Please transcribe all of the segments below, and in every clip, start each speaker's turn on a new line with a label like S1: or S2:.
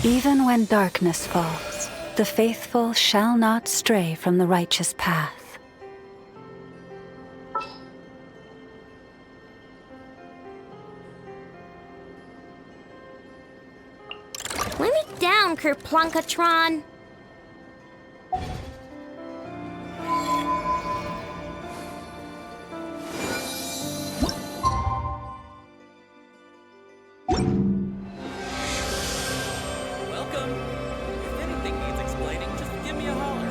S1: Even when darkness falls, the faithful shall not stray from the righteous path.
S2: Lay me down, Kerplunkatron.
S3: Welcome. If anything needs explaining, just give me a holler.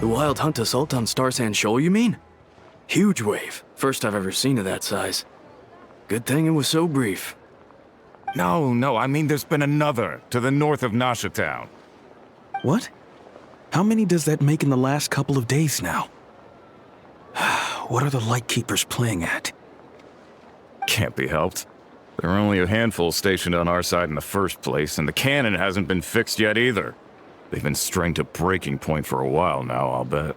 S4: The Wild Hunt assault on Star Sand Shoal, you mean? Huge wave. First I've ever seen of that size. Good thing it was so brief.
S5: No, I mean there's been another, to the north of Nasha Town.
S4: What? How many does that make in the last couple of days now? What are the Lightkeepers playing at?
S5: Can't be helped. There are only a handful stationed on our side in the first place, and the cannon hasn't been fixed yet either. They've been strained to breaking point for a while now, I'll bet.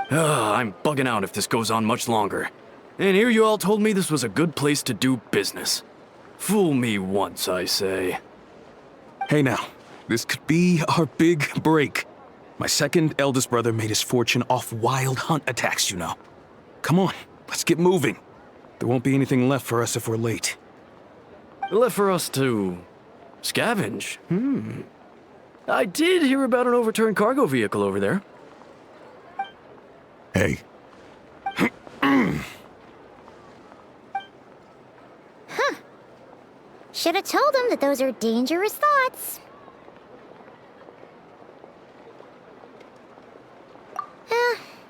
S4: I'm bugging out if this goes on much longer. And here you all told me this was a good place to do business. Fool me once, I say. Hey now, this could be our big break. My second eldest brother made his fortune off Wild Hunt attacks, you know. Come on, let's get moving. There won't be anything left for us if we're late. Left for us to scavenge? I did hear about an overturned cargo vehicle over there.
S5: Hey,
S2: Should have told him that those are dangerous thoughts.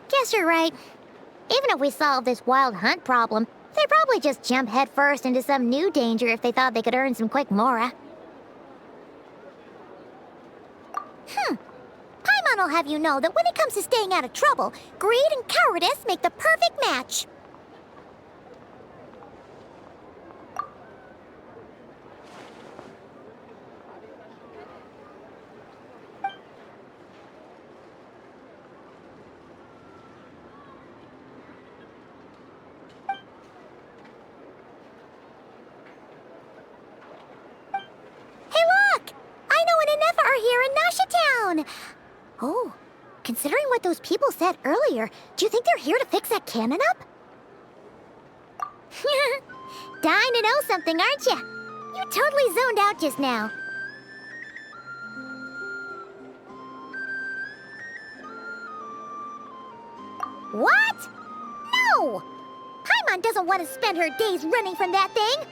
S2: Guess you're right. Even if we solve this Wild Hunt problem, they'd probably just jump headfirst into some new danger if they thought they could earn some quick mora. Paimon will have you know that when it comes to staying out of trouble, greed and cowardice make the perfect match. Hey look! I know an Inefa are here in Nasha Town! Oh, considering what those people said earlier, do you think they're here to fix that cannon up? Dying to know something, aren't you? You totally zoned out just now. What? No! Paimon doesn't want to spend her days running from that thing.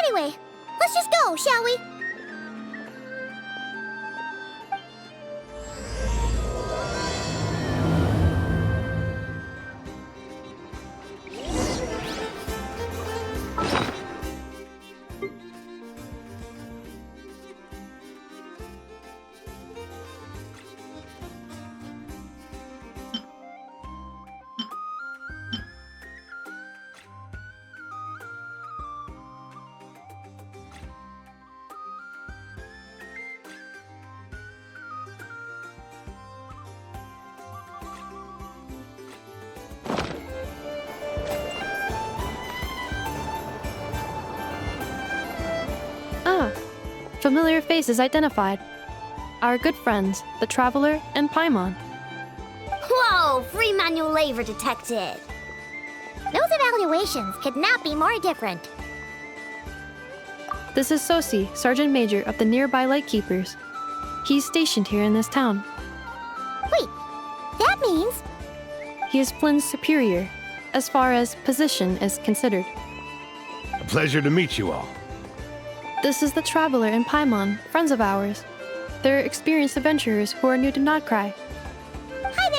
S2: Anyway, let's just go, shall we?
S6: Familiar faces identified. Our good friends, the Traveler and Paimon.
S2: Whoa, free manual labor detected. Those evaluations could not be more different.
S6: This is Sosi, Sergeant Major of the nearby Lightkeepers. He's stationed here in this town.
S2: Wait, that means...
S6: He is Flynn's superior, as far as position is considered.
S7: A pleasure to meet you all.
S6: This is the Traveler and Paimon, friends of ours. They're experienced adventurers who are new to Nodcry.
S2: Hi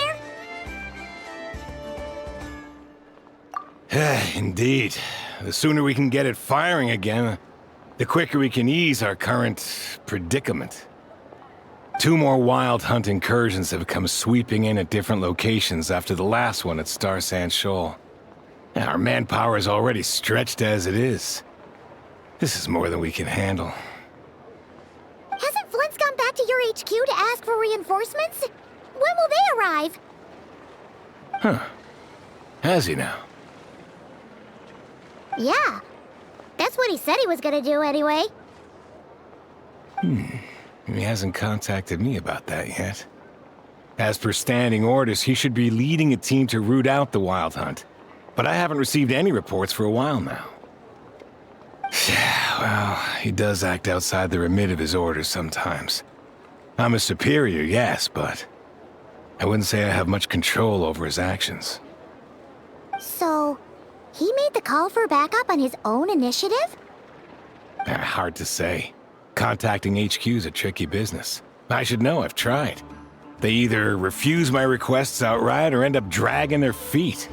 S2: there!
S7: Indeed. The sooner we can get it firing again, the quicker we can ease our current predicament. 2 more wild hunt incursions have come sweeping in at different locations after the last one at Star Sand Shoal. Our manpower is already stretched as it is. This is more than we can handle.
S2: Hasn't Flint's gone back to your HQ to ask for reinforcements? When will they arrive?
S7: Huh. Has he now?
S2: Yeah. That's what he said he was gonna do anyway.
S7: He hasn't contacted me about that yet. As per standing orders, he should be leading a team to root out the wild hunt. But I haven't received any reports for a while now. Well, he does act outside the remit of his orders sometimes. I'm a superior, yes, but I wouldn't say I have much control over his actions.
S2: So, he made the call for backup on his own initiative?
S7: Hard to say. Contacting HQ is a tricky business. I should know, I've tried. They either refuse my requests outright or end up dragging their feet.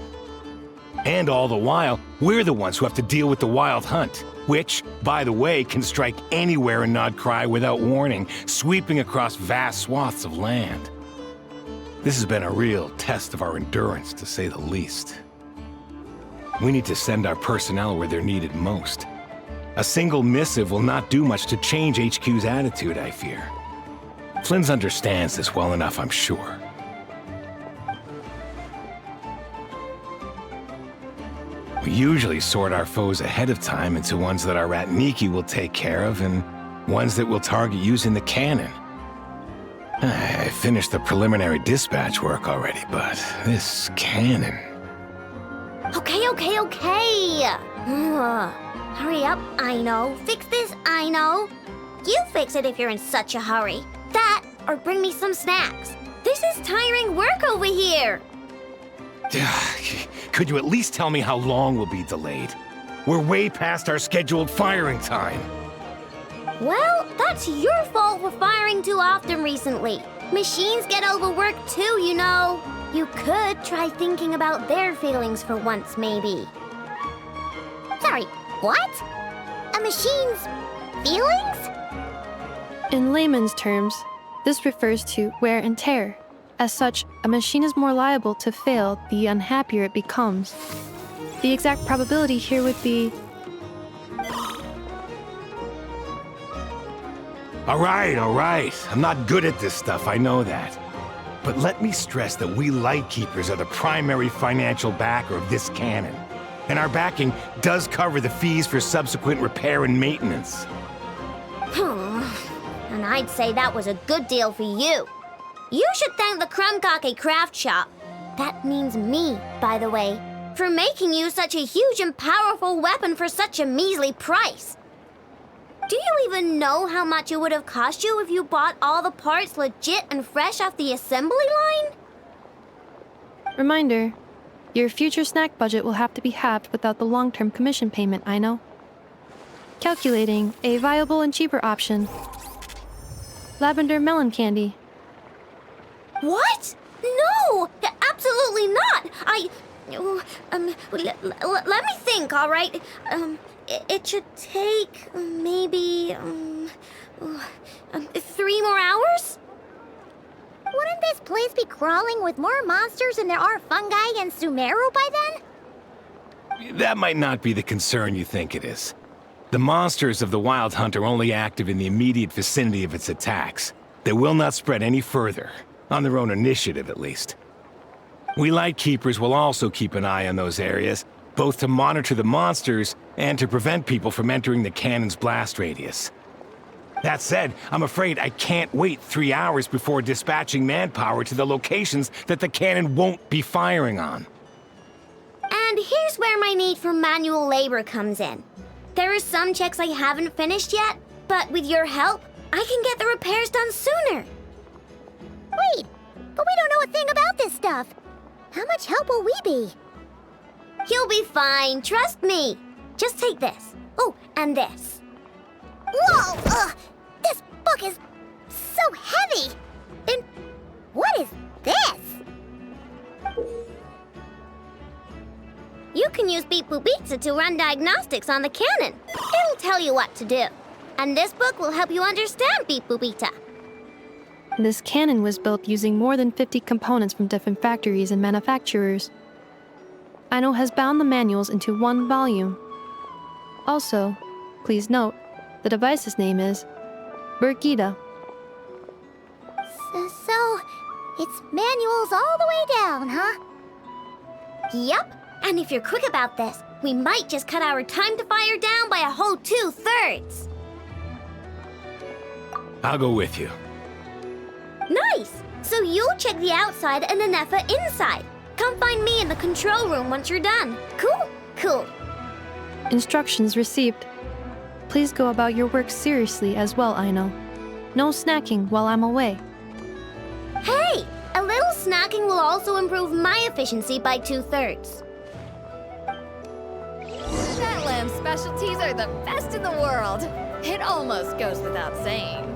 S7: And all the while, we're the ones who have to deal with the wild hunt, which, by the way, can strike anywhere in Nodcry without warning, sweeping across vast swaths of land. This has been a real test of our endurance, to say the least. We need to send our personnel where they're needed most. A single missive will not do much to change HQ's attitude, I fear. Flynn's understands this well enough, I'm sure. We usually sort our foes ahead of time into ones that our Ratniki will take care of and ones that we'll target using the cannon. I finished the preliminary dispatch work already, but this cannon...
S2: Okay. Hurry up, I know. Fix this, I know. You fix it if you're in such a hurry. That, or bring me some snacks. This is tiring work over here.
S7: Could you at least tell me how long we'll be delayed? We're way past our scheduled firing time.
S2: Well, that's your fault for firing too often recently. Machines get overworked too, you know. You could try thinking about their feelings for once, maybe. Sorry, what? A machine's feelings?
S6: In layman's terms, this refers to wear and tear. As such, a machine is more liable to fail the unhappier it becomes. The exact probability here would be...
S7: All right. I'm not good at this stuff, I know that. But let me stress that we Lightkeepers are the primary financial backer of this cannon. And our backing does cover the fees for subsequent repair and maintenance.
S2: And I'd say that was a good deal for you. You should thank the Krumkake Craft Shop. That means me, by the way, for making you such a huge and powerful weapon for such a measly price. Do you even know how much it would have cost you if you bought all the parts legit and fresh off the assembly line?
S6: Reminder, your future snack budget will have to be halved without the long-term commission payment, I know. Calculating a viable and cheaper option. Lavender melon candy.
S2: What? No! Absolutely not! Let me think, all right? It should take maybe 3 more hours? Wouldn't this place be crawling with more monsters than there are fungi and Sumeru by then?
S7: That might not be the concern you think it is. The monsters of the Wild Hunt are only active in the immediate vicinity of its attacks. They will not spread any further, on their own initiative at least. We Lightkeepers will also keep an eye on those areas, both to monitor the monsters and to prevent people from entering the cannon's blast radius. That said, I'm afraid I can't wait 3 hours before dispatching manpower to the locations that the cannon won't be firing on.
S2: And here's where my need for manual labor comes in. There are some checks I haven't finished yet, but with your help, I can get the repairs done sooner.
S8: Wait, but we don't know a thing about this stuff. How much help will we be?
S2: You'll be fine, trust me. Just take this. Oh, and this.
S8: Whoa! This book is so heavy! And what is this?
S2: You can use Beep Boop Pizza to run diagnostics on the cannon. It'll tell you what to do. And this book will help you understand Beep Boop Pizza.
S6: This cannon was built using more than 50 components from different factories and manufacturers. Aino has bound the manuals into one volume. Also, please note, the device's name is Birgitta.
S8: So, it's manuals all the way down, huh?
S2: Yep. And if you're quick about this, we might just cut our time to fire down by a whole 2/3.
S7: I'll go with you.
S2: Nice! So you'll check the outside and Anefa inside. Come find me in the control room once you're done. Cool? Cool.
S6: Instructions received. Please go about your work seriously as well, Aino. No snacking while I'm away.
S2: Hey! A little snacking will also improve my efficiency by 2/3.
S9: That lamb specialties are the best in the world. It almost goes without saying.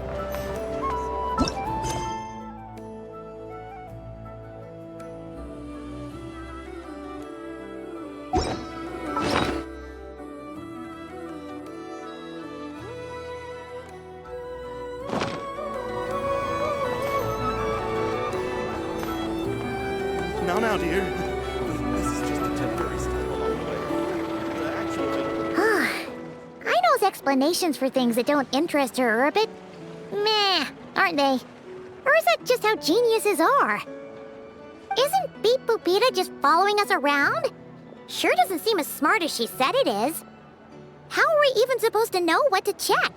S10: Now, dear. This is just a temporary step along the way. The actual...
S8: Aino's explanations for things that don't interest her are a bit meh, aren't they? Or is that just how geniuses are? Isn't Beep Boopita just following us around? Sure doesn't seem as smart as she said it is. How are we even supposed to know what to check?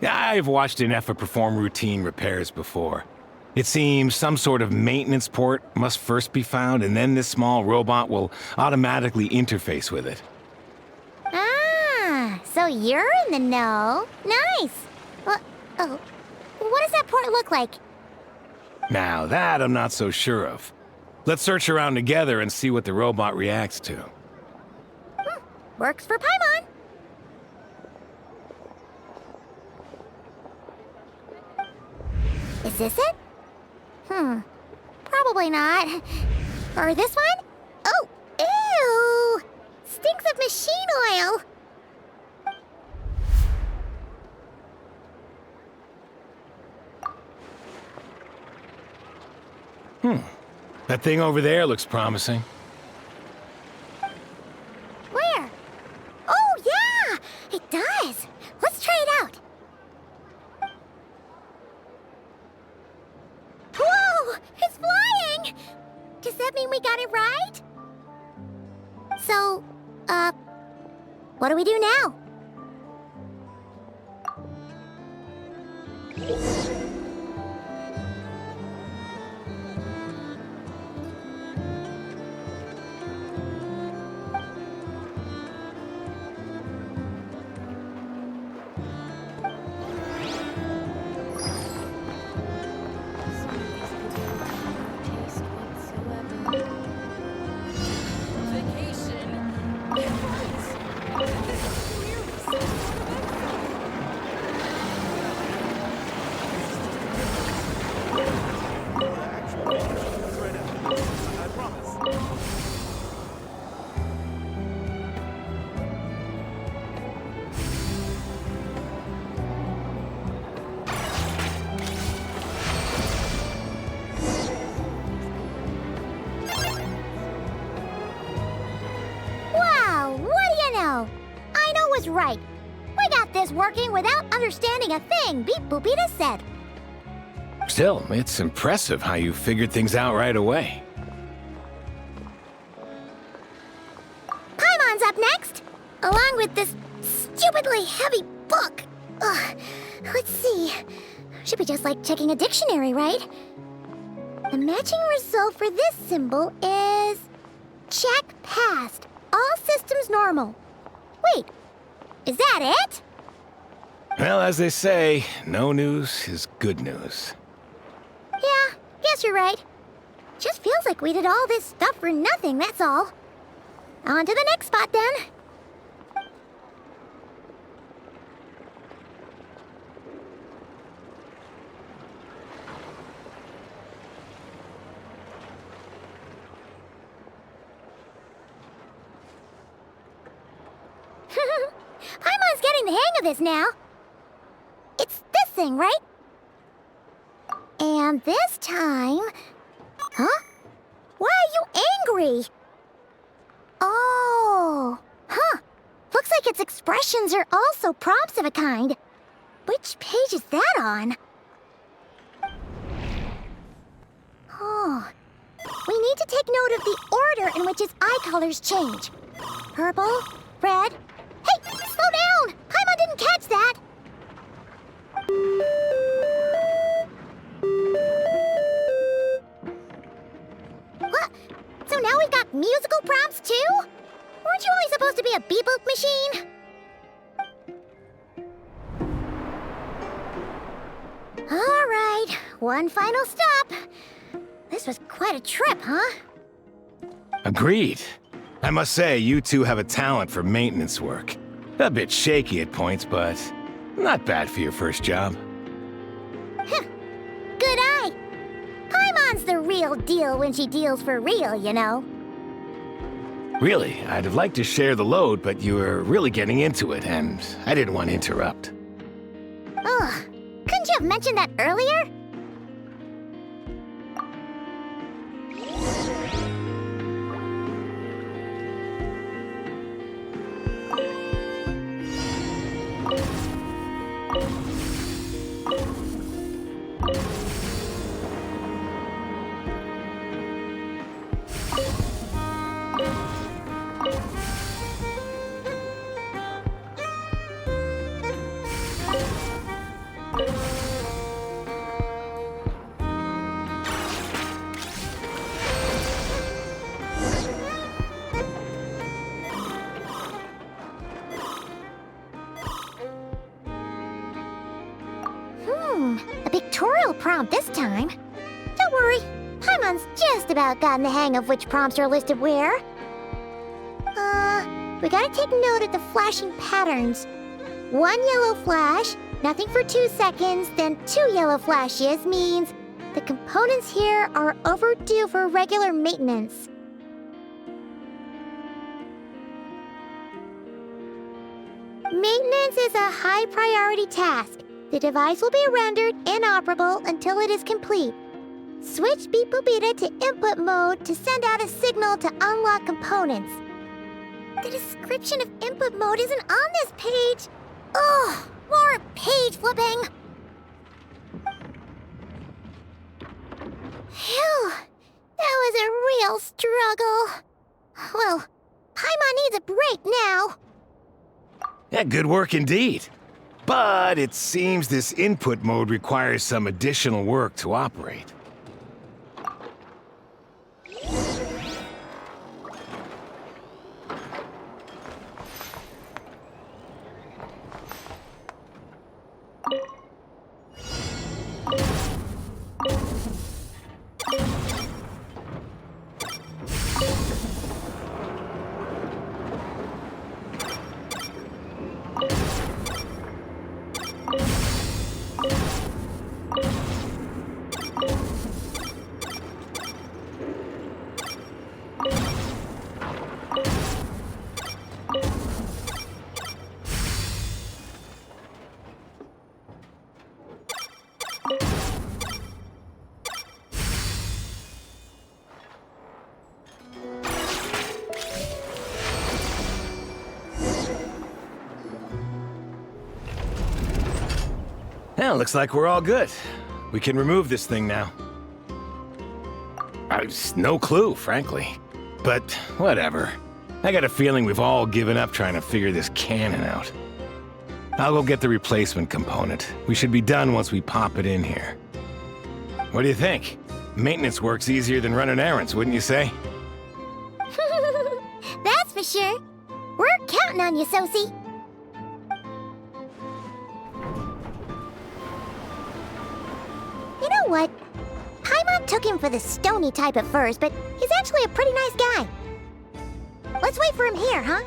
S7: I've watched Anefa perform routine repairs before. It seems some sort of maintenance port must first be found, and then this small robot will automatically interface with it.
S8: Ah, so you're in the know. Nice. Well, oh, what does that port look like?
S7: Now that I'm not so sure of. Let's search around together and see what the robot reacts to.
S8: Works for Paimon. Is this it? Probably not. Or this one? Oh, ew! Stinks of machine oil!
S7: That thing over there looks promising.
S8: Where? Oh, yeah! It does! Let's try it out! Whoa! It's flying! Does that mean we got it right? So, what do we do now? Was right. We got this working without understanding a thing Beep Boopita said.
S7: Still, it's impressive how you figured things out right away.
S8: Paimon's up next, along with this stupidly heavy book. Ugh. Let's see. Should be just like checking a dictionary, right? The matching result for this symbol is... check passed. All systems normal. Wait, is that it?
S7: Well, as they say, no news is good news.
S8: Yeah, guess you're right. Just feels like we did all this stuff for nothing, that's all. On to the next spot, then. Paimon's getting the hang of this now. It's this thing, right? And this time... Huh? Why are you angry? Oh... Huh. Looks like its expressions are also prompts of a kind. Which page is that on? Oh... We need to take note of the order in which its eye colors change. Purple, red... Hey! Slow down! Paimon didn't catch that! What? So now we've got musical prompts too? Weren't you only supposed to be a beep-boop machine? Alright, one final stop. This was quite a trip, huh?
S7: Agreed. I must say, you two have a talent for maintenance work. A bit shaky at points, but not bad for your first job.
S8: Good eye. Paimon's the real deal when she deals for real, you know.
S7: Really, I'd have liked to share the load, but you were really getting into it, and I didn't want to interrupt.
S8: Ugh. Couldn't you have mentioned that earlier? A pictorial prompt this time. Don't worry, Paimon's just about gotten the hang of which prompts are listed where. We gotta take note of the flashing patterns. 1 yellow flash, nothing for 2 seconds, then 2 yellow flashes means the components here are overdue for regular maintenance. Maintenance is a high priority task. The device will be rendered inoperable until it is complete. Switch Beep Boop Beta to input mode to send out a signal to unlock components. The description of input mode isn't on this page. Ugh, more page flipping. Phew, that was a real struggle. Well, Paimon needs a break now.
S7: Yeah, good work indeed. But it seems this input mode requires some additional work to operate. Well, looks like we're all good. We can remove this thing now. I've no clue, frankly. But whatever. I got a feeling we've all given up trying to figure this cannon out. I'll go get the replacement component. We should be done once we pop it in here. What do you think? Maintenance work's easier than running errands, wouldn't you say?
S8: That's for sure. We're counting on you, Sosie. You know what? Paimon took him for the stony type at first, but he's actually a pretty nice guy. Let's wait for him here, huh?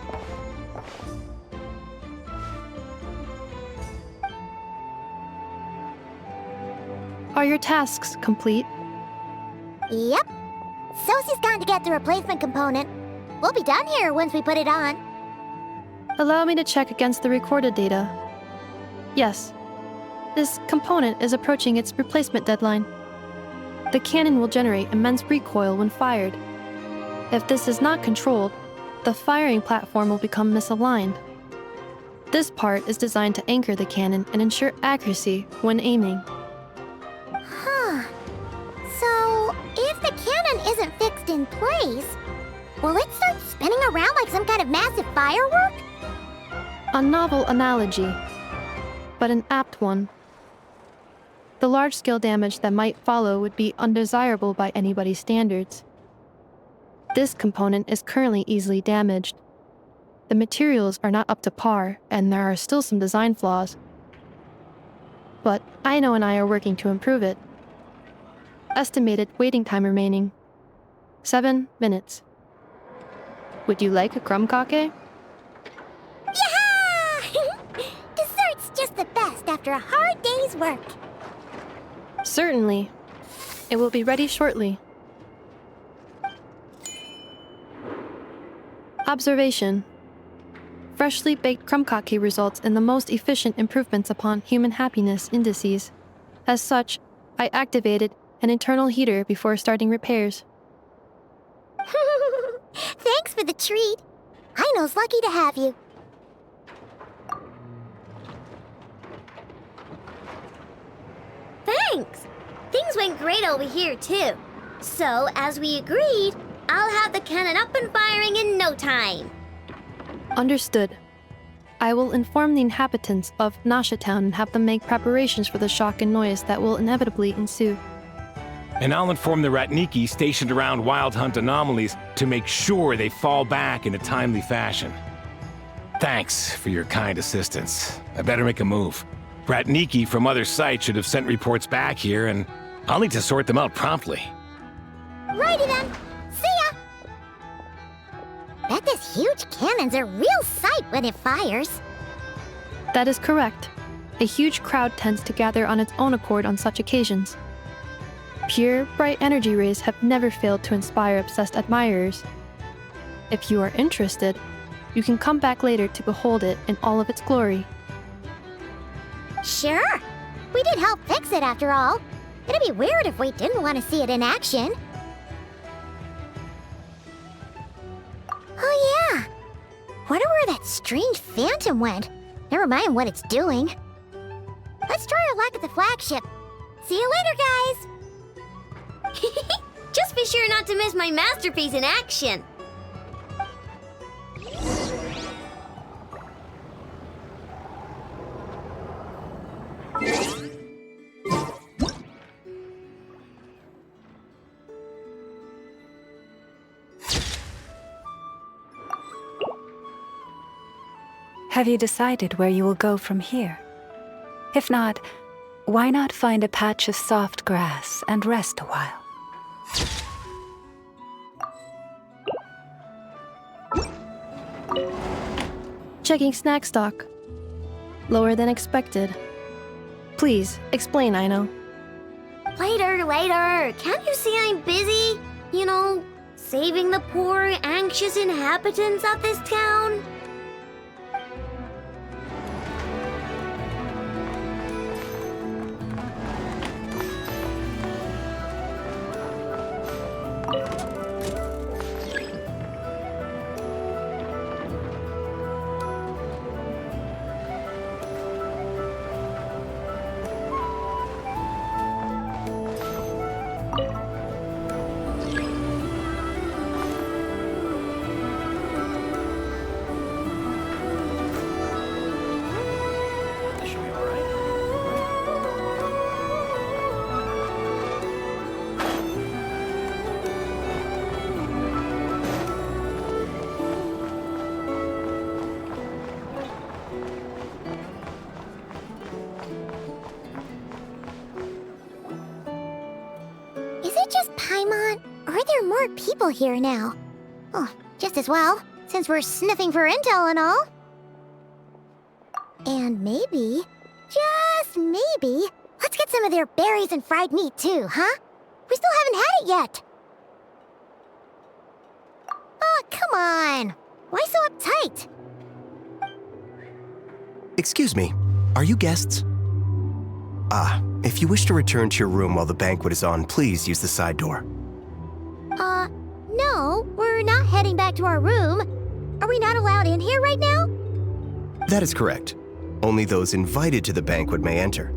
S6: Are your tasks complete?
S8: Yep. Sosie's gone to get the replacement component. We'll be done here once we put it on.
S6: Allow me to check against the recorded data. Yes. This component is approaching its replacement deadline. The cannon will generate immense recoil when fired. If this is not controlled, the firing platform will become misaligned. This part is designed to anchor the cannon and ensure accuracy when aiming.
S8: Huh. So, if the cannon isn't fixed in place, will it start spinning around like some kind of massive firework?
S6: A novel analogy, but an apt one. The large-scale damage that might follow would be undesirable by anybody's standards. This component is currently easily damaged. The materials are not up to par, and there are still some design flaws. But Aino and I are working to improve it. Estimated waiting time remaining: 7 minutes. Would you like a crumb-kake?
S8: Yeah! Dessert's just the best after a hard day's work.
S6: Certainly. It will be ready shortly. Observation. Freshly baked crumb-kake results in the most efficient improvements upon human happiness indices. As such, I activated an internal heater before starting repairs.
S8: Thanks for the treat. Aino's lucky to have you.
S2: Thanks! Things went great over here, too. So, as we agreed, I'll have the cannon up and firing in no time.
S6: Understood. I will inform the inhabitants of Nasha Town and have them make preparations for the shock and noise that will inevitably ensue.
S7: And I'll inform the Ratniki stationed around Wild Hunt anomalies to make sure they fall back in a timely fashion. Thanks for your kind assistance. I better make a move. Ratniki from other sites should have sent reports back here, and I'll need to sort them out promptly.
S8: Righty then. See ya! Bet this huge cannon's a real sight when it fires.
S6: That is correct. A huge crowd tends to gather on its own accord on such occasions. Pure, bright energy rays have never failed to inspire obsessed admirers. If you are interested, you can come back later to behold it in all of its glory.
S8: Sure. We did help fix it after all. It'd be weird if we didn't want to see it in action. Oh yeah. Wonder where that strange phantom went. Never mind what it's doing. Let's try our luck at the flagship. See you later, guys.
S2: Just be sure not to miss my masterpiece in action.
S1: Have you decided where you will go from here? If not, why not find a patch of soft grass and rest a while?
S6: Checking snack stock. Lower than expected. Please, explain, Aino.
S2: Later. Can't you see I'm busy? You know, saving the poor, anxious inhabitants of this town?
S8: Paimon, are there more people here now? Oh, just as well, since we're sniffing for intel and all. And maybe, just maybe, let's get some of their berries and fried meat too, huh? We still haven't had it yet. Oh, come on. Why so uptight?
S11: Excuse me, are you guests? If you wish to return to your room while the banquet is on, please use the side door.
S8: No, we're not heading back to our room. Are we not allowed in here right now?
S11: That is correct. Only those invited to the banquet may enter.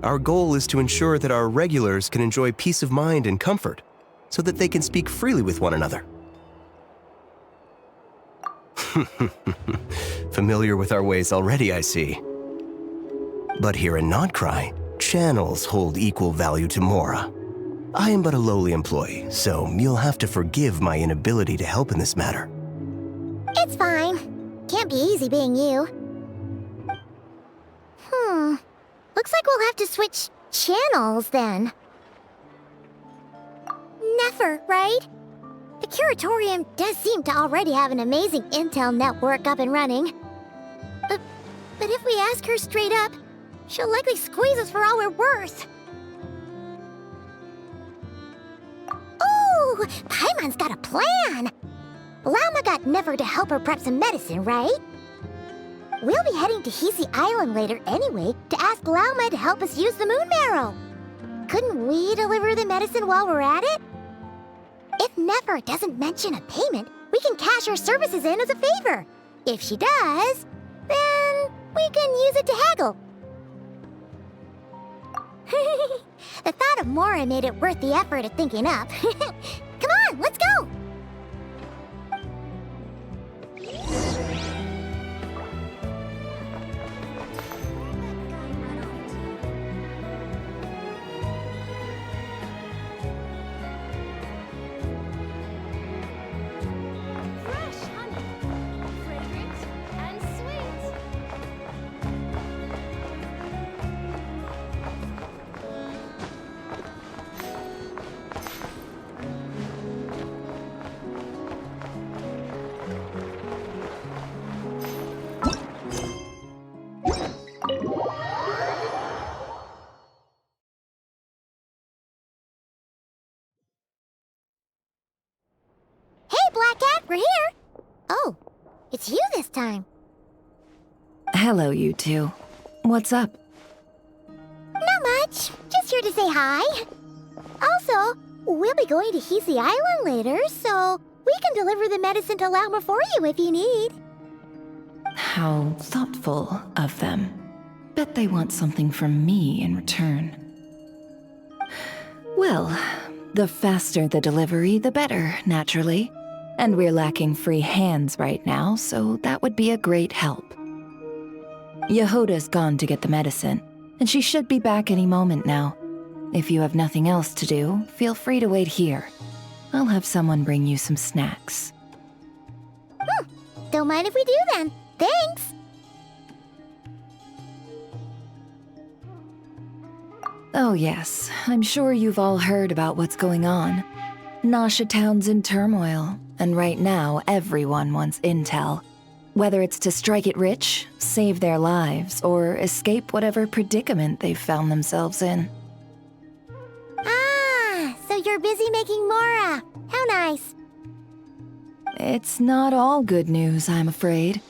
S11: Our goal is to ensure that our regulars can enjoy peace of mind and comfort, so that they can speak freely with one another. Familiar with our ways already, I see. But here in Notcry, channels hold equal value to Mora. I am but a lowly employee, so you'll have to forgive my inability to help in this matter.
S8: It's fine. Can't be easy being you. Looks like we'll have to switch channels then. Never, right? The Curatorium does seem to already have an amazing intel network up and running. But if we ask her straight up, she'll likely squeeze us for all we're worth. Ooh, Paimon's got a plan! Lauma got Never to help her prep some medicine, right? We'll be heading to Hisi Island later anyway to ask Lauma to help us use the moon marrow. Couldn't we deliver the medicine while we're at it? If Never doesn't mention a payment, we can cash our services in as a favor. If she does, then we can use it to haggle. The thought of Mora made it worth the effort of thinking up. Come on, let's go!
S9: Fresh honey, fragrant and sweet.
S8: Hey, Black Cat, we're here! Oh, it's you this time.
S1: Hello, you two. What's up?
S8: Not much. Just here to say hi. Also, we'll be going to Hisi Island later, so we can deliver the medicine to Lauma for you if you need.
S1: How thoughtful of them. Bet they want something from me in return. Well, the faster the delivery, the better, naturally. And we're lacking free hands right now, so that would be a great help. Yehoda's gone to get the medicine, and she should be back any moment now. If you have nothing else to do, feel free to wait here. I'll have someone bring you some snacks.
S8: Don't mind if we do then. Thanks!
S1: Oh yes, I'm sure you've all heard about what's going on. Nasha Town's in turmoil, and right now everyone wants intel. Whether it's to strike it rich, save their lives, or escape whatever predicament they've found themselves in.
S8: Ah, so you're busy making Mora. How nice.
S1: It's not all good news, I'm afraid.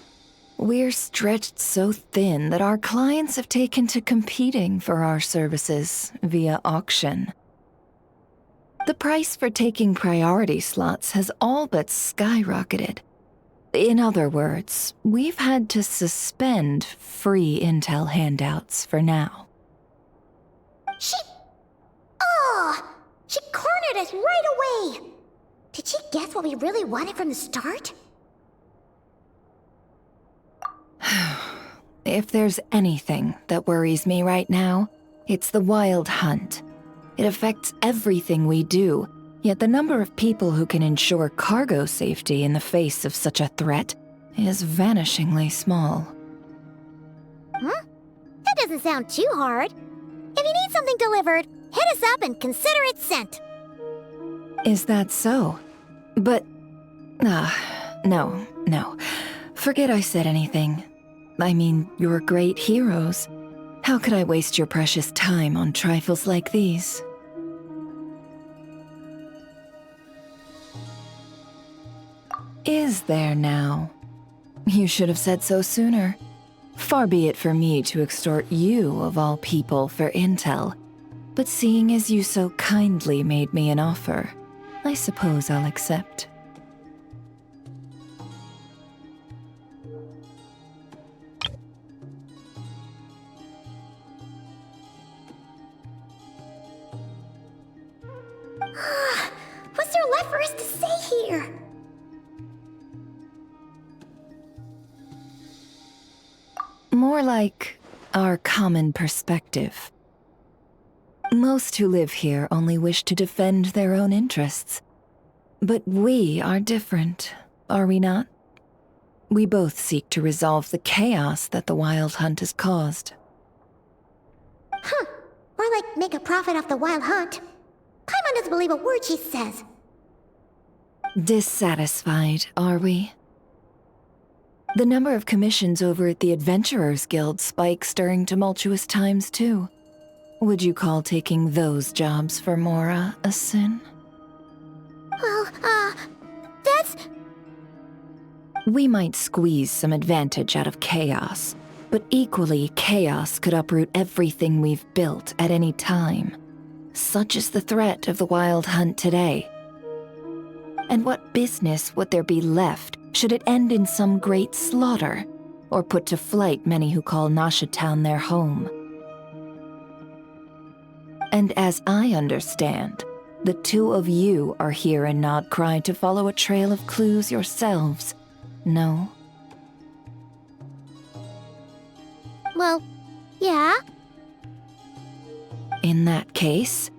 S1: We're stretched so thin that our clients have taken to competing for our services via auction. The price for taking priority slots has all but skyrocketed. In other words, we've had to suspend free intel handouts for now.
S8: She cornered us right away. Did she guess what we really wanted from the start?
S1: If there's anything that worries me right now, it's the Wild Hunt. It affects everything we do, yet the number of people who can ensure cargo safety in the face of such a threat is vanishingly small.
S8: Huh? That doesn't sound too hard. If you need something delivered, hit us up and consider it sent.
S1: Is that so? But... no. Forget I said anything. I mean, you're great heroes. How could I waste your precious time on trifles like these? Is there now? You should have said so sooner. Far be it for me to extort you, of all people, for intel. But seeing as you so kindly made me an offer, I suppose I'll accept.
S8: What's there left for us to say here?
S1: More like our common perspective. Most who live here only wish to defend their own interests. But we are different, are we not? We both seek to resolve the chaos that the Wild Hunt has caused.
S8: Huh. More like make a profit off the Wild Hunt. Paimon doesn't believe a word she says.
S1: Dissatisfied, are we? The number of commissions over at the Adventurers Guild spikes during tumultuous times, too. Would you call taking those jobs for Mora a sin?
S8: Well, that's...
S1: We might squeeze some advantage out of chaos, but equally, chaos could uproot everything we've built at any time. Such is the threat of the Wild Hunt today. And what business would there be left should it end in some great slaughter, or put to flight many who call Nasha Town their home? And as I understand, the two of you are here in Nodcry to follow a trail of clues yourselves, no?
S8: Well, yeah.
S1: In that case,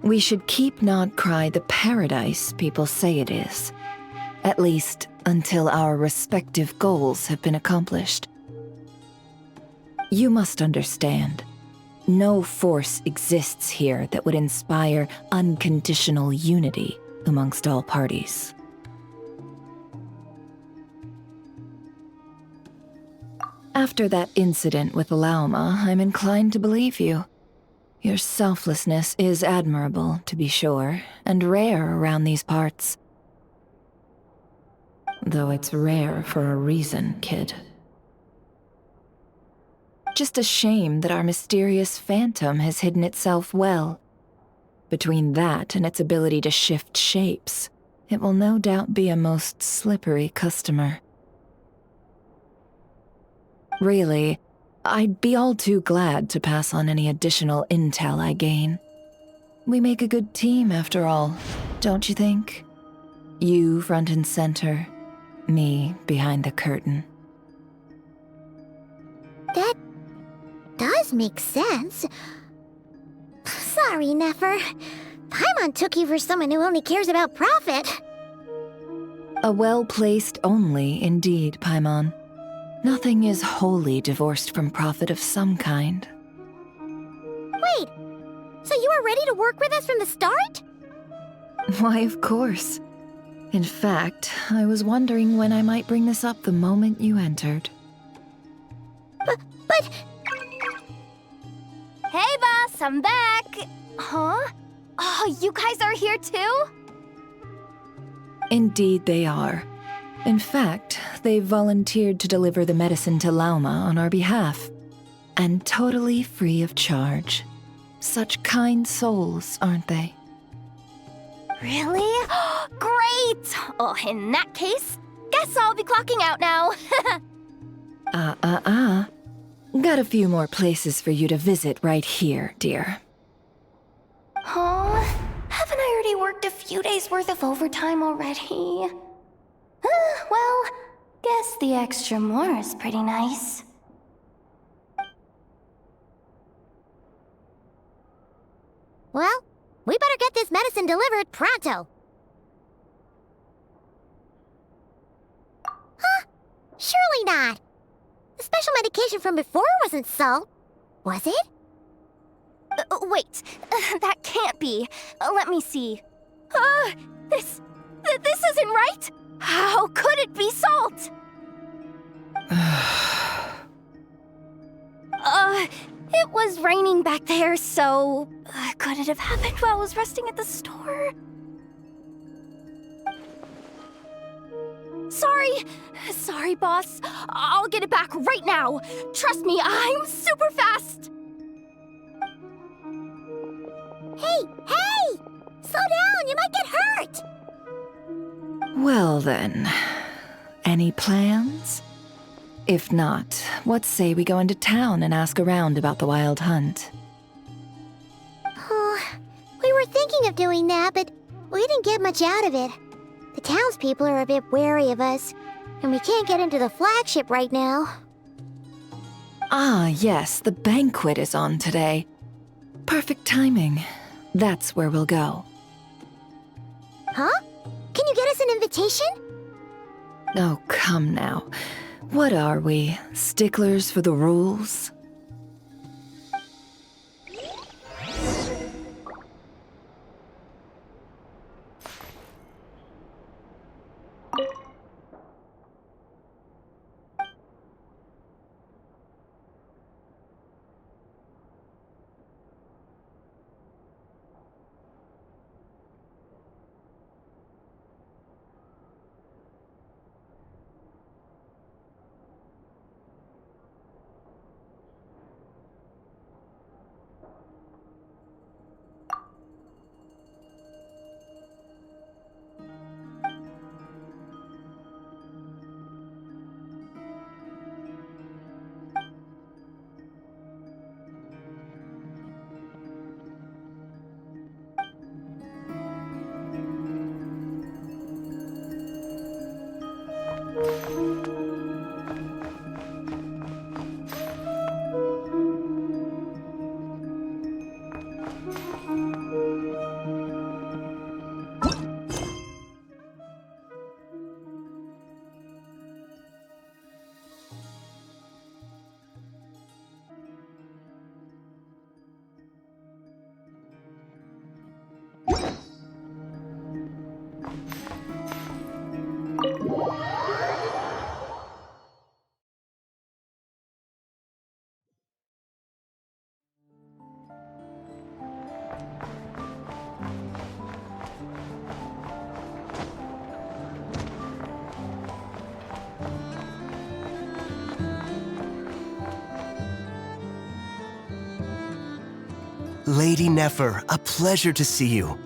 S1: we should keep Nodcry the paradise people say it is. At least, until our respective goals have been accomplished. You must understand, no force exists here that would inspire unconditional unity amongst all parties. After that incident with Lauma, I'm inclined to believe you. Your selflessness is admirable, to be sure, and rare around these parts. Though it's rare for a reason, kid. Just a shame that our mysterious phantom has hidden itself well. Between that and its ability to shift shapes, it will no doubt be a most slippery customer. Really, I'd be all too glad to pass on any additional intel I gain. We make a good team, after all, don't you think? You front and center, me behind the curtain.
S8: That does make sense. Sorry, Nefer. Paimon took you for someone who only cares about profit.
S1: A well-placed only, indeed, Paimon. Nothing is wholly divorced from profit of some kind.
S8: Wait, so you were ready to work with us from the start?
S1: Why, of course. In fact, I was wondering when I might bring this up the moment you entered.
S8: But...
S9: Hey, boss, I'm back! Huh? Oh, you guys are here too?
S1: Indeed they are. In fact, they've volunteered to deliver the medicine to Lauma on our behalf. And totally free of charge. Such kind souls, aren't they?
S9: Really? Great! Oh, in that case, guess I'll be clocking out now.
S1: Got a few more places for you to visit right here, dear.
S9: Huh? Haven't I already worked a few days' worth of overtime already? Well, guess the extra more is pretty nice.
S8: Well, we better get this medicine delivered pronto. Huh? Surely not. The special medication from before wasn't salt, was it?
S9: Wait, that can't be. Let me see. This isn't right! How could it be salt? It was raining back there, so... could it have happened while I was resting at the store? Sorry, boss. I'll get it back right now. Trust me, I'm super fast.
S8: Hey! Slow down, you might get hurt!
S1: Well then, any plans? If not, what say we go into town and ask around about the wild hunt?
S8: Oh, we were thinking of doing that, but we didn't get much out of it. The townspeople are a bit wary of us, and we can't get into the flagship right now.
S1: Ah, yes, the banquet is on today. Perfect timing. That's where we'll go.
S8: Huh? Can you get us an invitation?
S1: Oh, come now. What are we, sticklers for the rules?
S11: Lady Nefer, a pleasure to see you.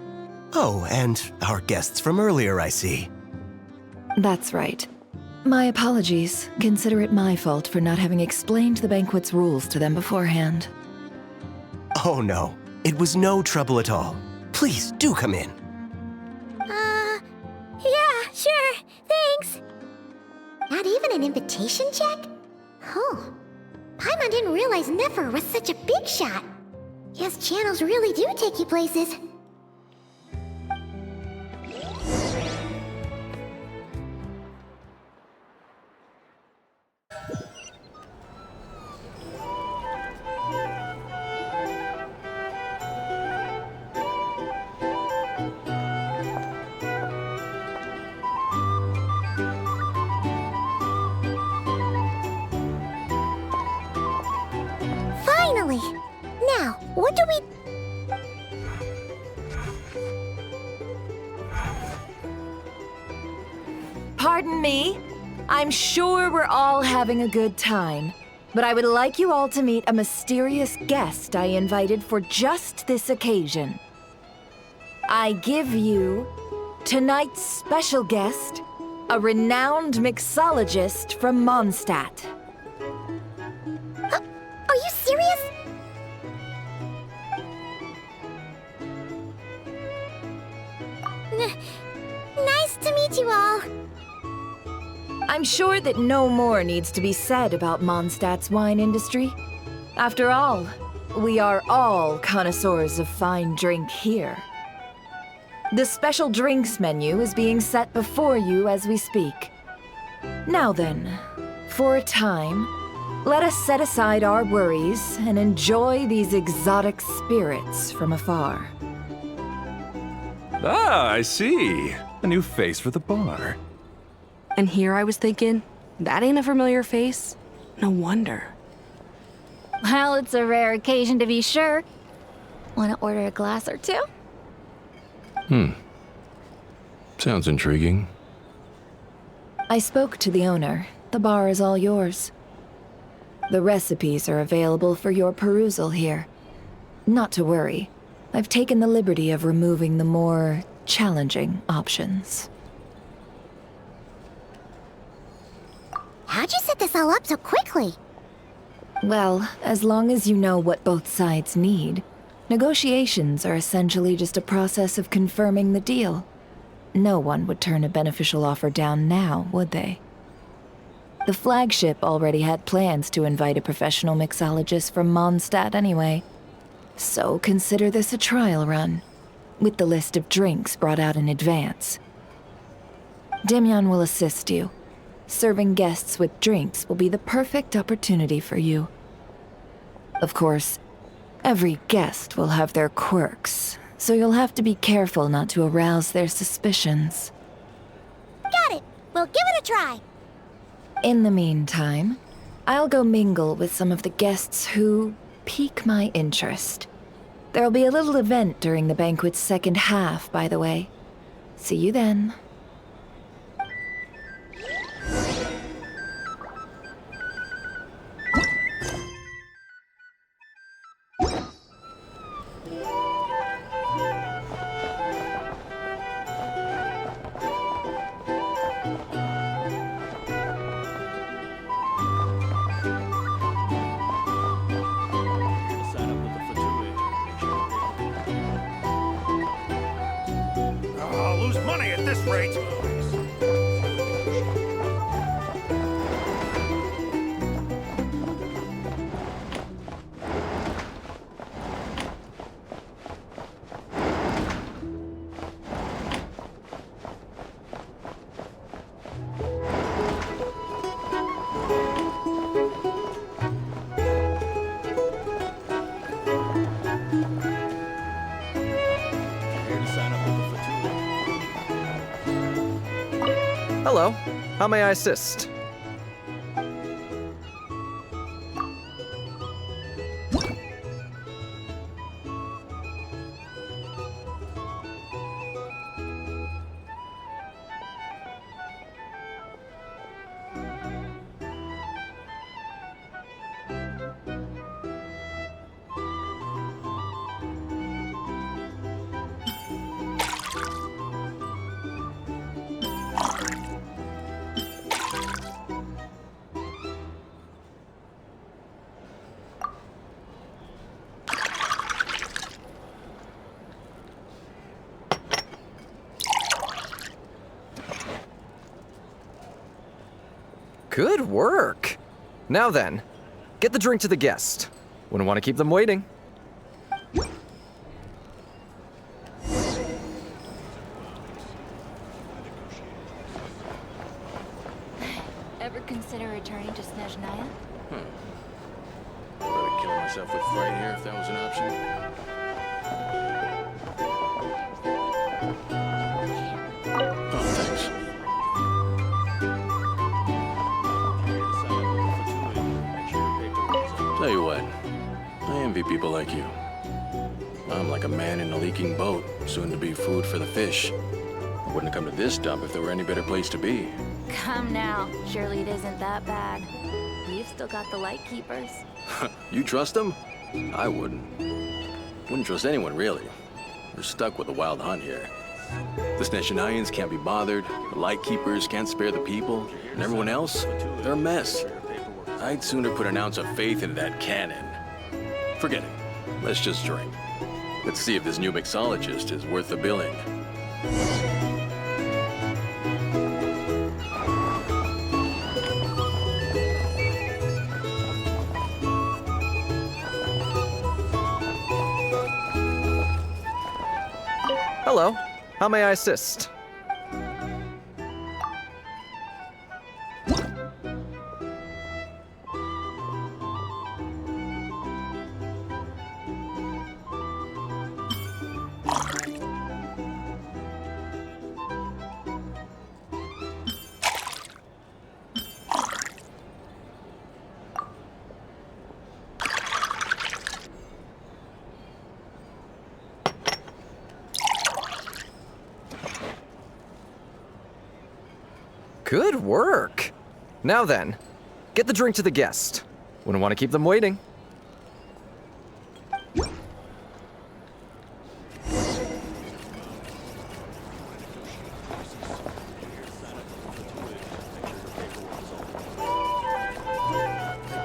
S11: Oh, and our guests from earlier, I see.
S1: That's right. My apologies. Consider it my fault for not having explained the banquet's rules to them beforehand.
S11: Oh no, it was no trouble at all. Please, do come in.
S8: Yeah, sure, thanks. Not even an invitation check? Oh, Paimon didn't realize Nefer was such a big shot. Yes, channels really do take you places. Finally! Now, what do we...
S1: Pardon me? I'm sure we're all having a good time, but I would like you all to meet a mysterious guest I invited for just this occasion. I give you tonight's special guest, a renowned mixologist from Mondstadt.
S8: Are you serious? Nice to meet you all.
S1: I'm sure that no more needs to be said about Mondstadt's wine industry. After all, we are all connoisseurs of fine drink here. The special drinks menu is being set before you as we speak. Now then, for a time, let us set aside our worries and enjoy these exotic spirits from afar.
S5: Ah, I see. A new face for the bar.
S12: And here I was thinking, that ain't a familiar face. No wonder.
S13: Well, it's a rare occasion to be sure. Want to order a glass or two?
S4: Sounds intriguing.
S1: I spoke to the owner. The bar is all yours. The recipes are available for your perusal here. Not to worry. I've taken the liberty of removing the more challenging options.
S8: How'd you set this all up so quickly?
S1: Well, as long as you know what both sides need, negotiations are essentially just a process of confirming the deal. No one would turn a beneficial offer down now, would they? The flagship already had plans to invite a professional mixologist from Mondstadt anyway. So consider this a trial run, with the list of drinks brought out in advance. Demyon will assist you. Serving guests with drinks will be the perfect opportunity for you. Of course, every guest will have their quirks, so you'll have to be careful not to arouse their suspicions.
S8: Got it! We'll give it a try!
S1: In the meantime, I'll go mingle with some of the guests who pique my interest. There'll be a little event during the banquet's second half, by the way. See you then.
S10: Sign up with the Fatui. Make sure
S5: I'll lose money at this rate.
S14: Hello. How may I assist? Good work. Now then, get the drink to the guest. Wouldn't want to keep them waiting.
S13: Ever consider returning to Snezhnaya?
S4: Rather kill myself with fright here if that was an option. Oh, thanks. Tell you what, I envy people like you. I'm like a man in a leaking boat, soon to be food for the fish. I wouldn't have come to this dump if there were any better place to be.
S13: Come now. Surely it isn't that bad. We've still got the light keepers.
S4: You trust them? I wouldn't. Wouldn't trust anyone, really. We're stuck with a wild hunt here. The Snezhnayans can't be bothered, the Lightkeepers can't spare the people, and everyone else, they're a mess. I'd sooner put an ounce of faith into that cannon. Forget it. Let's just drink. Let's see if this new mixologist is worth the billing.
S14: Hello. How may I assist? Good work. Now then, get the drink to the guest. Wouldn't want to keep them waiting.
S10: I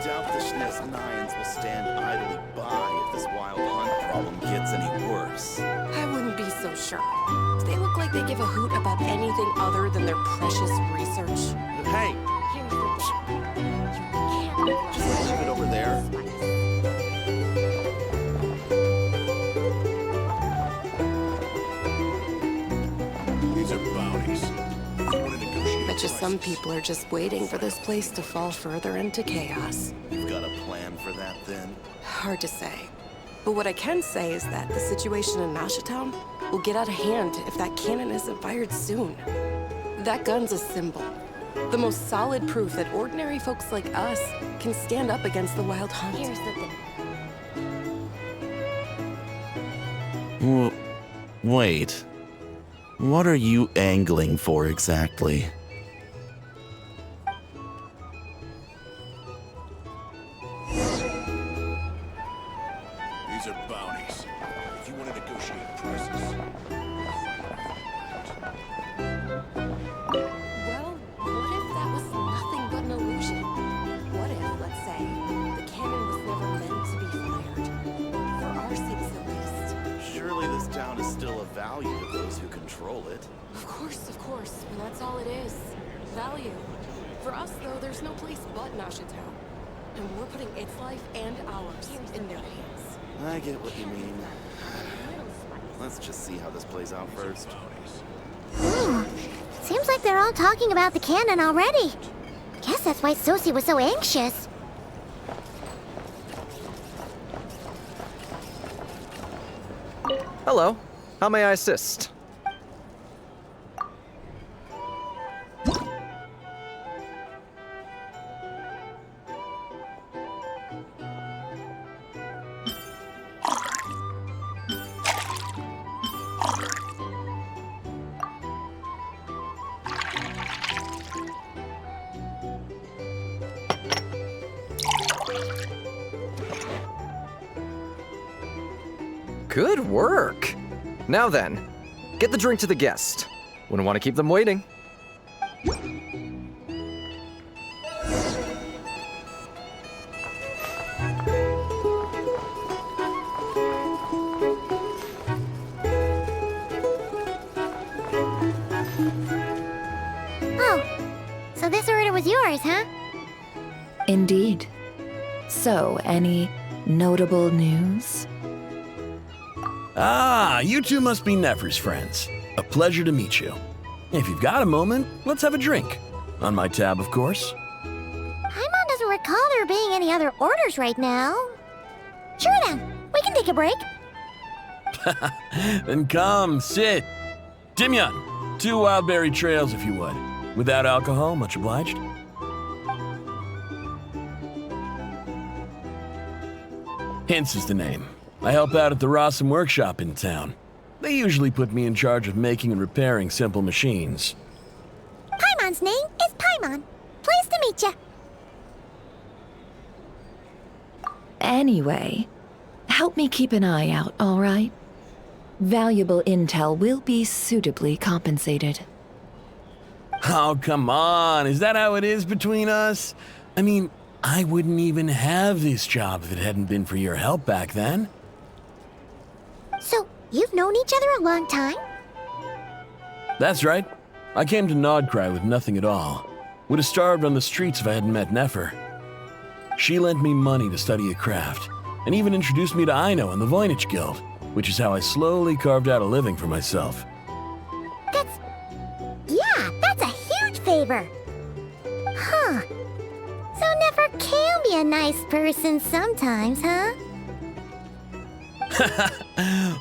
S10: doubt the SNES Nines will stand idly by if this wild hunt problem gets any worse.
S12: I wouldn't be so sure. They look like they give a hoot about anything other than their precious research.
S10: Hey, just leave it over there.
S15: These are bounties. If you want to negotiate
S12: Bet you some people are just waiting for this place to fall further into chaos.
S10: You've got a plan for that then?
S12: Hard to say. But what I can say is that the situation in Nashatown will get out of hand if that cannon isn't fired soon. That gun's a symbol. The most solid proof that ordinary folks like us can stand up against the Wild Hunt.
S8: Here's the thing.
S16: Wait. What are you angling for exactly?
S15: These are bounties. If you want to negotiate prices.
S12: Well, what if that was nothing but an illusion? What if, let's say, the cannon was never meant to be fired? For our sakes, at least.
S10: Surely this town is still of value to those who control it.
S12: Of course. And that's all it is. Value. For us, though, there's no place but Nashatown. And we're putting its life and ours in their hands.
S10: I get what you mean. Let's just see how this plays out first.
S8: Seems like they're all talking about the cannon already. Guess that's why Sosie was so anxious.
S14: Hello. How may I assist? Good work. Now then, get the drink to the guest. Wouldn't want to keep them waiting.
S8: Oh, so this order was yours, huh?
S1: Indeed. So, any notable news?
S17: Ah, you two must be Nefer's friends. A pleasure to meet you. If you've got a moment, let's have a drink. On my tab, of course.
S8: Paimon doesn't recall there being any other orders right now. Sure then, we can take a break.
S17: Then come, sit. Dimyon, 2 wildberry trails if you would. Without alcohol, much obliged. Hints is the name. I help out at the Rossum workshop in town. They usually put me in charge of making and repairing simple machines.
S8: Paimon's name is Paimon. Pleased to meet ya.
S1: Anyway, help me keep an eye out, all right? Valuable intel will be suitably compensated.
S17: Oh, come on. Is that how it is between us? I mean, I wouldn't even have this job if it hadn't been for your help back then.
S8: So, you've known each other a long time?
S17: That's right. I came to Nodcry with nothing at all. Would have starved on the streets if I hadn't met Nefer. She lent me money to study a craft, and even introduced me to Aino and the Voynich Guild, which is how I slowly carved out a living for myself.
S8: That's a huge favor. Huh. So Nefer can be a nice person sometimes, huh?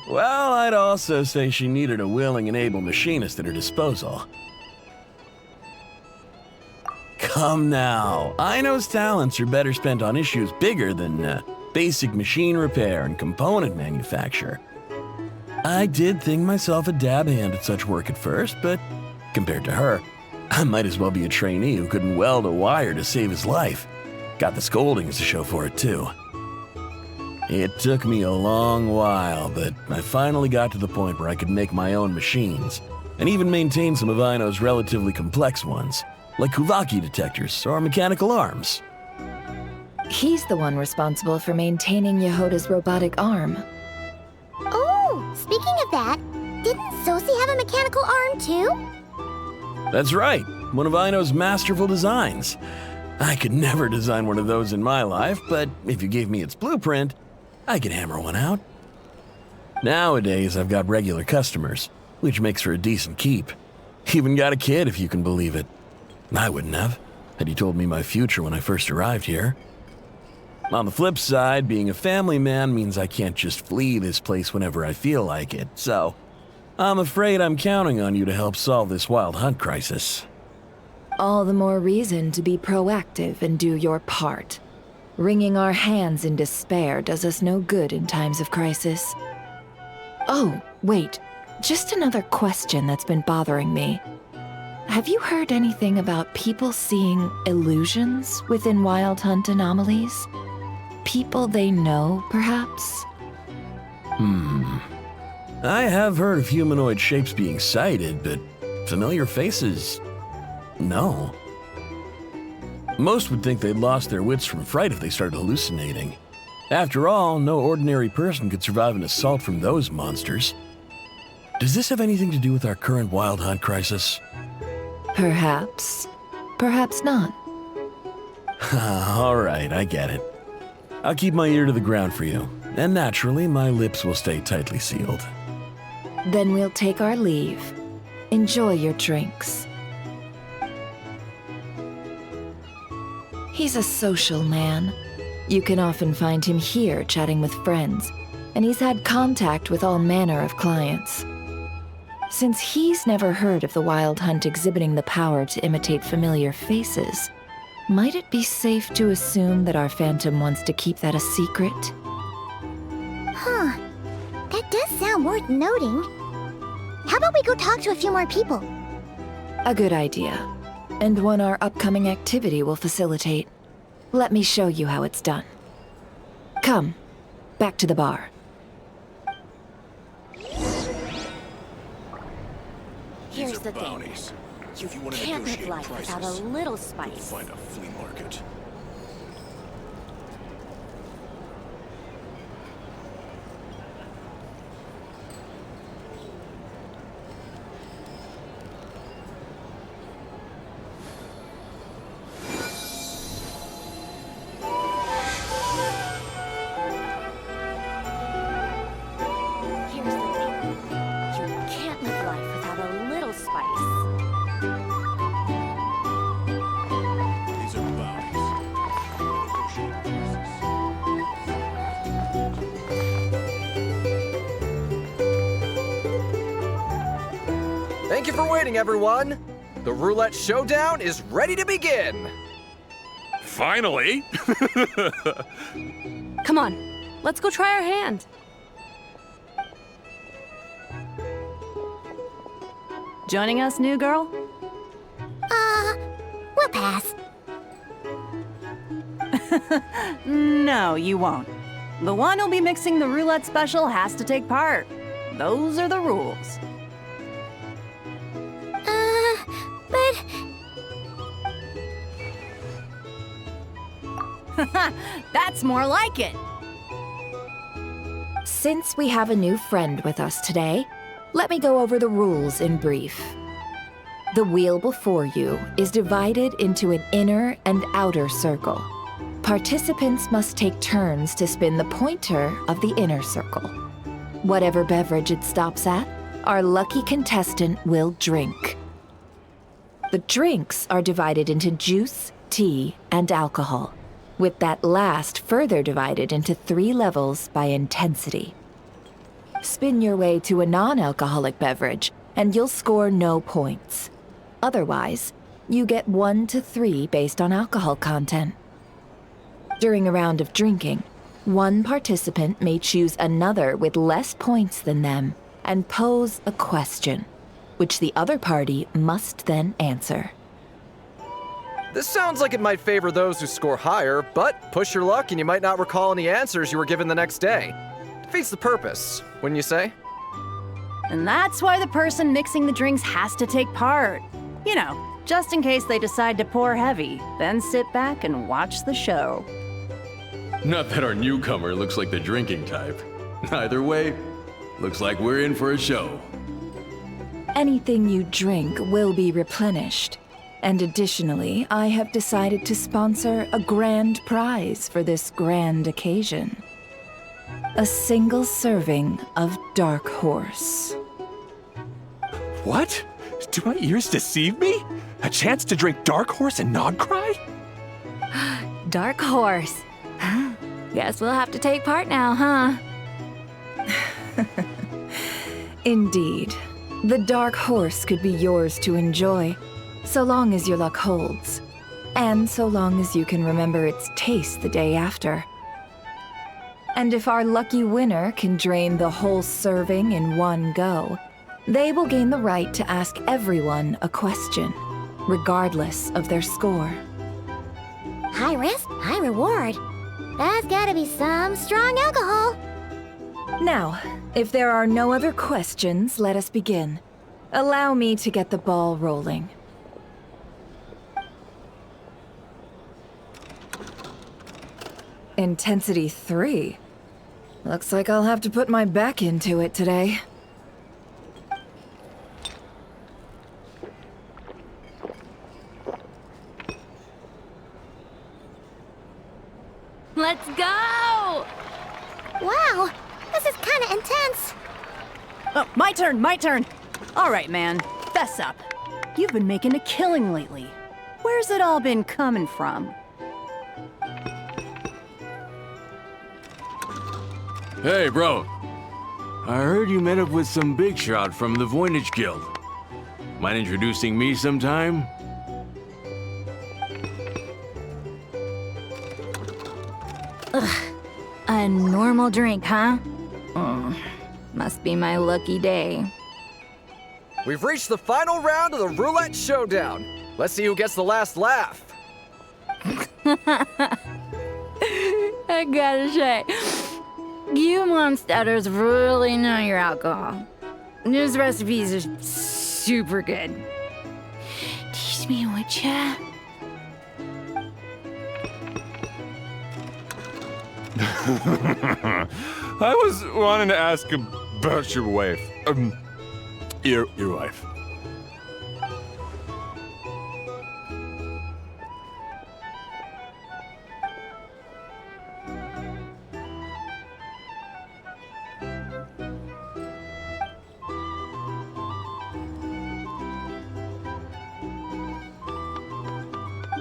S17: Well, I'd also say she needed a willing and able machinist at her disposal. Come now, Aino's talents are better spent on issues bigger than basic machine repair and component manufacture. I did think myself a dab hand at such work at first, but compared to her, I might as well be a trainee who couldn't weld a wire to save his life. Got the scoldings to show for it, too. It took me a long while, but I finally got to the point where I could make my own machines, and even maintain some of Aino's relatively complex ones, like Kuvaki detectors or mechanical arms.
S1: He's the one responsible for maintaining Yehoda's robotic arm.
S8: Oh, speaking of that, didn't Sosi have a mechanical arm too?
S17: That's right, one of Aino's masterful designs. I could never design one of those in my life, but if you gave me its blueprint, I could hammer one out. Nowadays, I've got regular customers, which makes for a decent keep. Even got a kid, if you can believe it. I wouldn't have, had you told me my future when I first arrived here. On the flip side, being a family man means I can't just flee this place whenever I feel like it, so I'm afraid I'm counting on you to help solve this wild hunt crisis.
S1: All the more reason to be proactive and do your part. Wringing our hands in despair does us no good in times of crisis. Oh, wait. Just another question that's been bothering me. Have you heard anything about people seeing illusions within Wild Hunt anomalies? People they know, perhaps?
S17: I have heard of humanoid shapes being sighted, but familiar faces? No. Most would think they'd lost their wits from fright if they started hallucinating. After all, no ordinary person could survive an assault from those monsters. Does this have anything to do with our current Wild Hunt crisis?
S1: Perhaps. Perhaps not.
S17: All right, I get it. I'll keep my ear to the ground for you, and naturally, my lips will stay tightly sealed.
S1: Then we'll take our leave. Enjoy your drinks. He's a social man. You can often find him here chatting with friends, and he's had contact with all manner of clients. Since he's never heard of the Wild Hunt exhibiting the power to imitate familiar faces, might it be safe to assume that our Phantom wants to keep that a secret?
S8: Huh. That does sound worth noting. How about we go talk to a few more people?
S1: A good idea. And one our upcoming activity will facilitate. Let me show you how it's done. Come, back to the bar.
S15: Here's the bounties.
S18: You
S15: If you want to
S18: can't live
S15: negotiate
S18: life
S15: prices,
S18: without a little
S15: you'll
S18: spice.
S15: find a flea market.
S18: Here's the thing. You can't live life without a little spice.
S15: These are bounties. Negotiate prices.
S14: Thank you for waiting, everyone. The roulette showdown is ready to begin.
S5: Finally!
S6: Come on, let's go try our hand.
S19: Joining us, new girl?
S8: We'll pass.
S19: No, you won't. The one who'll be mixing the roulette special has to take part. Those are the rules.
S8: But...
S19: That's more like it.
S1: Since we have a new friend with us today, let me go over the rules in brief. The wheel before you is divided into an inner and outer circle. Participants must take turns to spin the pointer of the inner circle. Whatever beverage it stops at, our lucky contestant will drink. The drinks are divided into juice, tea, and alcohol, with that last further divided into 3 levels by intensity. Spin your way to a non-alcoholic beverage, and you'll score no points. Otherwise, you get 1 to 3 based on alcohol content. During a round of drinking, one participant may choose another with less points than them and pose a question, which the other party must then answer.
S14: This sounds like it might favor those who score higher, but push your luck and you might not recall any answers you were given the next day. Defeats the purpose, wouldn't you say?
S19: And that's why the person mixing the drinks has to take part. You know, just in case they decide to pour heavy, then sit back and watch the show.
S20: Not that our newcomer looks like the drinking type. Either way, looks like we're in for a show.
S1: Anything you drink will be replenished. And additionally, I have decided to sponsor a grand prize for this grand occasion. A single serving of Dark Horse.
S21: What? Do my ears deceive me? A chance to drink Dark Horse and not cry?
S13: Dark Horse. Guess we'll have to take part now, huh?
S1: Indeed. The Dark Horse could be yours to enjoy, so long as your luck holds, and so long as you can remember its taste the day after. And if our lucky winner can drain the whole serving in one go, they will gain the right to ask everyone a question, regardless of their score.
S8: High risk, high reward. That's gotta be some strong alcohol.
S1: Now, if there are no other questions, let us begin. Allow me to get the ball rolling. Intensity 3. Looks like I'll have to put my back into it today.
S13: Let's go!
S8: Wow, this is kinda intense.
S19: Oh, my turn. All right, man, fess up. You've been making a killing lately. Where's it all been coming from?
S20: Hey, bro. I heard you met up with some big shot from the Voynich Guild. Mind introducing me sometime?
S13: Ugh. A normal drink, huh? Must be my lucky day.
S14: We've reached the final round of the Roulette Showdown. Let's see who gets the last laugh.
S13: I gotta say, you monsters really know your alcohol. These recipes are super good. Teach me, would ya?
S21: I was wanting to ask about your wife. Your wife.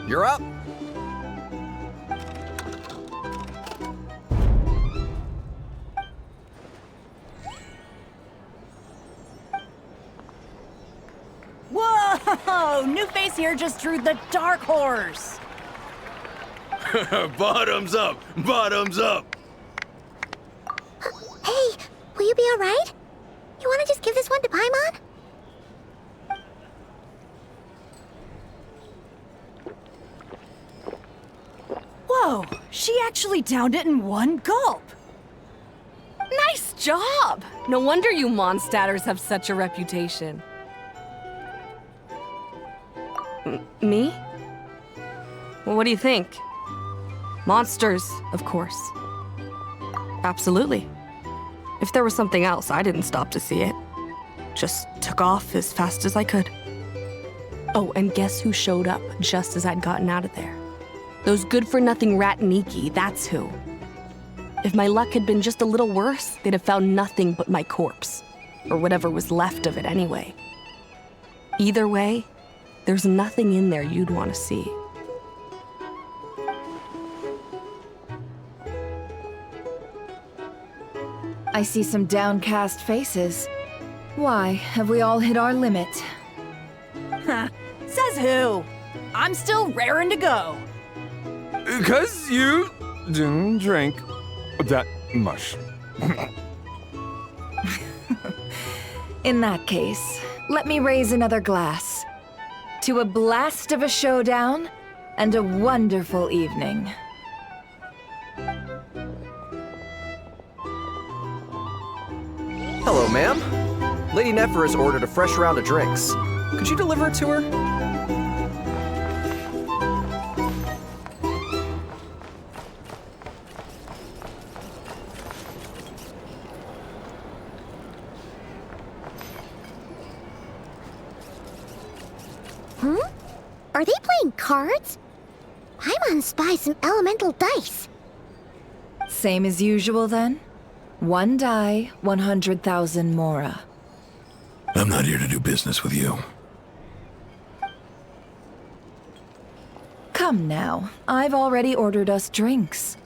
S14: You're up.
S19: Whoa! New face here just drew the Dark Horse.
S20: Bottoms up! Bottoms up!
S8: Hey, will you be alright? You wanna just give this one to Paimon?
S19: Whoa, she actually downed it in one gulp.
S12: Nice job! No wonder you monstaters have such a reputation. Me? Well, what do you think? Monsters, of course. Absolutely. If there was something else, I didn't stop to see it. Just took off as fast as I could. Oh, and guess who showed up just as I'd gotten out of there? Those good-for-nothing Rataniki, that's who. If my luck had been just a little worse, they'd have found nothing but my corpse. Or whatever was left of it anyway. Either way, there's nothing in there you'd want to see.
S1: I see some downcast faces. Why, have we all hit our limit?
S19: Huh, says who? I'm still raring to go.
S21: 'Cause you didn't drink that much.
S1: In that case, let me raise another glass. To a blast of a showdown, and a wonderful evening.
S14: Hello, ma'am. Lady Nefer has ordered a fresh round of drinks. Could you deliver it to her?
S8: Are they playing cards? I'm gonna spy some elemental dice.
S1: Same as usual then? 1 die, 100,000 mora.
S17: I'm not here to do business with you.
S1: Come now, I've already ordered us drinks.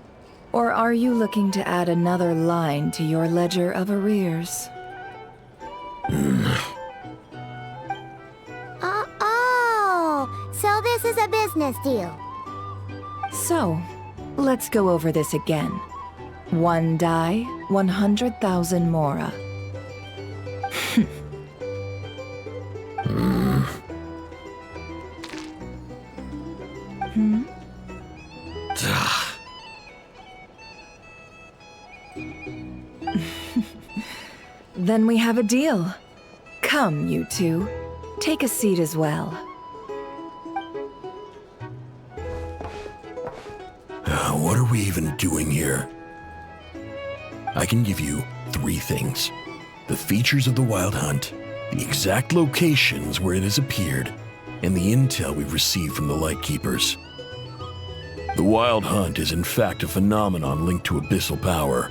S1: Or are you looking to add another line to your ledger of arrears?
S8: Oh, so this is a business deal.
S1: So, let's go over this again. 1 die, 100,000 mora. Then we have a deal. Come, you two. Take a seat as well.
S17: What are we even doing here? I can give you 3 things. The features of the Wild Hunt, the exact locations where it has appeared, and the intel we've received from the Lightkeepers. The Wild Hunt is in fact a phenomenon linked to abyssal power.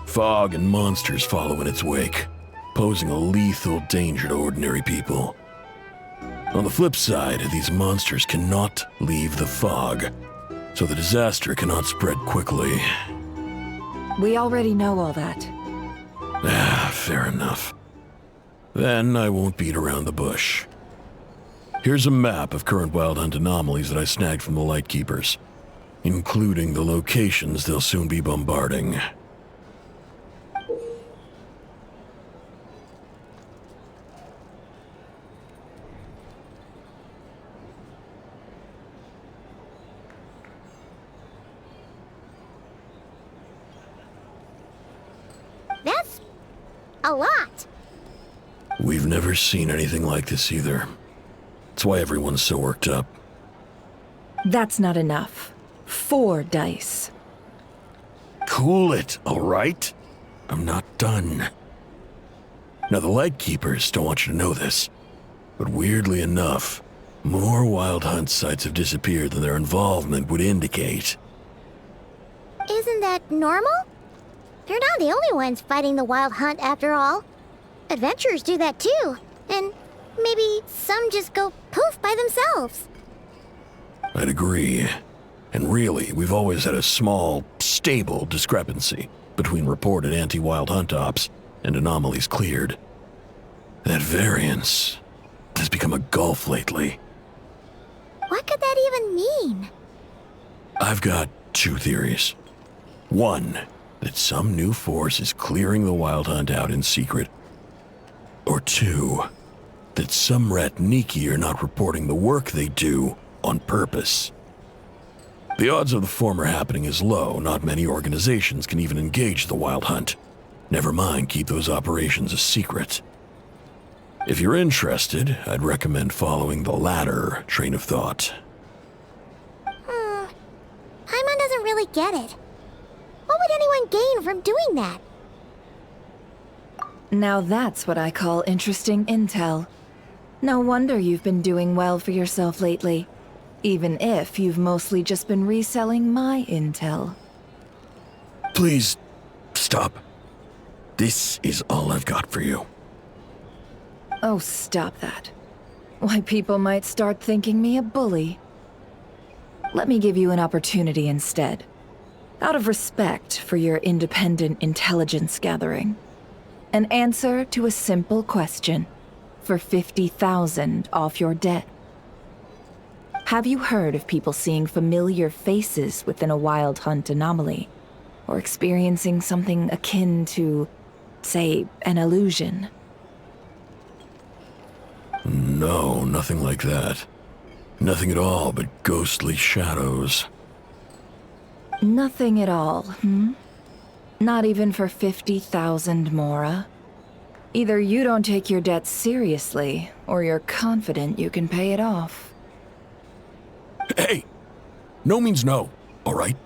S17: Fog and monsters follow in its wake, posing a lethal danger to ordinary people. On the flip side, these monsters cannot leave the fog, so the disaster cannot spread quickly.
S1: We already know all that.
S17: Fair enough. Then I won't beat around the bush. Here's a map of current Wild Hunt anomalies that I snagged from the Lightkeepers, including the locations they'll soon be bombarding.
S8: That's a lot.
S17: We've never seen anything like this either. That's why everyone's so worked up.
S1: That's not enough. 4 dice.
S17: Cool it, all right? I'm not done. Now, the Lightkeepers don't want you to know this, but weirdly enough, more Wild Hunt sites have disappeared than their involvement would indicate.
S8: Isn't that normal? They're not the only ones fighting the Wild Hunt after all. Adventurers do that too, and maybe some just go poof by themselves.
S17: I'd agree. And really, we've always had a small, stable discrepancy between reported anti-Wild Hunt ops and anomalies cleared. That variance has become a gulf lately.
S8: What could that even mean?
S17: I've got 2 theories. 1, that some new force is clearing the Wild Hunt out in secret. Or 2, that some Ratniki are not reporting the work they do on purpose. The odds of the former happening is low. Not many organizations can even engage the Wild Hunt. Never mind keep those operations a secret. If you're interested, I'd recommend following the latter train of thought.
S8: Paimon doesn't really get it. What would anyone gain from doing that?
S1: Now that's what I call interesting intel. No wonder you've been doing well for yourself lately. Even if you've mostly just been reselling my intel.
S17: Please, stop. This is all I've got for you.
S1: Oh, stop that. Why, people might start thinking me a bully. Let me give you an opportunity instead. Out of respect for your independent intelligence gathering. An answer to a simple question for 50,000 off your debt. Have you heard of people seeing familiar faces within a Wild Hunt anomaly? Or experiencing something akin to, say, an illusion?
S17: No, nothing like that. Nothing at all but ghostly shadows.
S1: Nothing at all, hmm? Not even for 50,000 Mora? Either you don't take your debt seriously, or you're confident you can pay it off.
S17: Hey! No means no, alright?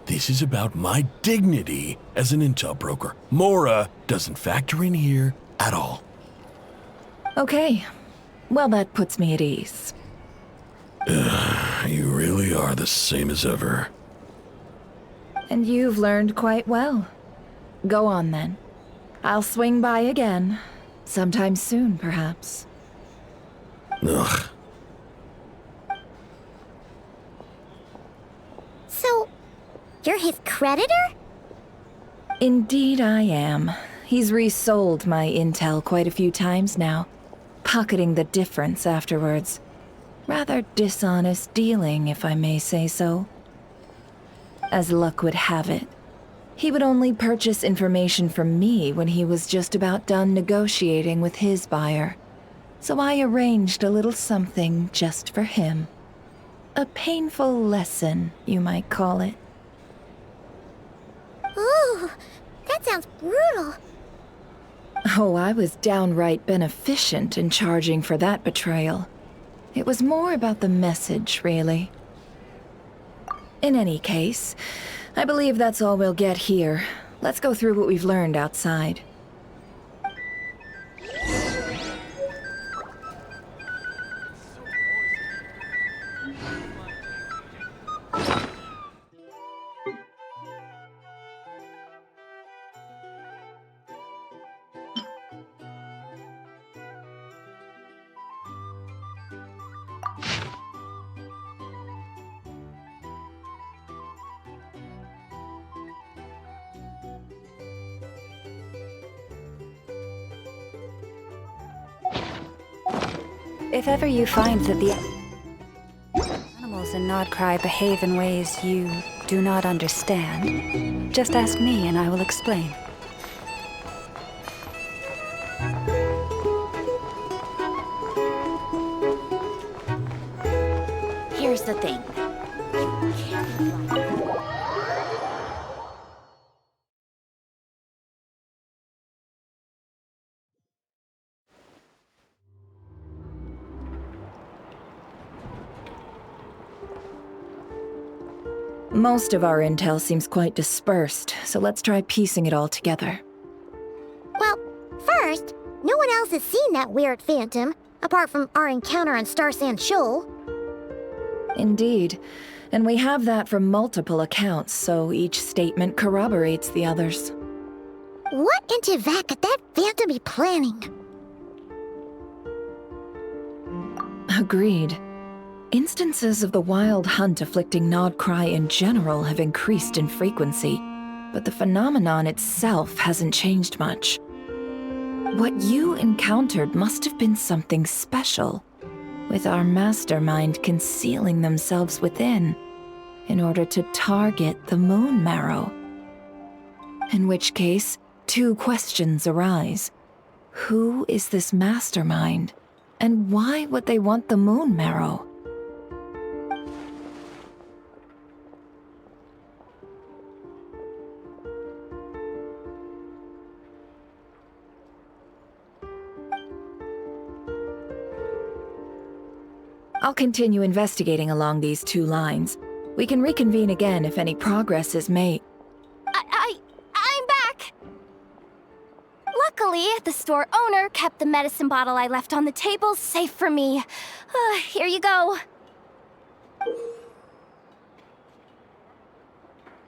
S17: This is about my dignity as an intel broker. Mora doesn't factor in here at all.
S1: Okay. Well, that puts me at ease.
S17: You really are the same as ever.
S1: And you've learned quite well. Go on, then. I'll swing by again. Sometime soon, perhaps.
S17: Ugh.
S8: So, you're his creditor?
S1: Indeed I am. He's resold my intel quite a few times now, pocketing the difference afterwards. Rather dishonest dealing, if I may say so. As luck would have it, he would only purchase information from me when he was just about done negotiating with his buyer. So I arranged a little something just for him. A painful lesson, you might call it.
S8: Ooh, that sounds brutal.
S1: Oh, I was downright beneficent in charging for that betrayal. It was more about the message, really. In any case, I believe that's all we'll get here. Let's go through what we've learned outside.
S3: If ever you find that the animals in Nodcry behave in ways you do not understand, just ask me and I will explain.
S18: Here's the thing.
S1: Most of our intel seems quite dispersed, so let's try piecing it all together.
S8: Well, first, no one else has seen that weird phantom, apart from our encounter on Star Sand Shoal.
S1: Indeed. And we have that from multiple accounts, so each statement corroborates the others.
S8: What in Tivat could that phantom be planning?
S1: Agreed. Instances of the wild hunt afflicting Nodcry in general have increased in frequency, but the phenomenon itself hasn't changed much. What you encountered must have been something special, with our mastermind concealing themselves within, in order to target the Moon Marrow. In which case, two questions arise. Who is this mastermind, and why would they want the Moon Marrow? I'll continue investigating along these two lines. We can reconvene again if any progress is made.
S9: I'm back! Luckily, the store owner kept the medicine bottle I left on the table safe for me. Here you go.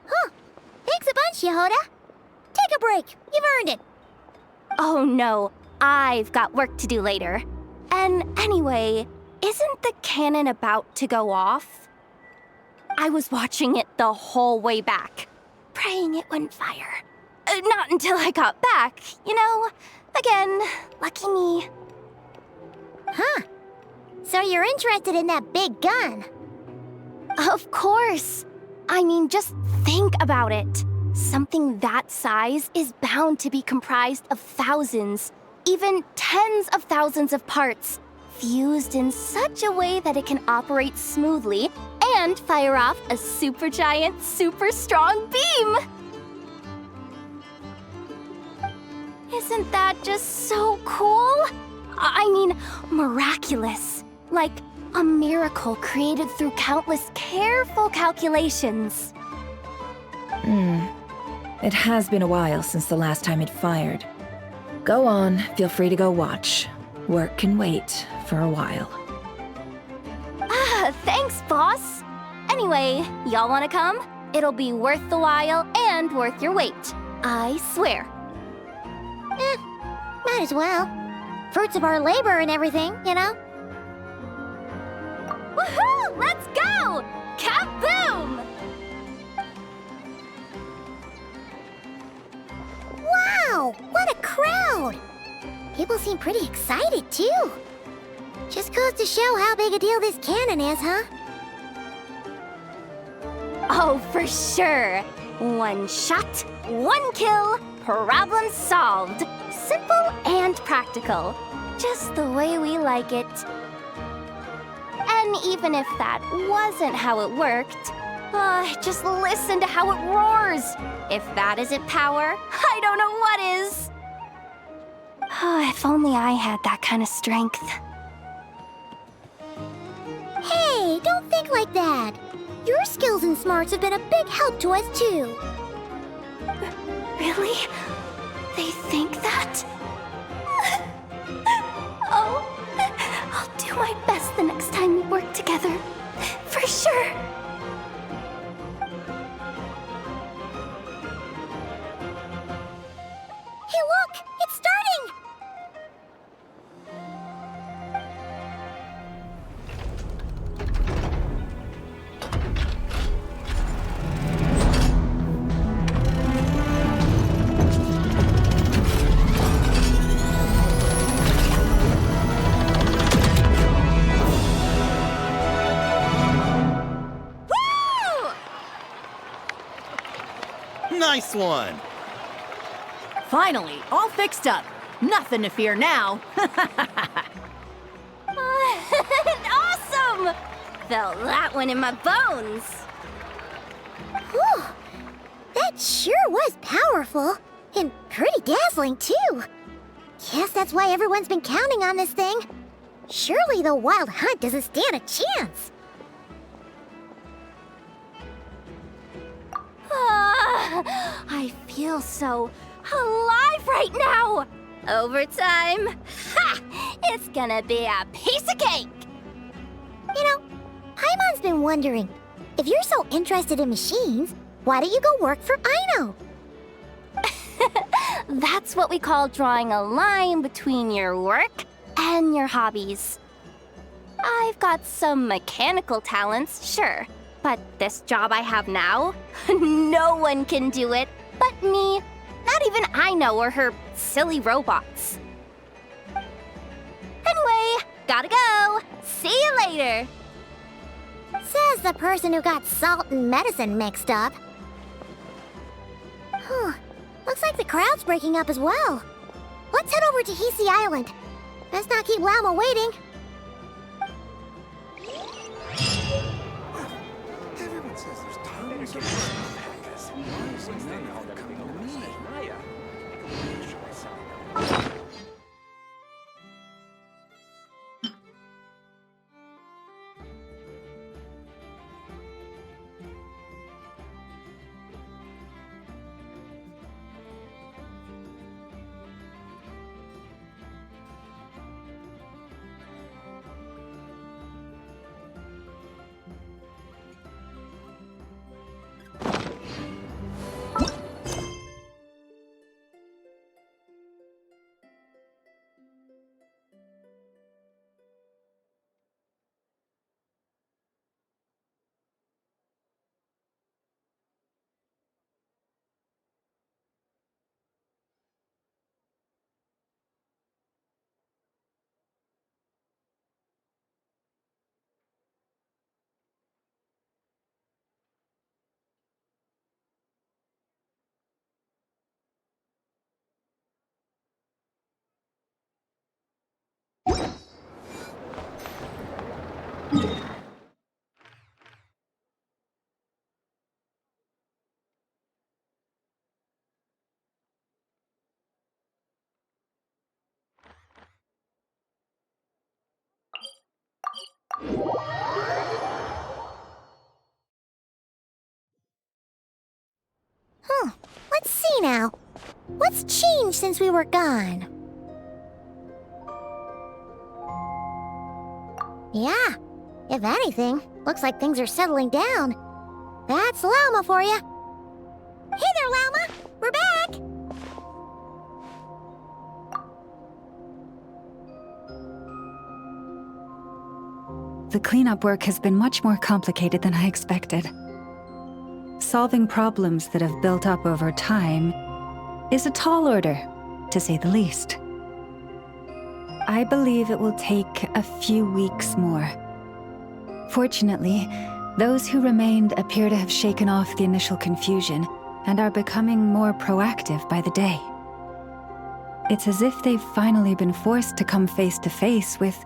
S8: Huh. Thanks a bunch, Yehoda. Take a break. You've earned it.
S9: Oh no, I've got work to do later. And anyway, isn't the cannon about to go off? I was watching it the whole way back, praying it wouldn't fire. Not until I got back, you know? Again, lucky me.
S8: Huh. So you're interested in that big gun?
S9: Of course. I mean, just think about it. Something that size is bound to be comprised of thousands, even tens of thousands of parts, fused in such a way that it can operate smoothly and fire off a supergiant, super strong beam! Isn't that just so cool? I mean, miraculous. Like a miracle created through countless careful calculations.
S1: It has been a while since the last time it fired. Go on, feel free to go watch. Work can wait for a while.
S9: Thanks, boss. Anyway, y'all wanna come? It'll be worth the while and worth your wait. I swear.
S8: Might as well. Fruits of our labor and everything, you know?
S9: Woohoo! Let's go! Kaboom!
S8: Wow! What a crowd! People seem pretty excited, too. Just goes to show how big a deal this cannon is, huh?
S9: Oh, for sure. One shot, one kill, problem solved. Simple and practical. Just the way we like it. And even if that wasn't how it worked, just listen to how it roars. If that isn't power, I don't know what is. If only I had that kind of strength.
S8: Hey, don't think like that. Your skills and smarts have been a big help to us, too.
S9: Really? They think that? Oh, I'll do my best the next time we work together. For sure.
S8: Hey, look! It's starting!
S10: Nice one!
S19: Finally, all fixed up. Nothing to fear now.
S9: Awesome! Felt that one in my bones.
S8: Whew! That sure was powerful. And pretty dazzling, too. Guess that's why everyone's been counting on this thing. Surely the Wild Hunt doesn't stand a chance.
S9: I feel so alive right now! Overtime? Ha! It's gonna be a piece of cake!
S8: You know, Paimon's been wondering, if you're so interested in machines, why don't you go work for Aino?
S9: That's what we call drawing a line between your work and your hobbies. I've got some mechanical talents, sure. But this job I have now, no one can do it but me. Not even Aino or her silly robots. Anyway, gotta go. See you later.
S8: Says the person who got salt and medicine mixed up. Looks like the crowd's breaking up as well. Let's head over to Hisi Island. Best not keep Lama waiting.
S15: Everyone says there's tons of
S8: now. What's changed since we were gone? Yeah, if anything, looks like things are settling down. That's Llama for you. Hey there, Llama! We're back!
S3: The cleanup work has been much more complicated than I expected. Solving problems that have built up over time is a tall order, to say the least. I believe it will take a few weeks more. Fortunately, those who remained appear to have shaken off the initial confusion and are becoming more proactive by the day. It's as if they've finally been forced to come face to face with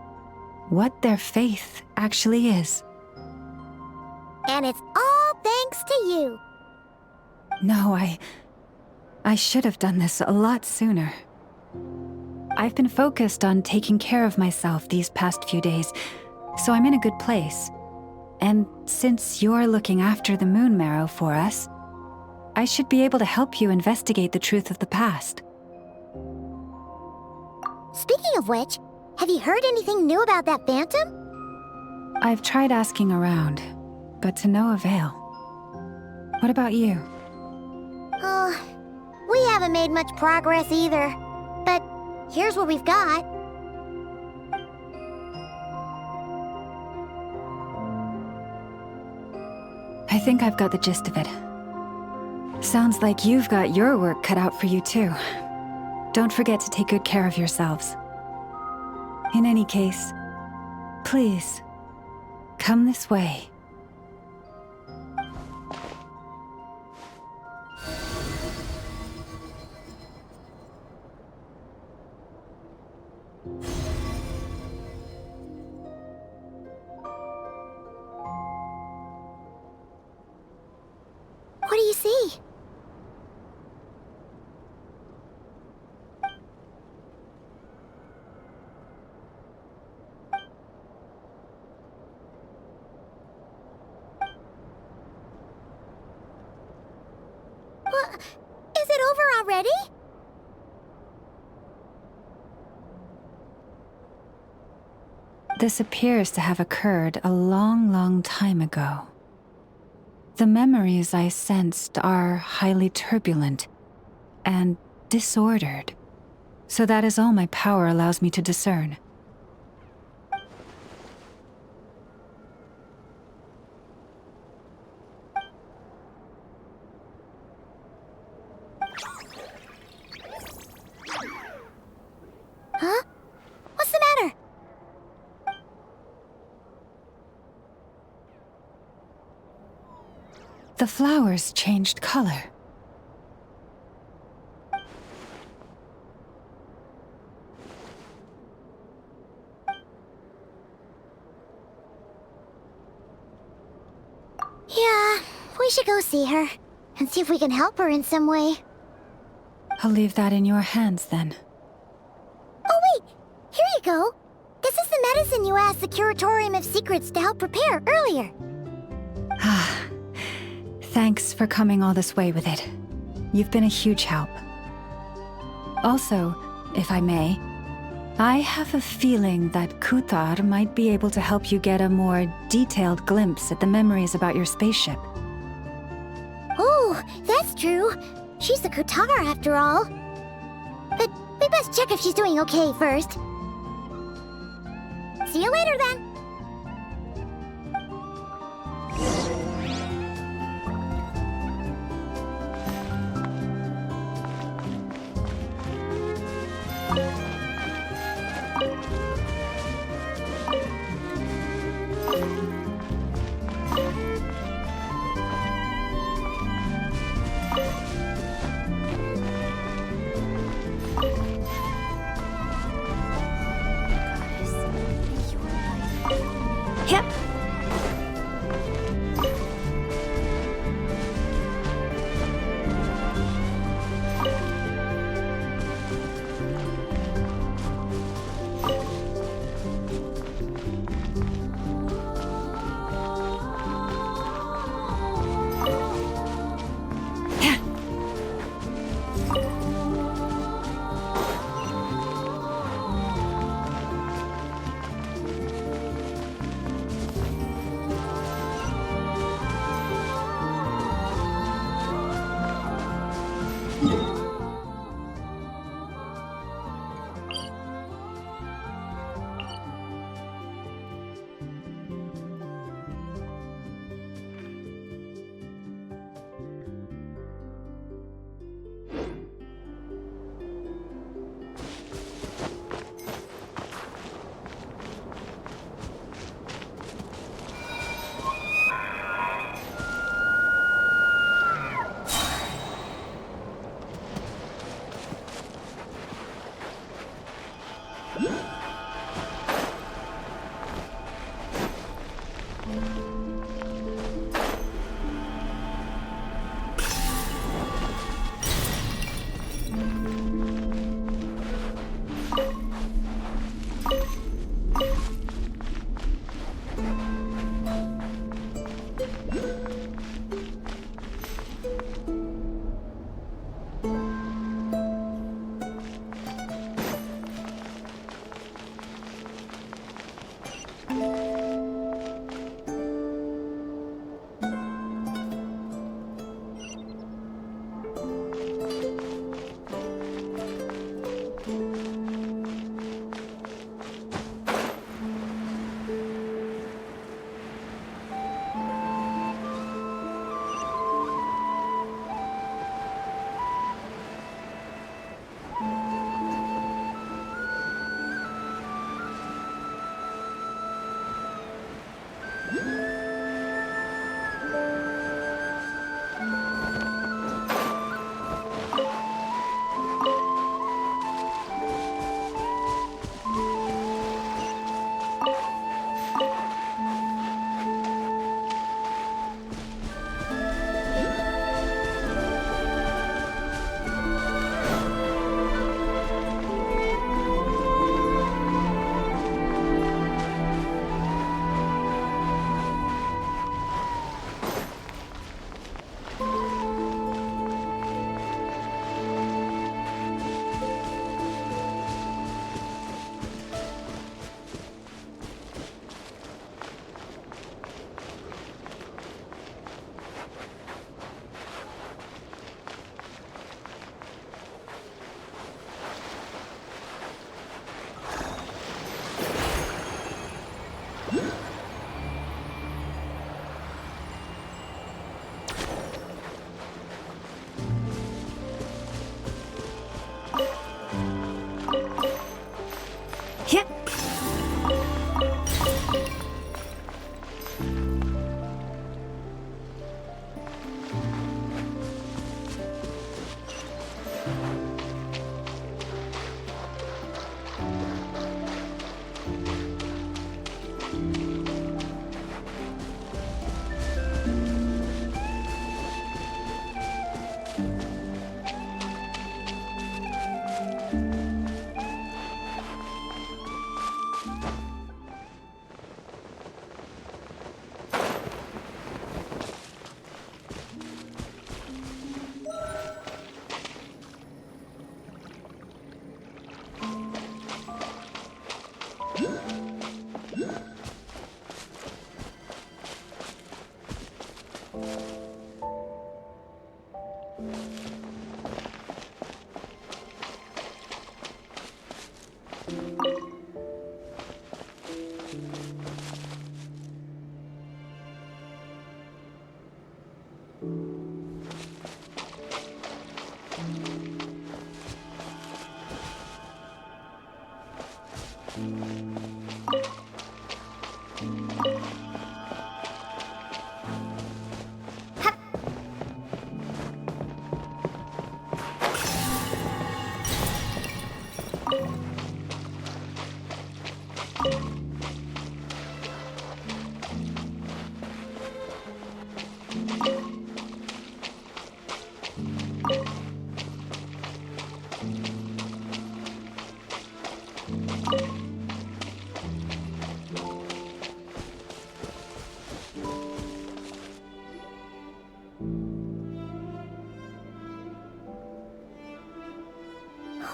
S3: what their faith actually is.
S8: And it's all thanks to you.
S3: No, I should have done this a lot sooner. I've been focused on taking care of myself these past few days, so I'm in a good place. And since you're looking after the Moon Marrow for us, I should be able to help you investigate the truth of the past.
S8: Speaking of which, have you heard anything new about that phantom?
S3: I've tried asking around, but to no avail. What about you?
S8: We haven't made much progress either. But here's what we've got.
S3: I think I've got the gist of it. Sounds like you've got your work cut out for you too. Don't forget to take good care of yourselves. In any case, please, come this way.
S8: What do you see? What? Is it over already?
S3: This appears to have occurred a long, long time ago. The memories I sensed are highly turbulent and disordered, so that is all my power allows me to discern.
S8: Huh? What's the matter?
S3: The flowers changed color.
S8: Yeah, we should go see her and see if we can help her in some way.
S3: I'll leave that in your hands then.
S8: Oh wait, here you go. This is the medicine you asked the Curatorium of Secrets to help prepare earlier.
S3: Thanks for coming all this way with it. You've been a huge help. Also, if I may, I have a feeling that Kuthar might be able to help you get a more detailed glimpse at the memories about your spaceship.
S8: Oh, that's true. She's the Kutara after all. But we best check if she's doing okay first. See you later then.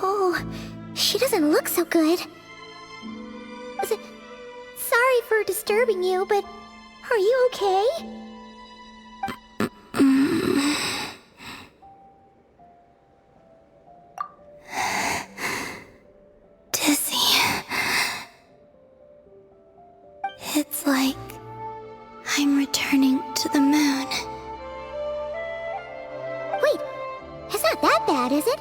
S8: Oh, she doesn't look so good. Sorry for disturbing you, but are you okay? that bad, is it?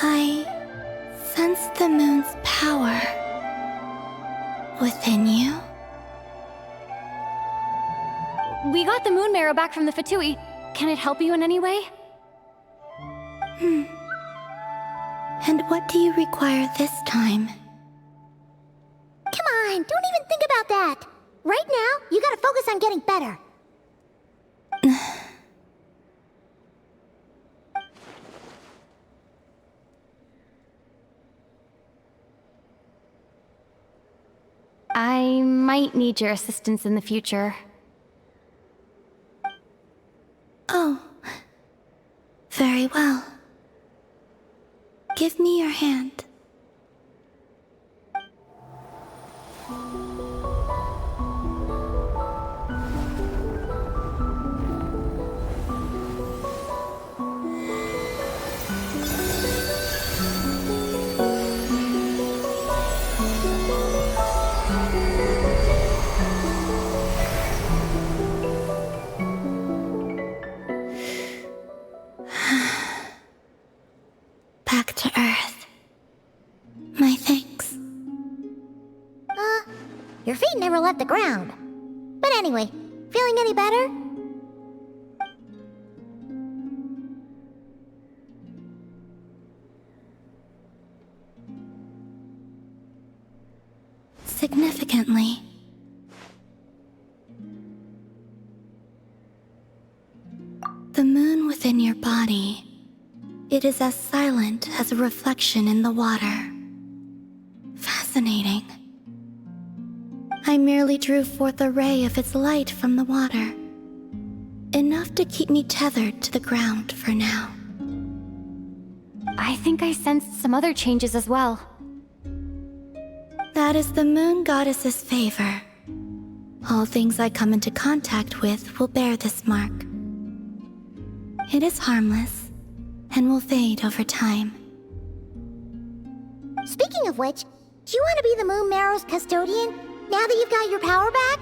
S7: I sense the moon's power within you.
S13: We got the moon marrow back from the Fatui. Can it help you in any way?
S7: And what do you require this time?
S8: Come on, don't even think about that. Right now, you gotta focus on getting better.
S13: I might need your assistance in the future.
S7: Oh. Very well. Give me your hand. Back to Earth. My thanks.
S8: Your feet never left the ground. But anyway, feeling any better?
S7: Significantly. The moon within your body. It is as silent as a reflection in the water. Fascinating. I merely drew forth a ray of its light from the water. Enough to keep me tethered to the ground for now.
S13: I think I sensed some other changes as well.
S7: That is the moon goddess's favor. All things I come into contact with will bear this mark. It is harmless, and will fade over time.
S8: Speaking of which, do you want to be the Moon Marrow's custodian, now that you've got your power back?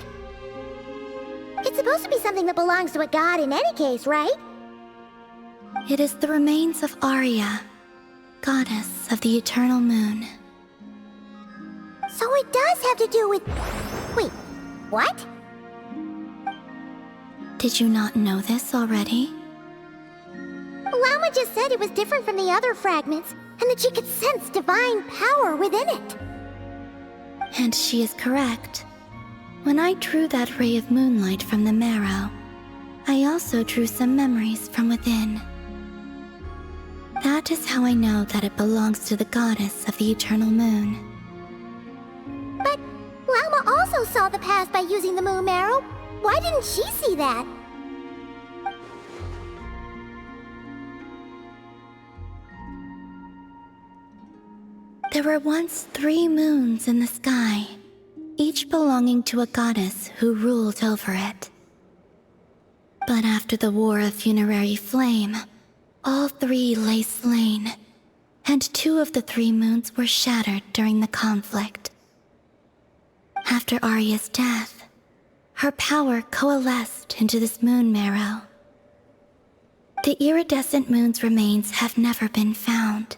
S8: It's supposed to be something that belongs to a god in any case, right?
S7: It is the remains of Arya, goddess of the eternal moon.
S8: So it does have to do with... Wait, what?
S7: Did you not know this already?
S8: Lama just said it was different from the other fragments, and that she could sense divine power within it.
S7: And she is correct. When I drew that ray of moonlight from the marrow, I also drew some memories from within. That is how I know that it belongs to the goddess of the eternal moon.
S8: But Lama also saw the past by using the Moon Marrow. Why didn't she see that?
S7: There were once 3 moons in the sky, each belonging to a goddess who ruled over it. But after the War of Funerary Flame, all 3 lay slain, and 2 of the 3 moons were shattered during the conflict. After Arya's death, her power coalesced into this moon marrow. The iridescent moon's remains have never been found.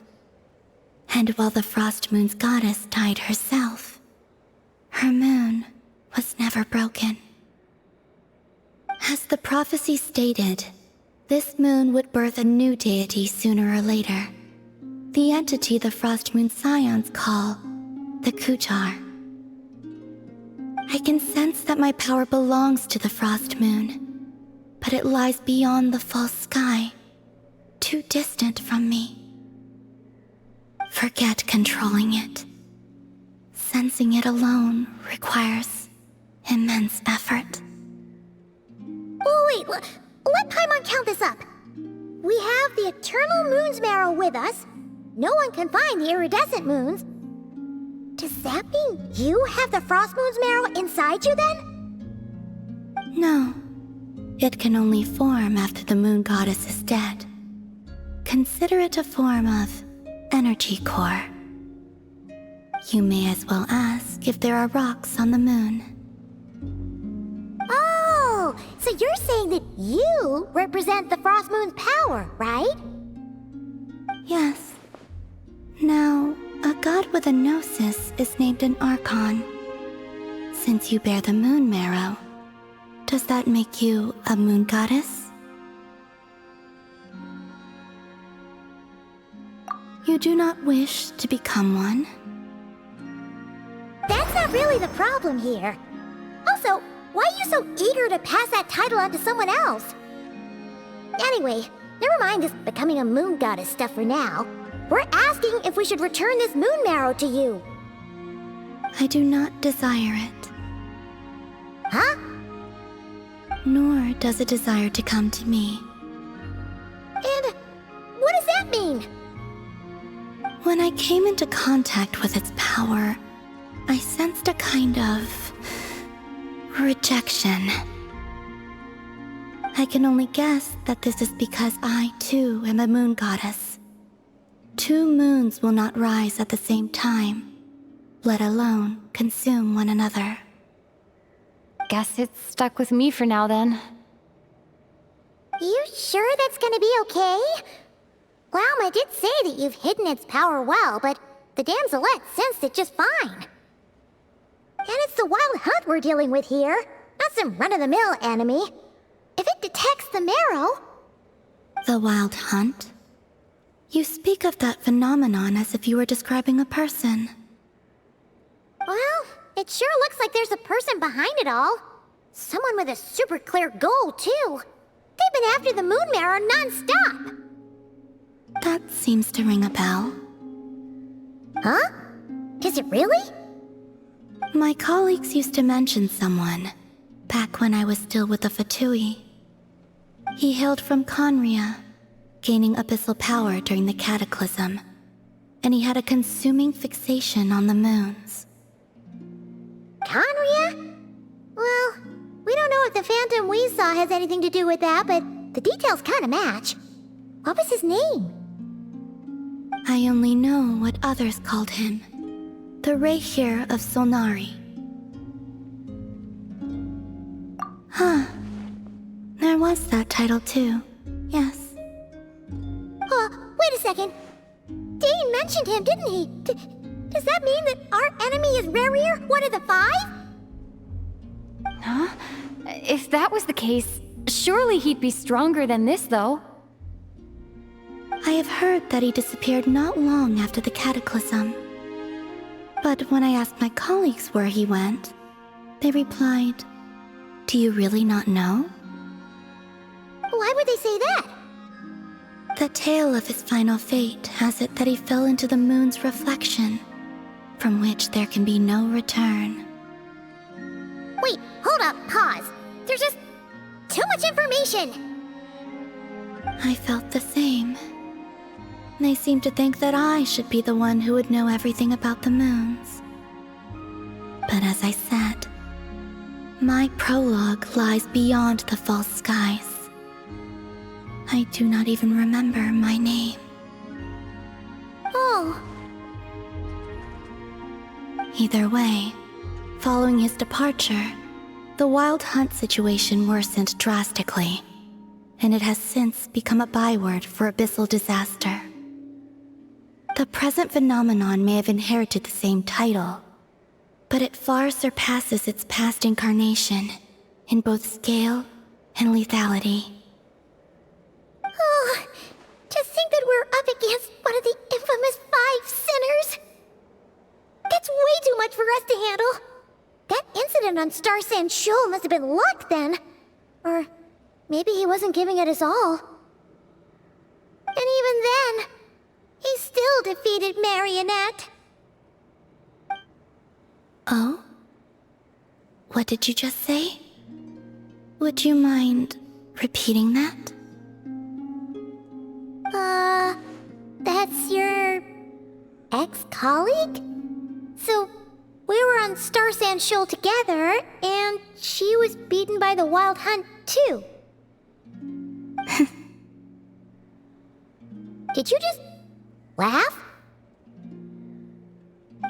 S7: And while the Frost Moon's goddess died herself, her moon was never broken. As the prophecy stated, this moon would birth a new deity sooner or later. The entity the Frost Moon Scions call the Kutar. I can sense that my power belongs to the Frost Moon, but it lies beyond the false sky, too distant from me. Forget controlling it. Sensing it alone requires immense effort.
S8: Oh wait, let Paimon count this up. We have the Eternal Moon's Marrow with us. No one can find the iridescent moons. Does that mean you have the Frost Moon's Marrow inside you then?
S7: No. It can only form after the moon goddess is dead. Consider it a form of energy core. You may as well ask if there are rocks on the moon.
S8: Oh, so So you're saying that you represent the Frost Moon's power, right?
S7: Yes. Now, a god with a gnosis is named an Archon. Since you bear the moon marrow, does that make you a moon goddess? You do not wish to become one?
S8: That's not really the problem here. Also, why are you so eager to pass that title on to someone else? Anyway, never mind this becoming a moon goddess stuff for now. We're asking if we should return this moon marrow to you.
S7: I do not desire it.
S8: Huh?
S7: Nor does it desire to come to me.
S8: And what does that mean?
S7: When I came into contact with its power, I sensed a kind of rejection. I can only guess that this is because I, too, am a moon goddess. 2 moons will not rise at the same time, let alone consume one another.
S13: Guess it's stuck with me for now then.
S8: You sure that's gonna be okay? Glauma did say that you've hidden its power well, but the damselette sensed it just fine. And it's the wild hunt we're dealing with here, not some run-of-the-mill enemy. If it detects the marrow...
S7: The wild hunt? You speak of that phenomenon as if you were describing a person.
S8: Well, it sure looks like there's a person behind it all. Someone with a super clear goal, too. They've been after the moon marrow non-stop.
S7: That seems to ring a bell.
S8: Huh? Is it really?
S7: My colleagues used to mention someone, back when I was still with the Fatui. He hailed from Conria, gaining abyssal power during the Cataclysm, and he had a consuming fixation on the moons.
S8: Conria? Well, we don't know if the phantom we saw has anything to do with that, but the details kinda match. What was his name?
S7: I only know what others called him. The Reihir of Solnari. Huh. There was that title too. Yes.
S8: Wait a second. Dane mentioned him, didn't he? Does that mean that our enemy is Reihir, one of the 5?
S13: Huh? If that was the case, surely he'd be stronger than this, though.
S7: I have heard that he disappeared not long after the Cataclysm. But when I asked my colleagues where he went, they replied, "Do you really not know?"
S8: Why would they say that?
S7: The tale of his final fate has it that he fell into the moon's reflection, from which there can be no return.
S8: Wait, hold up, pause. There's just too much information.
S7: I felt the same. They seemed to think that I should be the one who would know everything about the moons. But as I said, my prologue lies beyond the false skies. I do not even remember my name.
S8: Oh.
S7: Either way, following his departure, the wild hunt situation worsened drastically, and it has since become a byword for abyssal disaster. The present phenomenon may have inherited the same title, but it far surpasses its past incarnation in both scale and lethality.
S8: Oh, to think that we're up against one of the infamous 5 sinners. That's way too much for us to handle. That incident on Star Sand Shoal must have been luck then. Or maybe he wasn't giving it his all. And even then, he still defeated Marionette.
S7: Oh? What did you just say? Would you mind repeating that?
S8: That's your ex-colleague? So, we were on Star Sand Shoal together, and she was beaten by the Wild Hunt too. Did you just laugh?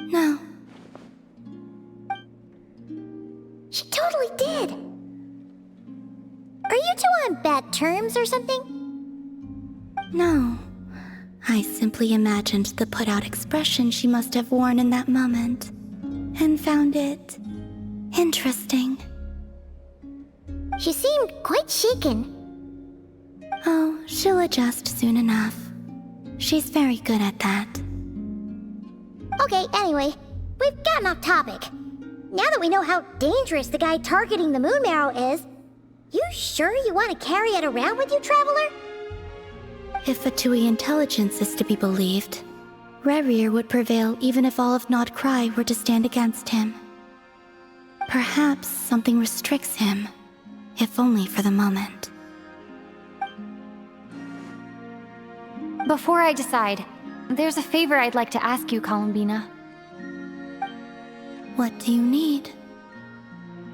S7: No.
S8: She totally did. two on bad terms or something?
S7: No. I simply imagined the put-out expression she must have worn in that moment, and found it interesting.
S8: She seemed quite shaken.
S7: Oh, she'll adjust soon enough. She's very good at that.
S8: Okay, anyway, we've gotten off topic. Now that we know how dangerous the guy targeting the moon marrow is, you sure you want to carry it around with you, Traveler?
S7: If Fatui intelligence is to be believed, Rerir would prevail even if all of Nodcry were to stand against him. Perhaps something restricts him, if only for the moment.
S13: Before I decide, there's a favor I'd like to ask you, Columbina.
S7: What do you need?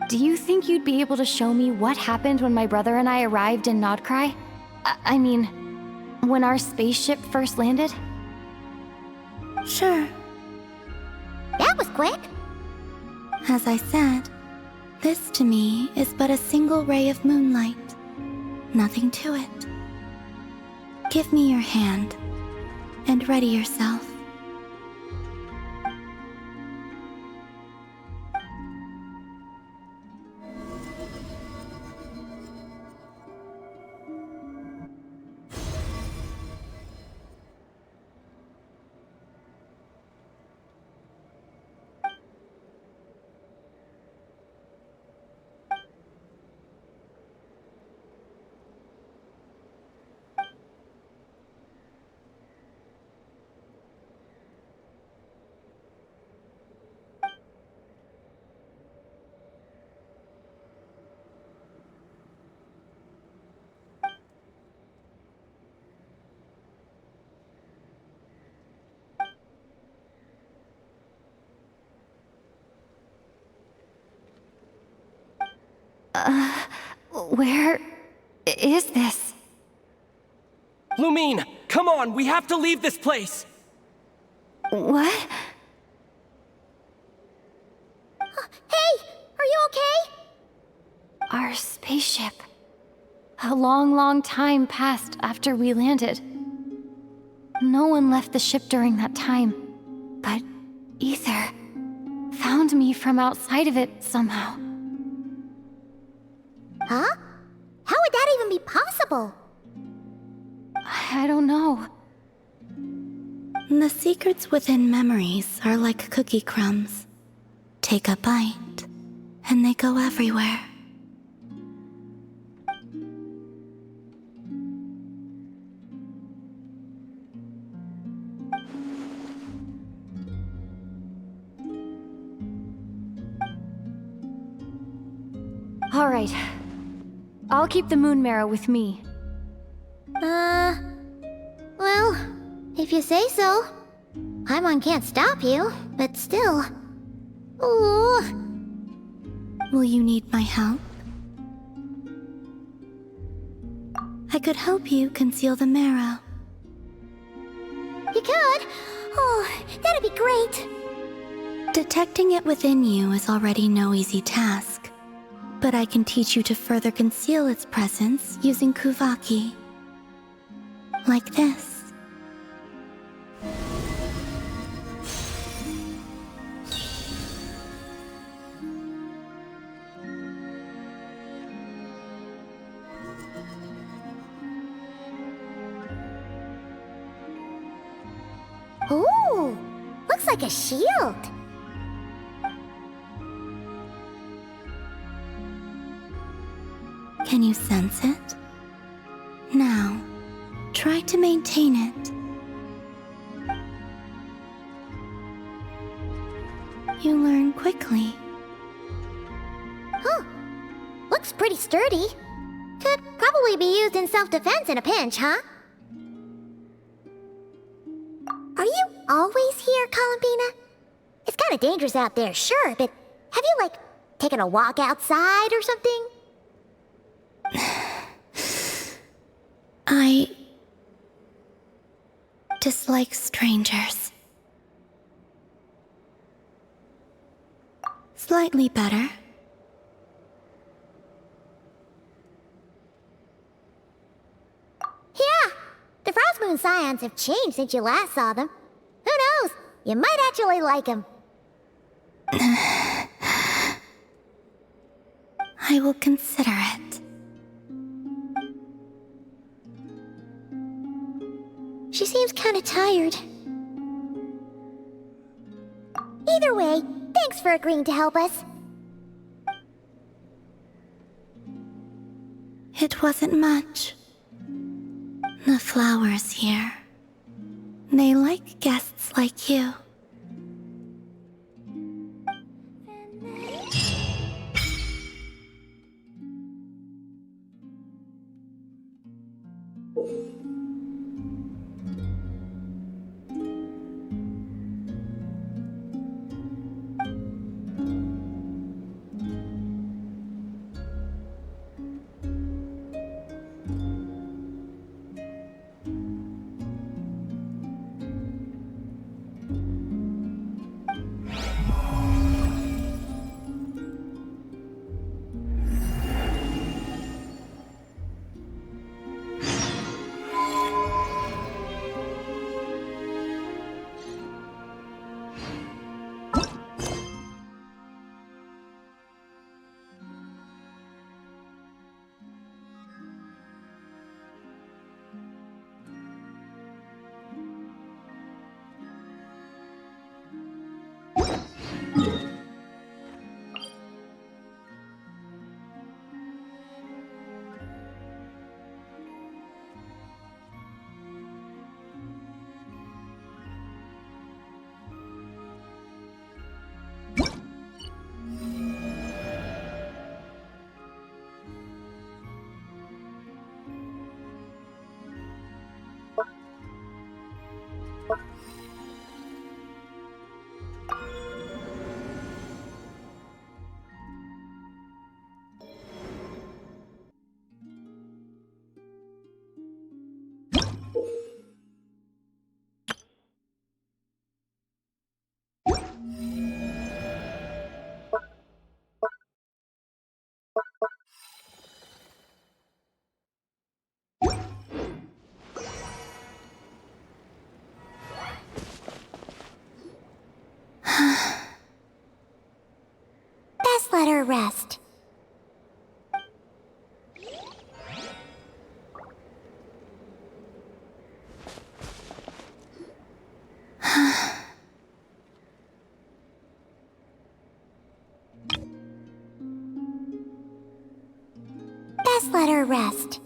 S13: Do you think you'd be able to show me what happened when my brother and I arrived in Nodcry? I mean, when our spaceship first landed?
S7: Sure.
S8: That was quick.
S7: As I said, this to me is but a single ray of moonlight. Nothing to it. Give me your hand, and ready yourself.
S13: Where is this?
S2: Lumine, come on, we have to leave this place!
S13: What?
S8: Hey, are you okay?
S13: Our spaceship. A long time passed after we landed. No one left the ship during that time, but Ether found me from outside of it somehow.
S8: Huh? How would that even be possible?
S13: I don't know.
S7: The secrets within memories are like cookie crumbs. Take a bite, and they go everywhere.
S13: All right. I'll keep the moon marrow with me.
S8: Well, if you say so. Paimon can't stop you, but still. Ooh.
S7: Will you need my help? I could help you conceal the marrow.
S8: You could? Oh, that'd be great.
S7: Detecting it within you is already no easy task, but I can teach you to further conceal its presence using Kuvaki. Like this.
S8: Ooh, looks like a shield.
S7: Can you sense it? Now, try to maintain it. You learn quickly.
S8: Huh. Looks pretty sturdy. Could probably be used in self-defense in a pinch, huh? Are you always here, Columbina? It's kinda dangerous out there, sure, but have you, like, taken a walk outside or something?
S7: I dislike strangers. Slightly better.
S8: and scions have changed since you last saw them. Who knows? You might actually like them.
S7: I will consider it.
S8: She seems kinda tired. Either way, thanks for agreeing to help us.
S7: It wasn't much. The flowers here. They like guests like you.
S8: Best let her rest. Best let her rest.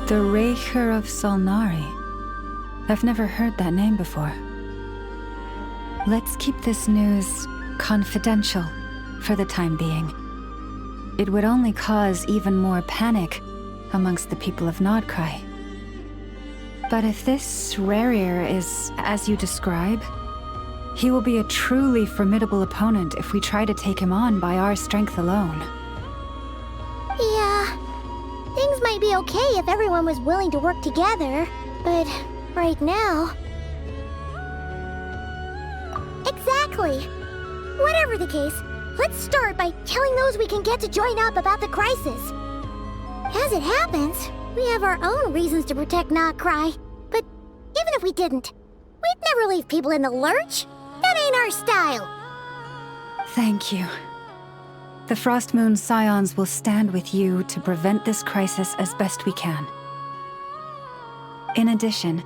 S3: The Raker of Solnari. I've never heard that name before. Let's keep this news confidential for the time being. It would only cause even more panic amongst the people of Nodcry. But if this Rarier is as you describe, he will be a truly formidable opponent if we try to take him on by our strength alone.
S8: Yeah, things might be okay if everyone was willing to work together, but right now... Exactly! Whatever the case, let's start by telling those we can get to join up about the crisis. As it happens, we have our own reasons to protect Nodcry, but even if we didn't, we'd never leave people in the lurch. That ain't our style.
S3: Thank you. The Frostmoon Scions will stand with you to prevent this crisis as best we can. In addition,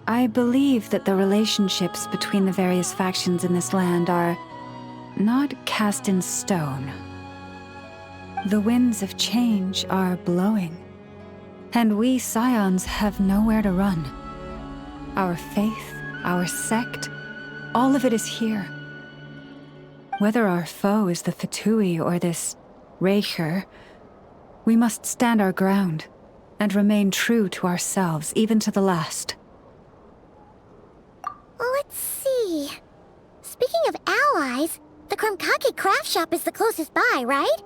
S3: I believe that the relationships between the various factions in this land are not cast in stone. The winds of change are blowing, and we Scions have nowhere to run. Our faith, our sect, all of it is here. Whether our foe is the Fatui or this Raker, we must stand our ground and remain true to ourselves, even to the last.
S8: Let's see. Speaking of allies, the Krumkake craft shop is the closest by, right?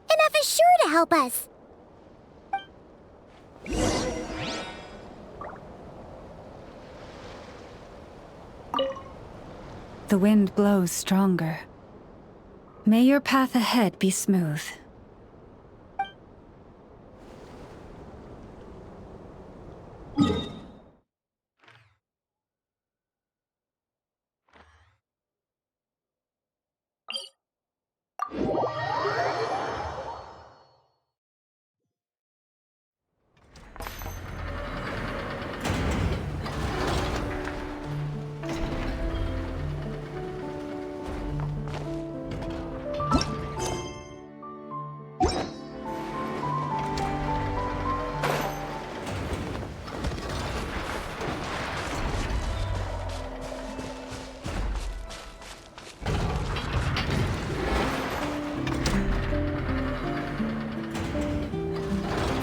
S8: And F is sure to help us.
S3: The wind blows stronger. May your path ahead be smooth.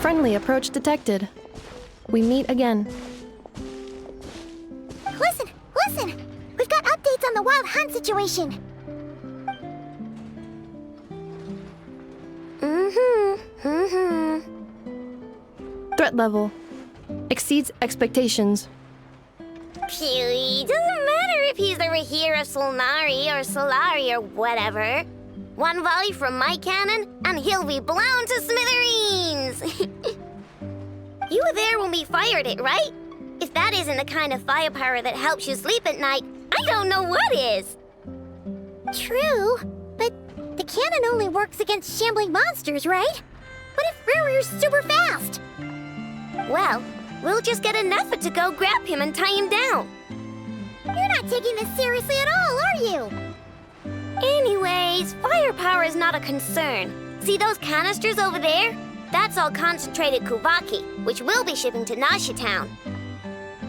S6: Friendly approach detected. We meet again.
S8: Listen! We've got updates on the wild hunt situation.
S6: Threat level exceeds expectations.
S8: Phew, doesn't matter if he's the Rahir of Solnari or Solari or whatever. One volley from my cannon, and he'll be blown to smithereens! You were there when we fired it, right? If that isn't the kind of firepower that helps you sleep at night, I don't know what is! True, but the cannon only works against shambling monsters, right? What if Rarier's super fast? Well, we'll just get an effort to go grab him and tie him down. You're not taking this seriously at all, are you? Anyways, firepower is not a concern. See those canisters over there? That's all concentrated Kuvaki, which we'll be shipping to Nasha Town.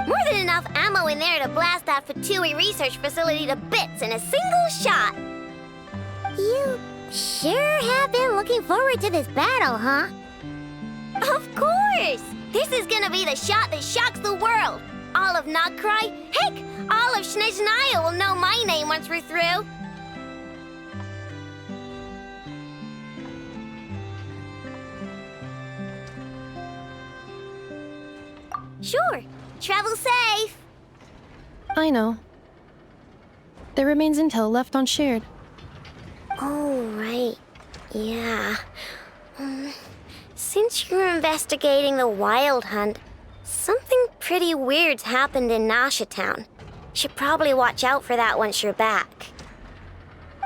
S8: More than enough ammo in there to blast that Fatui research facility to bits in a single shot. You sure have been looking forward to this battle, huh? Of course! This is gonna be the shot that shocks the world. All of Nodcry, heck, all of Snezhnaya will know my name once we're through. Sure. Travel safe.
S6: I know. There remains intel left unshared.
S8: Oh, right. Yeah. Since you're investigating the Wild Hunt, something pretty weird's happened in Nasha Town. Should probably watch out for that once you're back.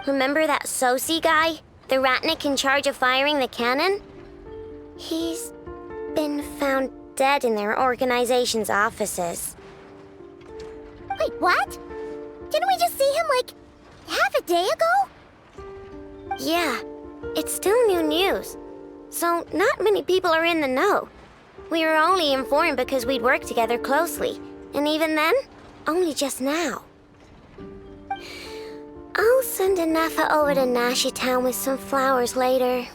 S8: Remember that Sosi guy? The Ratnik in charge of firing the cannon? He's been found dead in their organization's offices. Wait, what? Didn't we just see him, like, half a day ago? Yeah, it's still new news. So not many people are in the know. We were only informed because we'd worked together closely. And even then, only just now. I'll send Nefa over to Nashi Town with some flowers later.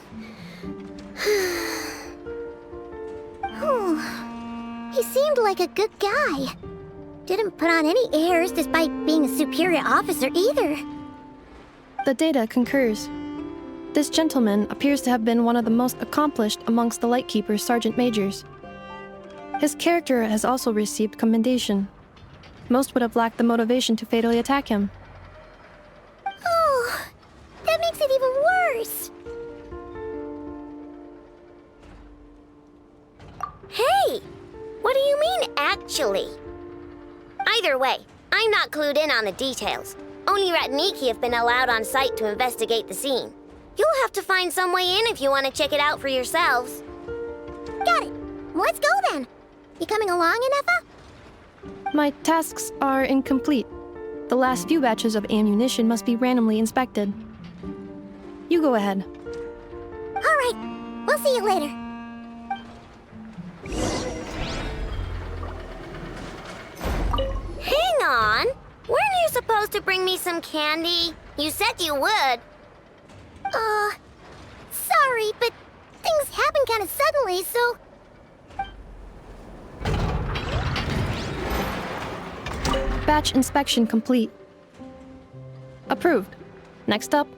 S8: He seemed like a good guy. Didn't put on any airs despite being a superior officer either.
S6: The data concurs. This gentleman appears to have been one of the most accomplished amongst the Lightkeeper's sergeant majors. His character has also received commendation. Most would have lacked the motivation to fatally attack him.
S8: Oh, that makes it even worse. Hey, what do you mean, actually? Either way, I'm not clued in on the details. Only Ratniki have been allowed on site to investigate the scene. You'll have to find some way in if you want to check it out for yourselves. Got it. Let's go then. You coming along, Nefa?
S6: My tasks are incomplete. The last few batches of ammunition must be randomly inspected. You go ahead.
S8: All right. We'll see you later. Hang on. Weren't you supposed to bring me some candy? You said you would. Sorry, but things happened kind of suddenly, so...
S6: Batch inspection complete. Approved. Next up.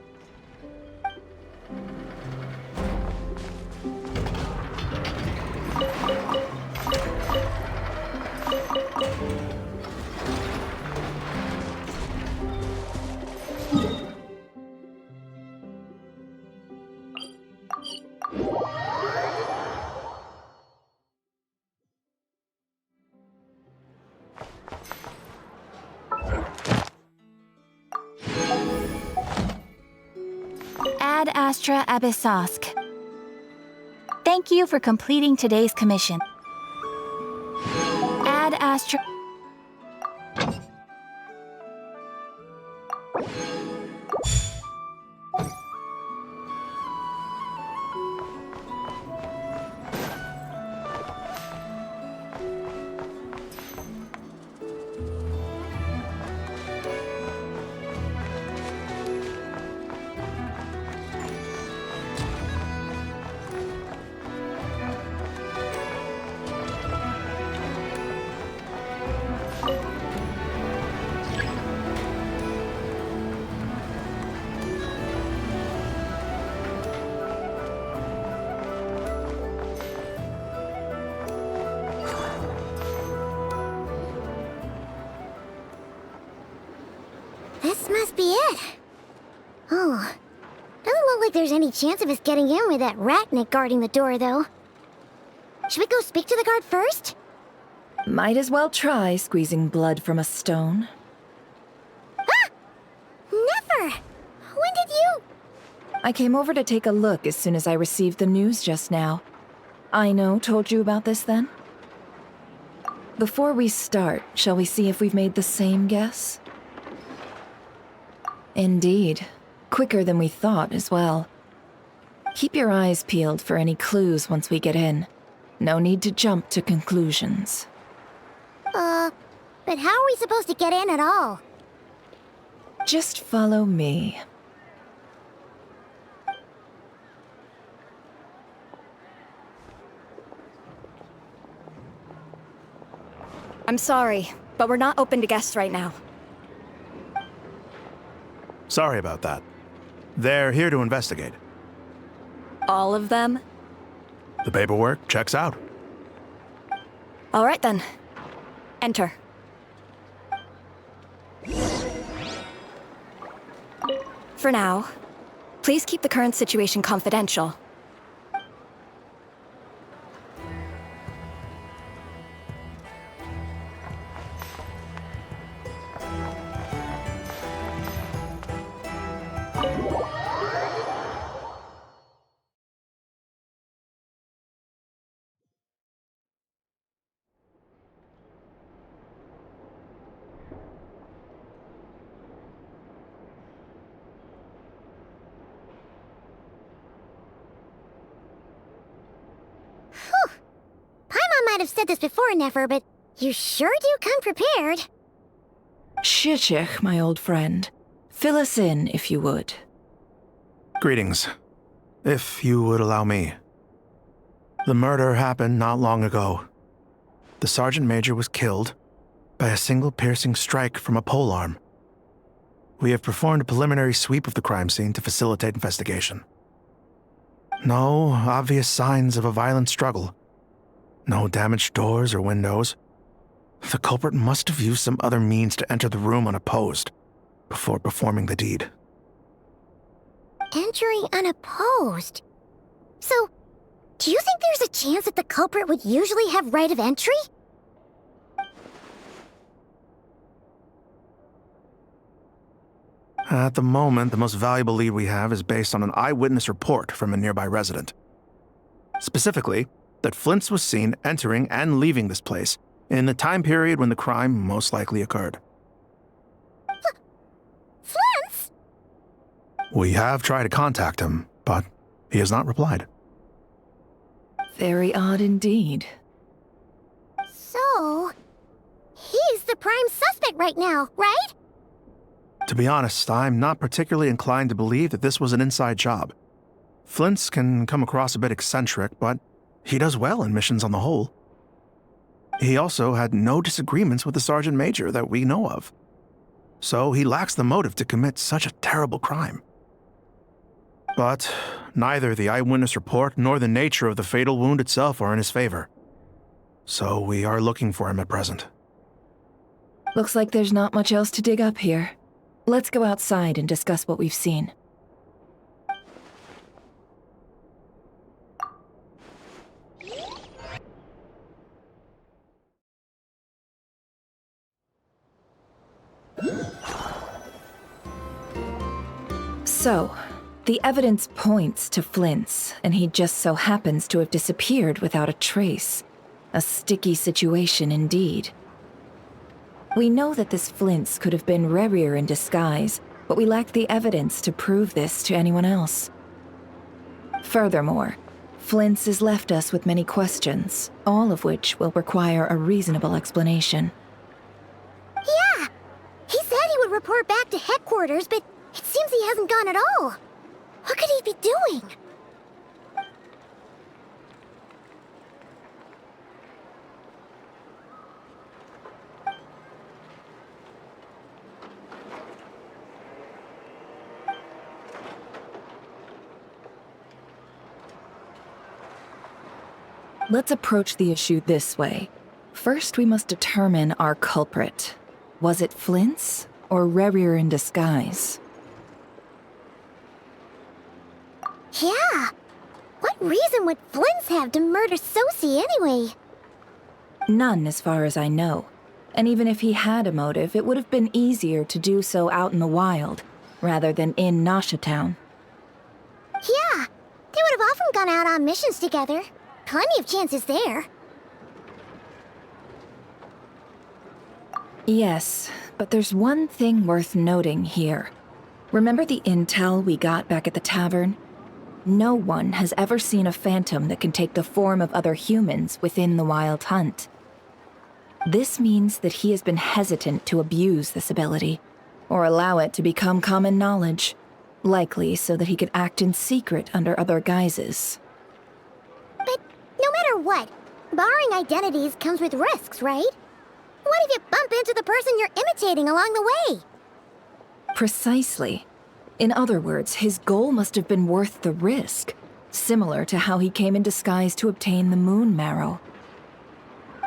S13: Ad Astra Abyssosk. Thank you for completing today's commission. Ad Astra...
S8: This must be it. Oh, doesn't look like there's any chance of us getting in with that ratnik guarding the door, though. Should we go speak to the guard first?
S1: Might as well try squeezing blood from a stone.
S8: Ah! Never! When did you...
S1: I came over to take a look as soon as I received the news just now. Aino told you about this then? Before we start, shall we see if we've made the same guess? Indeed. Quicker than we thought as well. Keep your eyes peeled for any clues once we get in. No need to jump to conclusions.
S8: But how are we supposed to get in at all?
S1: Just follow me.
S11: I'm sorry, but we're not open to guests right now.
S22: Sorry about that. They're here to investigate.
S11: All of them?
S22: The paperwork checks out.
S11: All right then. Enter. For now, please keep the current situation confidential.
S8: have said this before, Nefer, but you sure do come prepared.
S1: Shishich, my old friend. Fill us in, if you would.
S22: Greetings. If you would allow me. The murder happened not long ago. The Sergeant Major was killed by a single piercing strike from a polearm. We have performed a preliminary sweep of the crime scene to facilitate investigation. No obvious signs of a violent struggle. No damaged doors or windows. The culprit must have used some other means to enter the room unopposed before performing the deed.
S8: Entering unopposed? So, do you think there's a chance that the culprit would usually have right of entry?
S22: At the moment, the most valuable lead we have is based on an eyewitness report from a nearby resident. Specifically, that Flint's was seen entering and leaving this place in the time period when the crime most likely occurred.
S8: Flint's?
S22: We have tried to contact him, but he has not replied.
S1: Very odd indeed.
S8: So, he's the prime suspect right now, right?
S22: To be honest, I'm not particularly inclined to believe that this was an inside job. Flint's can come across a bit eccentric, but he does well in missions on the whole. He also had no disagreements with the Sergeant Major that we know of. So he lacks the motive to commit such a terrible crime. But neither the eyewitness report nor the nature of the fatal wound itself are in his favor. So we are looking for him at present.
S1: Looks like there's not much else to dig up here. Let's go outside and discuss what we've seen. So, the evidence points to Flint's, and he just so happens to have disappeared without a trace. A sticky situation indeed. We know that this Flint's could have been Rerir in disguise, but we lack the evidence to prove this to anyone else. Furthermore, Flint's has left us with many questions, all of which will require a reasonable explanation.
S8: Yeah! He said he would report back to headquarters, but it seems he hasn't gone at all. What could he be doing?
S1: Let's approach the issue this way. First, we must determine our culprit. Was it Flint's or Rerir in disguise?
S8: Yeah! What reason would Flint's have to murder Sosie anyway?
S1: None, as far as I know. And even if he had a motive, it would have been easier to do so out in the wild, rather than in Nasha Town.
S8: Yeah! They would have often gone out on missions together. Plenty of chances there.
S1: Yes, but there's one thing worth noting here. Remember the intel we got back at the tavern? No one has ever seen a phantom that can take the form of other humans within the Wild Hunt. This means that he has been hesitant to abuse this ability, or allow it to become common knowledge, likely so that he could act in secret under other guises.
S8: But no matter what, barring identities comes with risks, right? What if you bump into the person you're imitating along the way?
S1: Precisely. In other words, his goal must have been worth the risk, similar to how he came in disguise to obtain the moon marrow.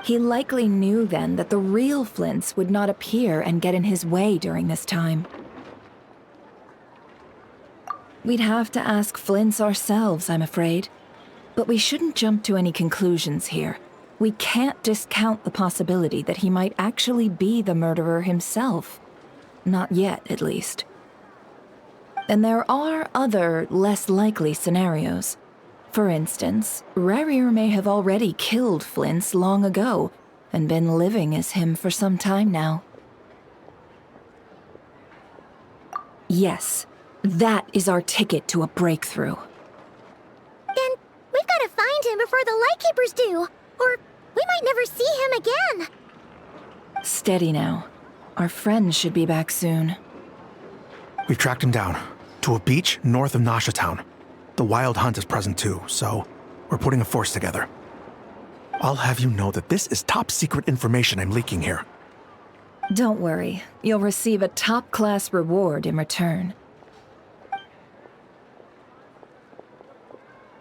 S1: He likely knew then that the real Flint's would not appear and get in his way during this time. We'd have to ask Flint's ourselves, I'm afraid. But we shouldn't jump to any conclusions here. We can't discount the possibility that he might actually be the murderer himself. Not yet, at least. And there are other, less likely scenarios. For instance, Rerir may have already killed Flint's long ago, and been living as him for some time now. Yes, that is our ticket to a breakthrough.
S8: Then we've got to find him before the Lightkeepers do, or we might never see him again.
S1: Steady now. Our friend should be back soon.
S22: We've tracked him down to a beach north of Nasha Town. The Wild Hunt is present too, so we're putting a force together. I'll have you know that this is top secret information I'm leaking here.
S1: Don't worry. You'll receive a top-class reward in return.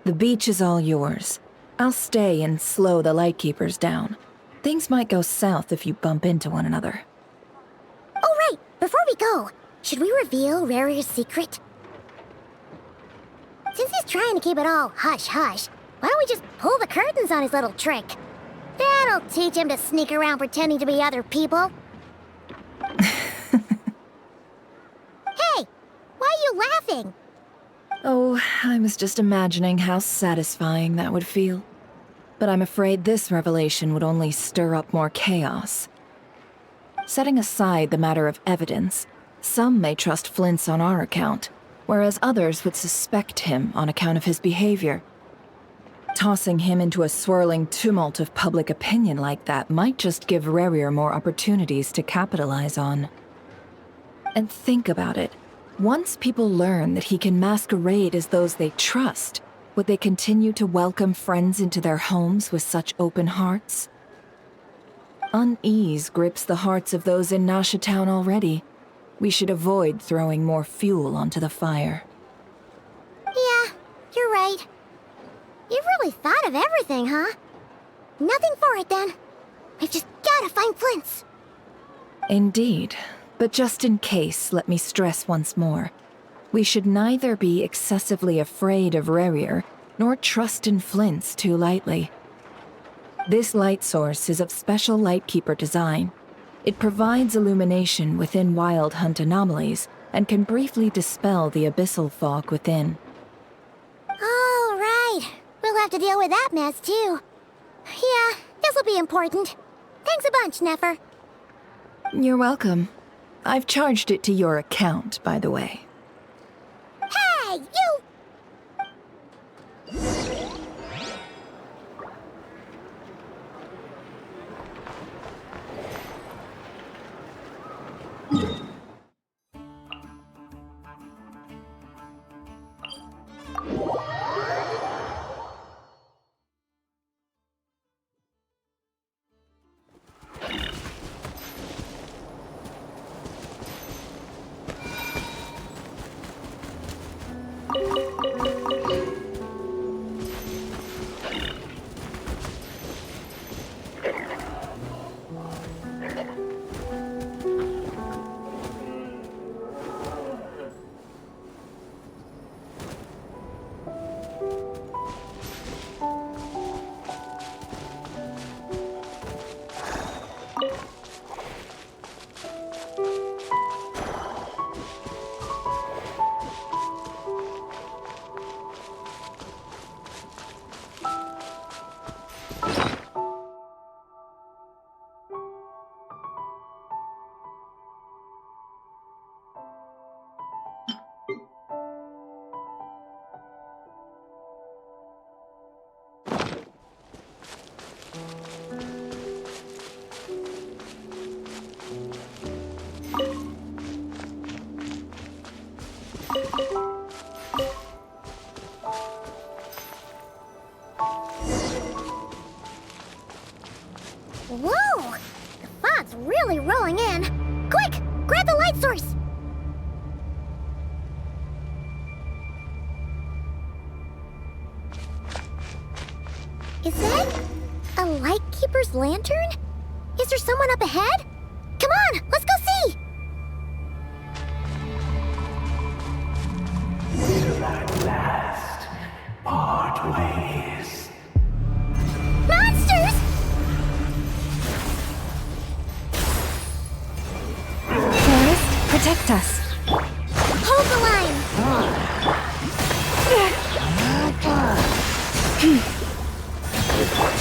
S1: The beach is all yours. I'll stay and slow the Lightkeepers down. Things might go south if you bump into one another.
S8: Oh, right. Before we go, should we reveal Rarier's secret? Since he's trying to keep it all hush-hush, why don't we just pull the curtains on his little trick? That'll teach him to sneak around pretending to be other people. Hey! Why are you laughing?
S1: Oh, I was just imagining how satisfying that would feel. But I'm afraid this revelation would only stir up more chaos. Setting aside the matter of evidence, some may trust Flint's on our account, whereas others would suspect him on account of his behavior. Tossing him into a swirling tumult of public opinion like that might just give Rarier more opportunities to capitalize on. And think about it. Once people learn that he can masquerade as those they trust, would they continue to welcome friends into their homes with such open hearts? Unease grips the hearts of those in Nasha Town already. We should avoid throwing more fuel onto the fire.
S8: Yeah, you're right. You really thought of everything, huh? Nothing for it, then. We've just gotta find Flint's.
S1: Indeed. But just in case, let me stress once more. We should neither be excessively afraid of Rarier, nor trust in Flint's too lightly. This light source is of special Lightkeeper design. It provides illumination within Wild Hunt anomalies, and can briefly dispel the abyssal fog within.
S8: All right. We'll have to deal with that mess, too. Yeah, this'll be important. Thanks a bunch, Nefer.
S1: You're welcome. I've charged it to your account, by the way.
S8: Hey, you! Whoa! The fog's really rolling in. Quick! Grab the light source! Is that a Lightkeeper's lantern? Is there someone up ahead? Come on, let's go see!
S4: Will at last part ways.
S8: Monsters!
S3: Forest, protect us.
S8: Hold the line!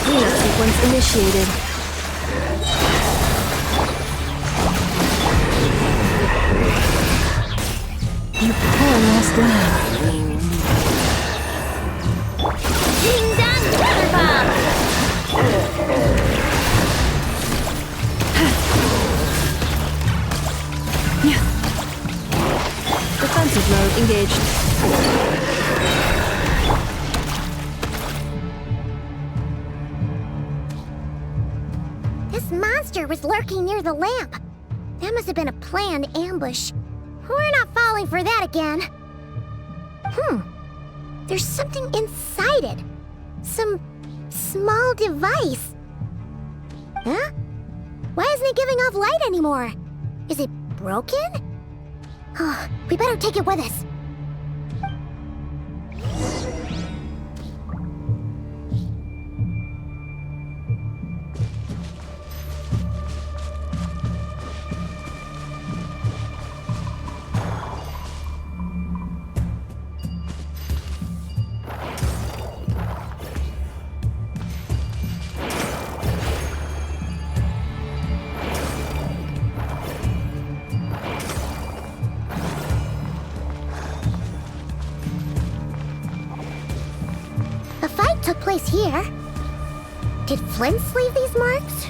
S6: Cleanup sequence initiated.
S3: You poor lost lamb.
S18: Ding dong, Bomb!
S6: Defensive mode engaged.
S8: This monster was lurking near the lamp. That must have been a planned ambush. We're not falling for that again. There's something inside it. Some small device. Huh? Why isn't it giving off light anymore? Is it broken? Oh, we better take it with us. Took place here. Did Flint's leave these marks?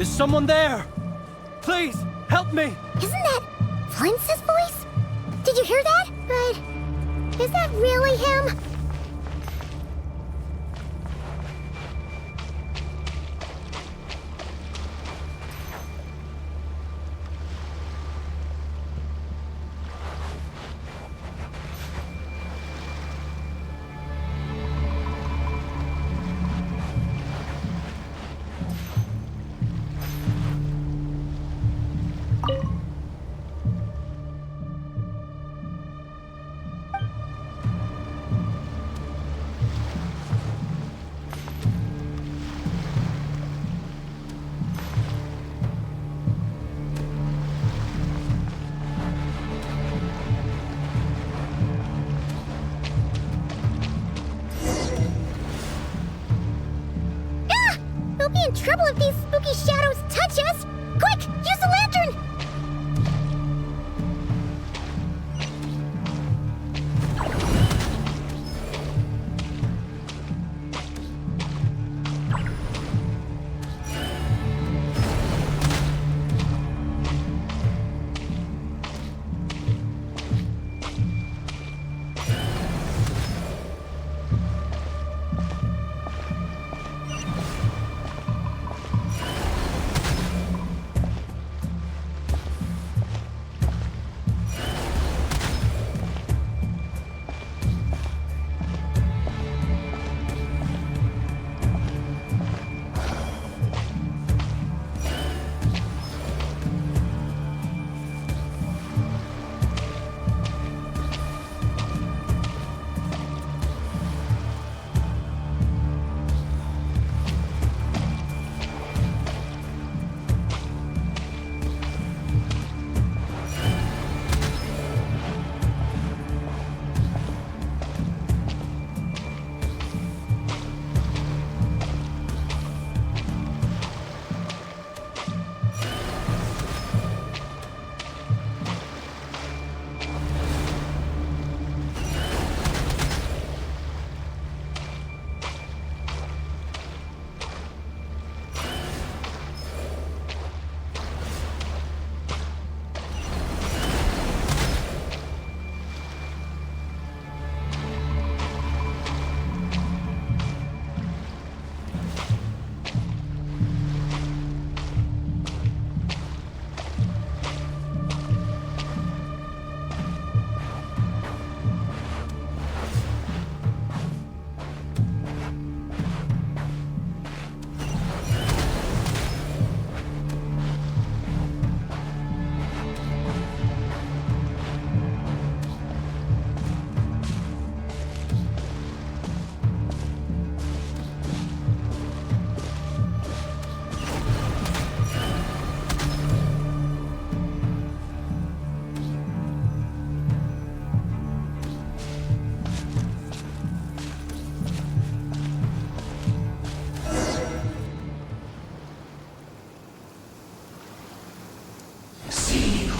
S2: Is someone there? Please, help me!
S8: Isn't that Flint's voice? Did you hear that? But is that really him?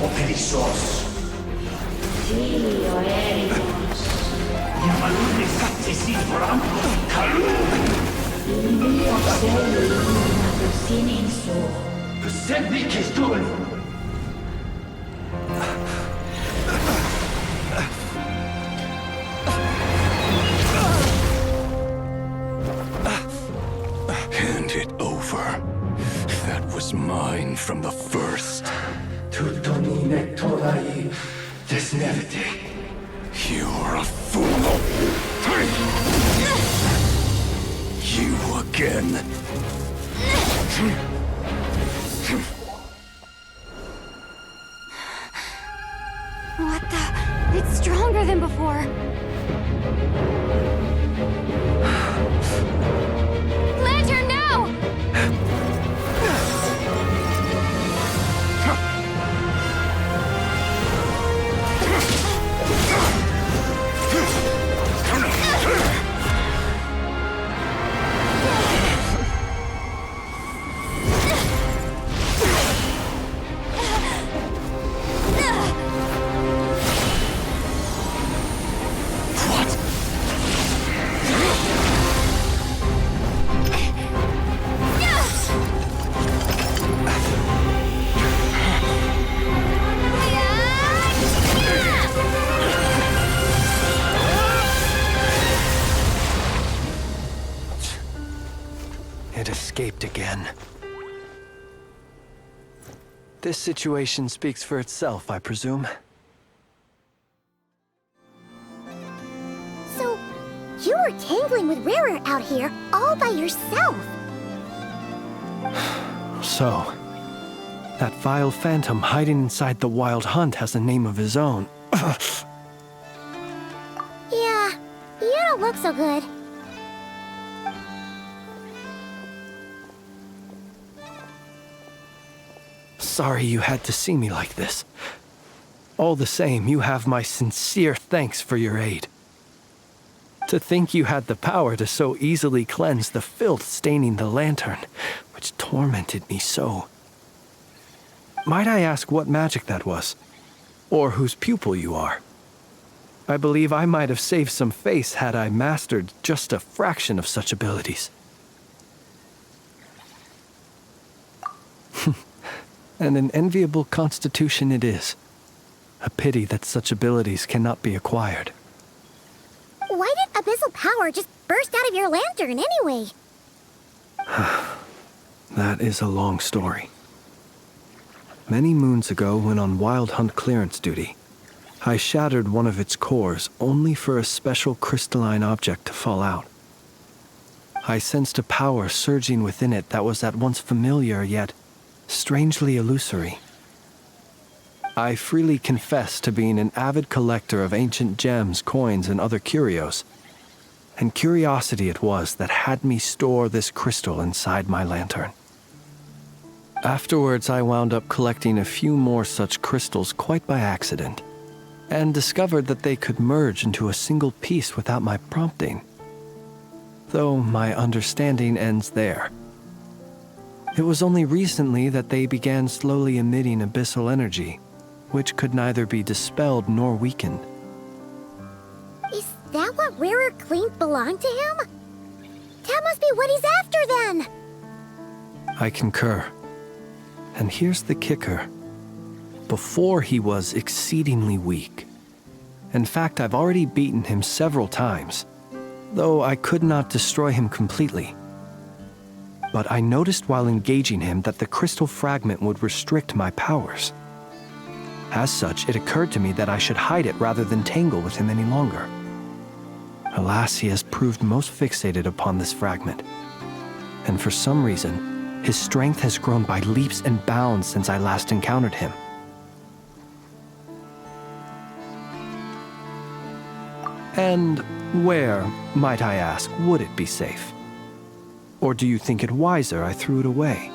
S4: Operissos. Dio eremos. Yamalune sattesi forampus kalun. Mio sei una sininso. Semmi kestun.
S5: Hand it over. That was mine from the first.
S4: Tutonine torai desnevite.
S5: You're a fool. You again.
S13: What the? It's stronger than before. Lantern, now!
S2: It escaped again. This situation speaks for itself, I presume.
S8: So, you were tangling with Rarer out here all by yourself.
S2: So, that vile phantom hiding inside the Wild Hunt has a name of his own.
S8: Yeah, you don't look so good.
S2: Sorry you had to see me like this. All the same, you have my sincere thanks for your aid. To think you had the power to so easily cleanse the filth staining the lantern, which tormented me so. Might I ask what magic that was? Or whose pupil you are? I believe I might have saved some face had I mastered just a fraction of such abilities. And an enviable constitution it is. A pity that such abilities cannot be acquired.
S8: Why did abyssal power just burst out of your lantern anyway?
S2: That is a long story. Many moons ago, when on Wild Hunt clearance duty, I shattered one of its cores only for a special crystalline object to fall out. I sensed a power surging within it that was at once familiar yet strangely illusory. I freely confess to being an avid collector of ancient gems, coins, and other curios, and curiosity it was that had me store this crystal inside my lantern. Afterwards, I wound up collecting a few more such crystals quite by accident, and discovered that they could merge into a single piece without my prompting. Though my understanding ends there. It was only recently that they began slowly emitting abyssal energy, which could neither be dispelled nor weakened.
S8: Is that what Rarer claimed belonged to him? That must be what he's after then!
S2: I concur. And here's the kicker. Before he was exceedingly weak. In fact, I've already beaten him several times, though I could not destroy him completely. But I noticed while engaging him that the crystal fragment would restrict my powers. As such, it occurred to me that I should hide it rather than tangle with him any longer. Alas, he has proved most fixated upon this fragment. And for some reason, his strength has grown by leaps and bounds since I last encountered him. And where, might I ask, would it be safe? Or do you think it wiser I threw it away?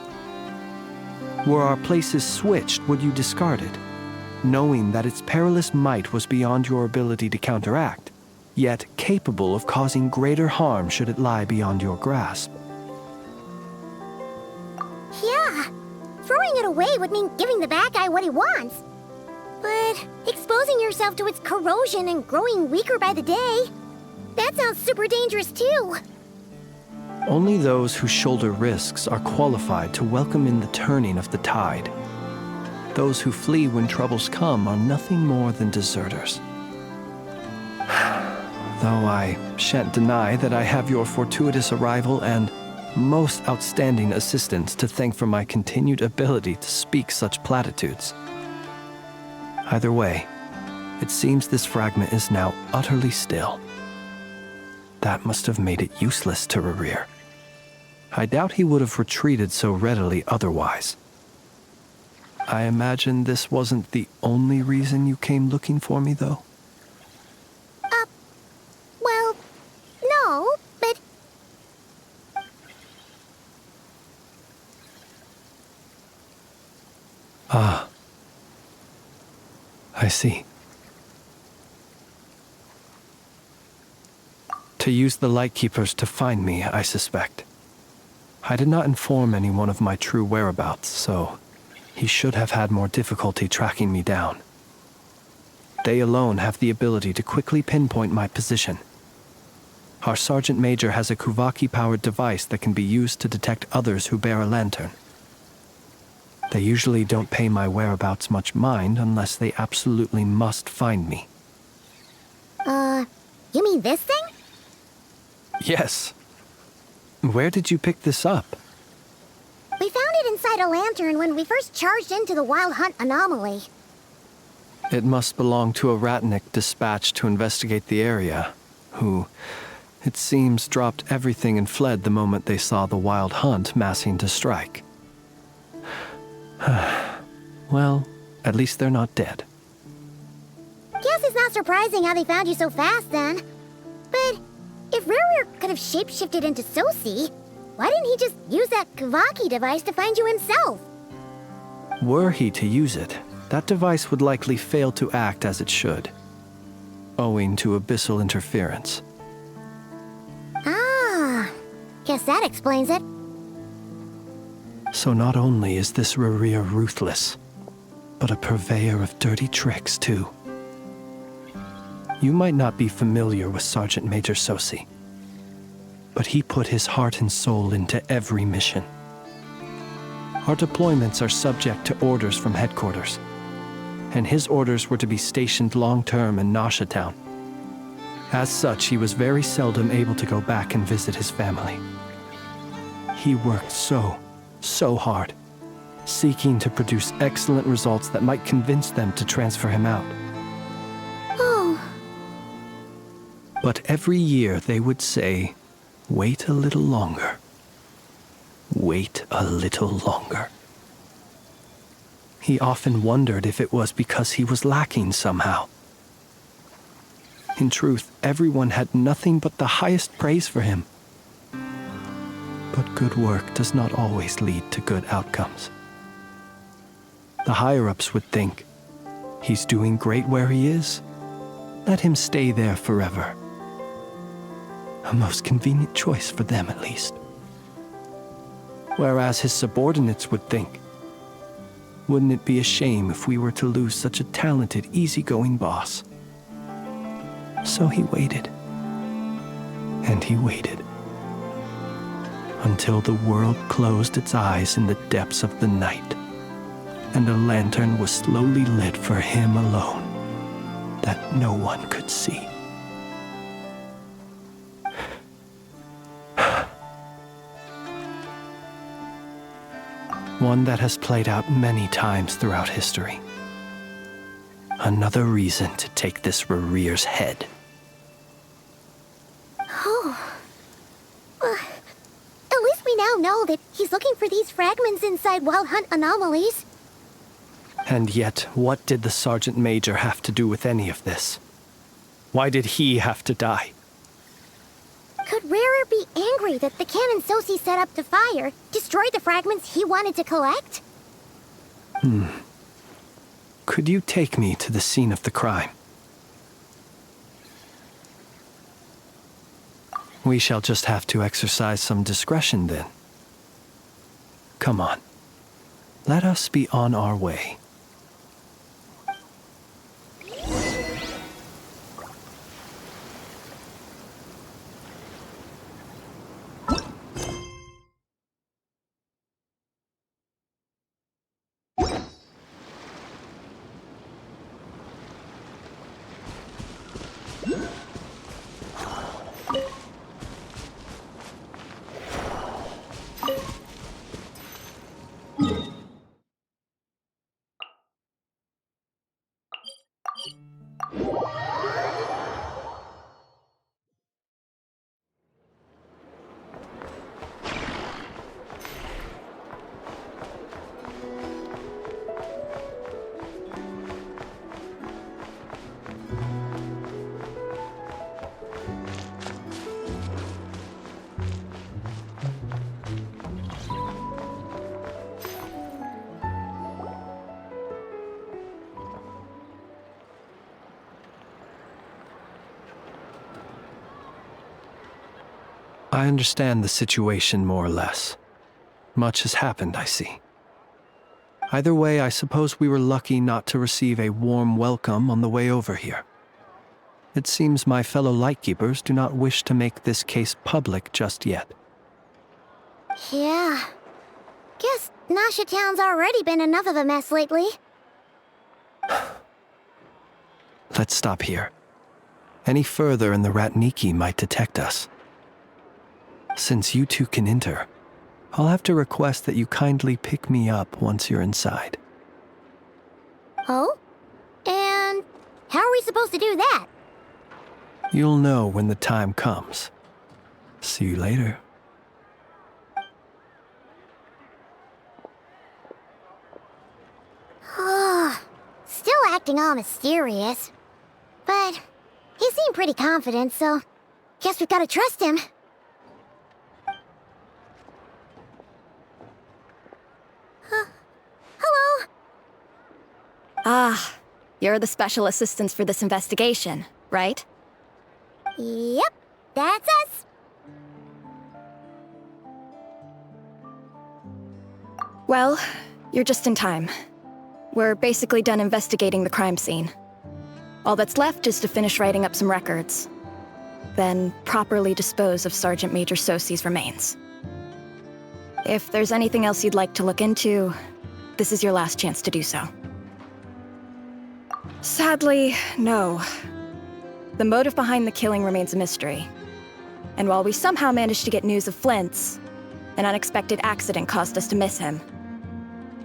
S2: Were our places switched, would you discard it, knowing that its perilous might was beyond your ability to counteract, yet capable of causing greater harm should it lie beyond your grasp?
S8: Yeah, throwing it away would mean giving the bad guy what he wants. But exposing yourself to its corrosion and growing weaker by the day, that sounds super dangerous too.
S2: Only those who shoulder risks are qualified to welcome in the turning of the tide. Those who flee when troubles come are nothing more than deserters. Though I shan't deny that I have your fortuitous arrival and most outstanding assistance to thank for my continued ability to speak such platitudes. Either way, it seems this fragment is now utterly still. That must have made it useless to Rerir. I doubt he would have retreated so readily otherwise. I imagine this wasn't the only reason you came looking for me, though?
S8: Well, no, but...
S2: Ah. I see. To use the Lightkeepers to find me, I suspect. I did not inform anyone of my true whereabouts, so he should have had more difficulty tracking me down. They alone have the ability to quickly pinpoint my position. Our Sergeant Major has a Kuvaki-powered device that can be used to detect others who bear a lantern. They usually don't pay my whereabouts much mind unless they absolutely must find me.
S8: You mean this thing?
S2: Yes. Where did you pick this up?
S8: We found it inside a lantern when we first charged into the Wild Hunt anomaly.
S2: It must belong to a Ratnik dispatched to investigate the area, who, it seems, dropped everything and fled the moment they saw the Wild Hunt massing to strike. Well, at least they're not dead.
S8: Guess it's not surprising how they found you so fast then. But if Rerir could have shapeshifted into Sosi, why didn't he just use that Kavaki device to find you himself?
S2: Were he to use it, that device would likely fail to act as it should, owing to abyssal interference.
S8: Ah, guess that explains it.
S2: So not only is this Rerir ruthless, but a purveyor of dirty tricks, too. You might not be familiar with Sergeant Major Sosi, but he put his heart and soul into every mission. Our deployments are subject to orders from headquarters, and his orders were to be stationed long-term in Nasha Town. As such, he was very seldom able to go back and visit his family. He worked so hard, seeking to produce excellent results that might convince them to transfer him out.
S8: Oh.
S2: But every year they would say, "Wait a little longer. Wait a little longer." He often wondered if it was because he was lacking somehow. In truth, everyone had nothing but the highest praise for him. But good work does not always lead to good outcomes. The higher-ups would think, he's doing great where he is. Let him stay there forever. A most convenient choice for them, at least. Whereas his subordinates would think, wouldn't it be a shame if we were to lose such a talented, easygoing boss? So he waited. And he waited. Until the world closed its eyes in the depths of the night, and a lantern was slowly lit for him alone, that no one could see. One that has played out many times throughout history. Another reason to take this Rerir's head.
S8: Oh. At least we now know that he's looking for these fragments inside Wild Hunt anomalies.
S2: And yet, what did the Sergeant Major have to do with any of this? Why did he have to die?
S8: Could Rerir be angry that the cannon Sosi set up to fire destroyed the fragments he wanted to collect?
S2: Could you take me to the scene of the crime? We shall just have to exercise some discretion then. Come on. Let us be on our way. I understand the situation more or less. Much has happened, I see. Either way, I suppose we were lucky not to receive a warm welcome on the way over here. It seems my fellow Lightkeepers do not wish to make this case public just yet.
S8: Yeah. Guess Nasha Town's already been enough of a mess lately.
S2: Let's stop here. Any further and the Ratniki might detect us. Since you two can enter, I'll have to request that you kindly pick me up once you're inside.
S8: Oh? And how are we supposed to do that?
S2: You'll know when the time comes. See you later.
S8: Still acting all mysterious. But he seemed pretty confident, so guess we've got to trust him. Hello?
S11: Ah, you're the special assistants for this investigation, right?
S8: Yep, that's us.
S11: Well, you're just in time. We're basically done investigating the crime scene. All that's left is to finish writing up some records. Then properly dispose of Sergeant Major Sosi's remains. If there's anything else you'd like to look into, this is your last chance to do so. Sadly, no. The motive behind the killing remains a mystery. And while we somehow managed to get news of Flint's, an unexpected accident caused us to miss him.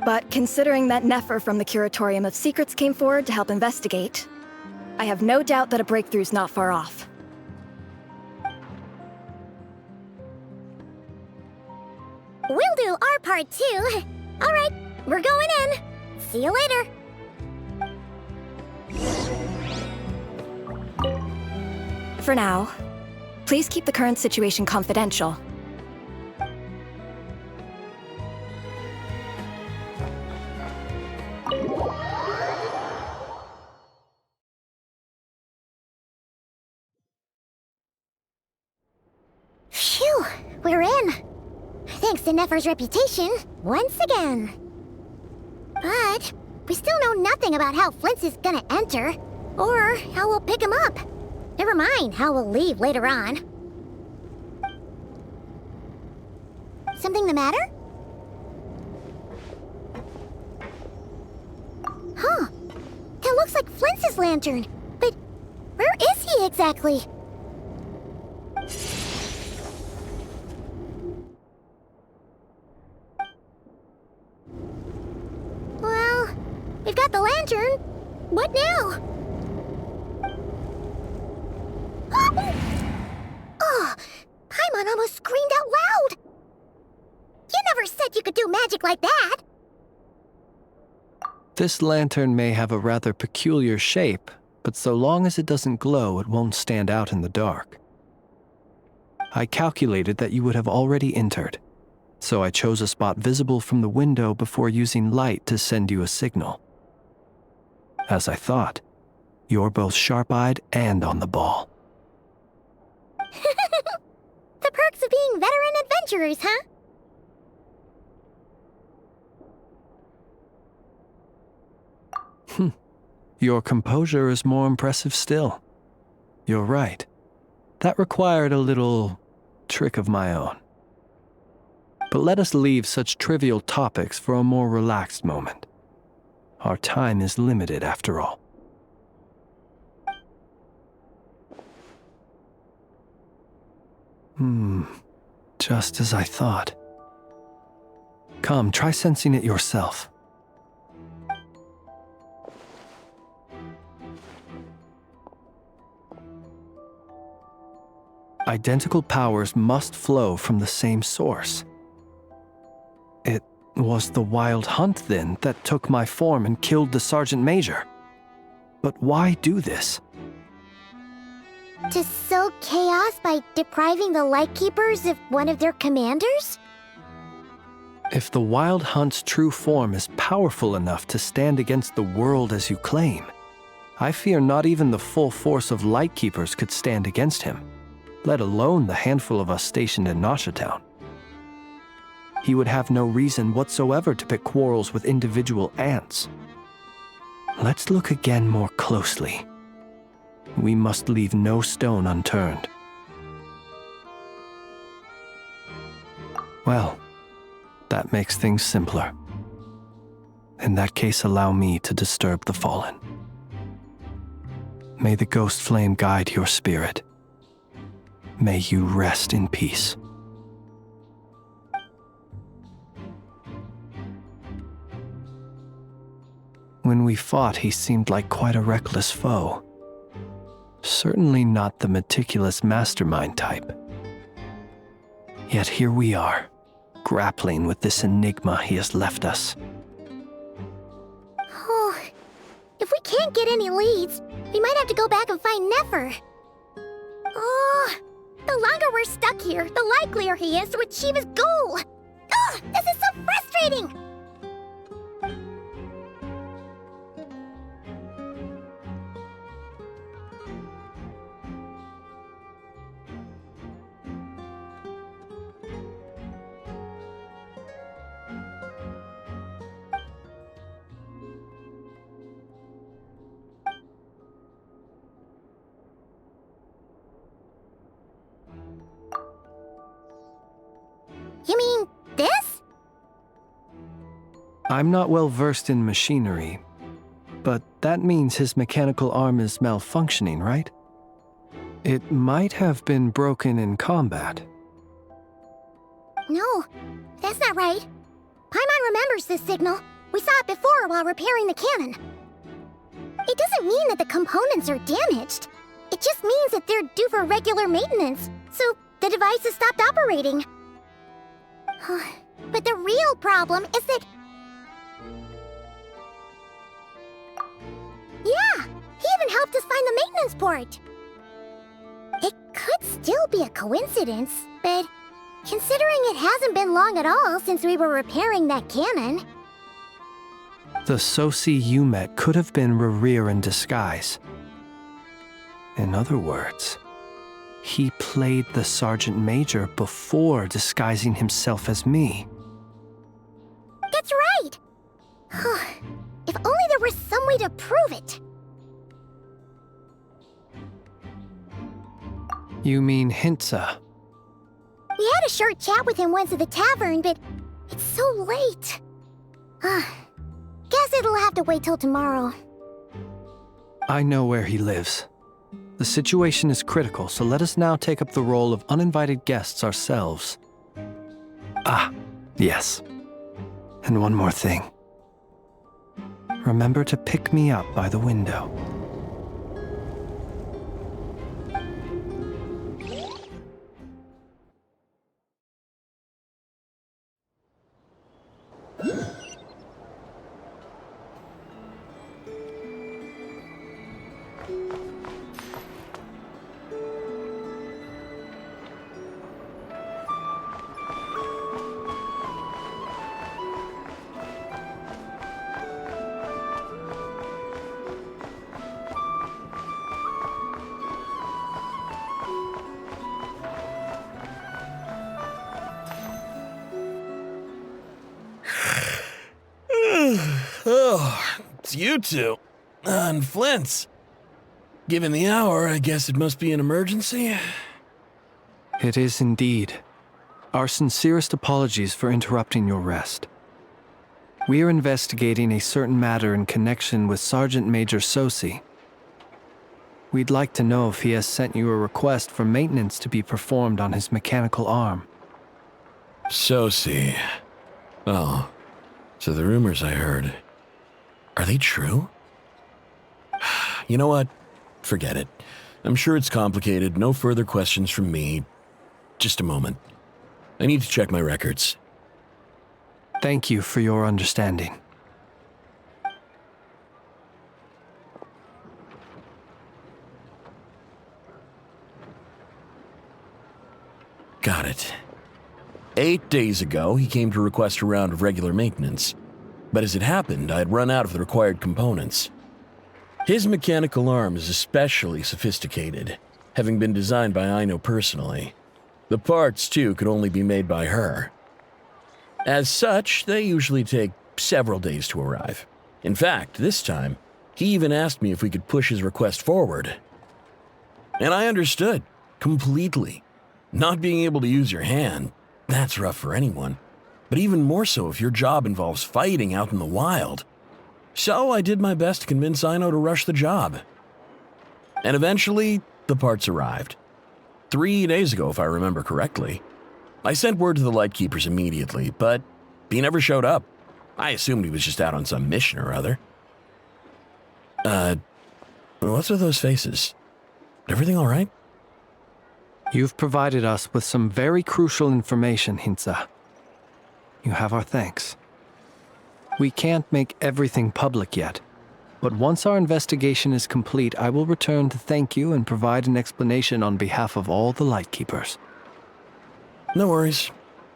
S11: But considering that Nefer from the Curatorium of Secrets came forward to help investigate, I have no doubt that a breakthrough's not far off.
S8: We'll do our part too. All right, we're going in. See you later.
S11: For now, please keep the current situation confidential.
S8: Phew, we're in. Thanks to Nefer's reputation, once again. But we still know nothing about how Flint's is gonna enter, or how we'll pick him up. Never mind how we'll leave later on. Something the matter? Huh. That looks like Flint's lantern. But where is he exactly? Well, we've got the lantern. What now? Oh, Paimon almost screamed out loud. You never said you could do magic like that.
S2: This lantern may have a rather peculiar shape, but so long as it doesn't glow, it won't stand out in the dark. I calculated that you would have already entered, so I chose a spot visible from the window before using light to send you a signal. As I thought, you're both sharp-eyed and on the ball.
S8: The perks of being veteran adventurers, huh?
S2: Your composure is more impressive still. You're right. That required a little trick of my own. But let us leave such trivial topics for a more relaxed moment. Our time is limited after all. Just as I thought. Come, try sensing it yourself. Identical powers must flow from the same source. It was the Wild Hunt, then, that took my form and killed the Sergeant Major. But why do this?
S8: To sow chaos by depriving the Lightkeepers of one of their commanders?
S2: If the Wild Hunt's true form is powerful enough to stand against the world as you claim, I fear not even the full force of Lightkeepers could stand against him, let alone the handful of us stationed in Nashatown. He would have no reason whatsoever to pick quarrels with individual ants. Let's look again more closely. We must leave no stone unturned. Well, that makes things simpler. In that case, allow me to disturb the fallen. May the ghost flame guide your spirit. May you rest in peace. When we fought, he seemed like quite a reckless foe. Certainly not the meticulous mastermind type. Yet here we are, grappling with this enigma he has left us.
S8: Oh, if we can't get any leads, we might have to go back and find Nefer. Oh, the longer we're stuck here, the likelier he is to achieve his goal. Oh, this is so frustrating! You mean this?
S2: I'm not well versed in machinery, but that means his mechanical arm is malfunctioning, right? It might have been broken in combat.
S8: No, that's not right. Paimon remembers this signal. We saw it before while repairing the cannon. It doesn't mean that the components are damaged. It just means that they're due for regular maintenance, so the device has stopped operating. But the real problem is that... Yeah, he even helped us find the maintenance port. It could still be a coincidence, but considering it hasn't been long at all since we were repairing that cannon...
S2: The Sosi you met could have been Rerir in disguise. In other words, he played the Sergeant Major before disguising himself as me.
S8: That's right! If only there was some way to prove it!
S2: You mean Hintsa?
S8: We had a short chat with him once at the tavern, but it's so late. Guess it'll have to wait till tomorrow.
S2: I know where he lives. The situation is critical, so let us now take up the role of uninvited guests ourselves. Ah, yes. And one more thing. Remember to pick me up by the window.
S17: Oh, it's you two. And Flint's. Given the hour, I guess it must be an emergency.
S2: It is indeed. Our sincerest apologies for interrupting your rest. We are investigating a certain matter in connection with Sergeant Major Sosi. We'd like to know if he has sent you a request for maintenance to be performed on his mechanical arm.
S17: Sosi. Oh, so the rumors I heard, are they true? You know what? Forget it. I'm sure it's complicated. No further questions from me. Just a moment. I need to check my records.
S2: Thank you for your understanding.
S17: Got it. 8 days ago, he came to request a round of regular maintenance. But as it happened, I had run out of the required components. His mechanical arm is especially sophisticated, having been designed by Aino personally. The parts, too, could only be made by her. As such, they usually take several days to arrive. In fact, this time, he even asked me if we could push his request forward. And I understood, completely. Not being able to use your hand, that's rough for anyone. But even more so if your job involves fighting out in the wild. So I did my best to convince Aino to rush the job. And eventually, the parts arrived. 3 days ago, if I remember correctly. I sent word to the Lightkeepers immediately, but he never showed up. I assumed he was just out on some mission or other. What's with those faces? Everything all right?
S2: You've provided us with some very crucial information, Hintsa. You have our thanks. We can't make everything public yet, but once our investigation is complete, I will return to thank you and provide an explanation on behalf of all the Lightkeepers.
S17: No worries.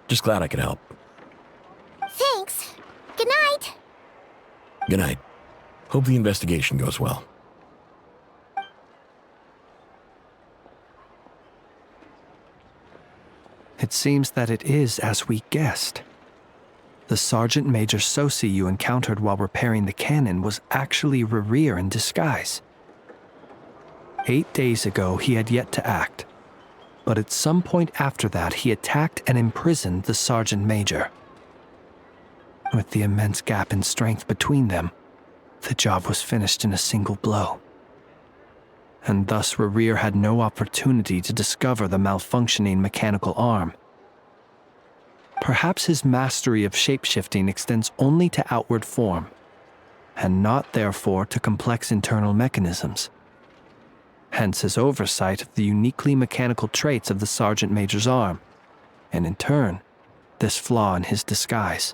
S17: Just glad I could help.
S8: Thanks. Good night.
S17: Good night. Hope the investigation goes well.
S2: It seems that it is as we guessed. The Sergeant Major Sosi you encountered while repairing the cannon was actually Rerir in disguise. 8 days ago, he had yet to act, but at some point after that, he attacked and imprisoned the Sergeant Major. With the immense gap in strength between them, the job was finished in a single blow. And thus Rerir had no opportunity to discover the malfunctioning mechanical arm. Perhaps his mastery of shapeshifting extends only to outward form, and not therefore to complex internal mechanisms. Hence his oversight of the uniquely mechanical traits of the Sergeant Major's arm, and in turn, this flaw in his disguise.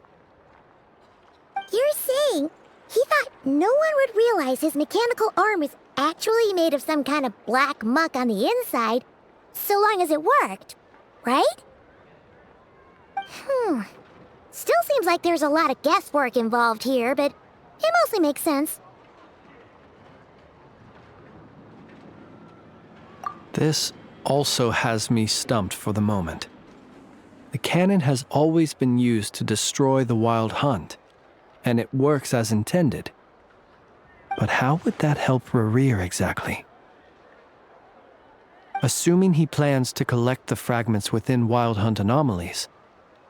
S8: You're saying he thought no one would realize his mechanical arm is actually made of some kind of black muck on the inside, so long as it worked, right? Still seems like there's a lot of guesswork involved here, but it mostly makes sense.
S2: This also has me stumped for the moment. The cannon has always been used to destroy the wild hunt, and it works as intended. But how would that help Rerir exactly? Assuming he plans to collect the fragments within wild hunt anomalies,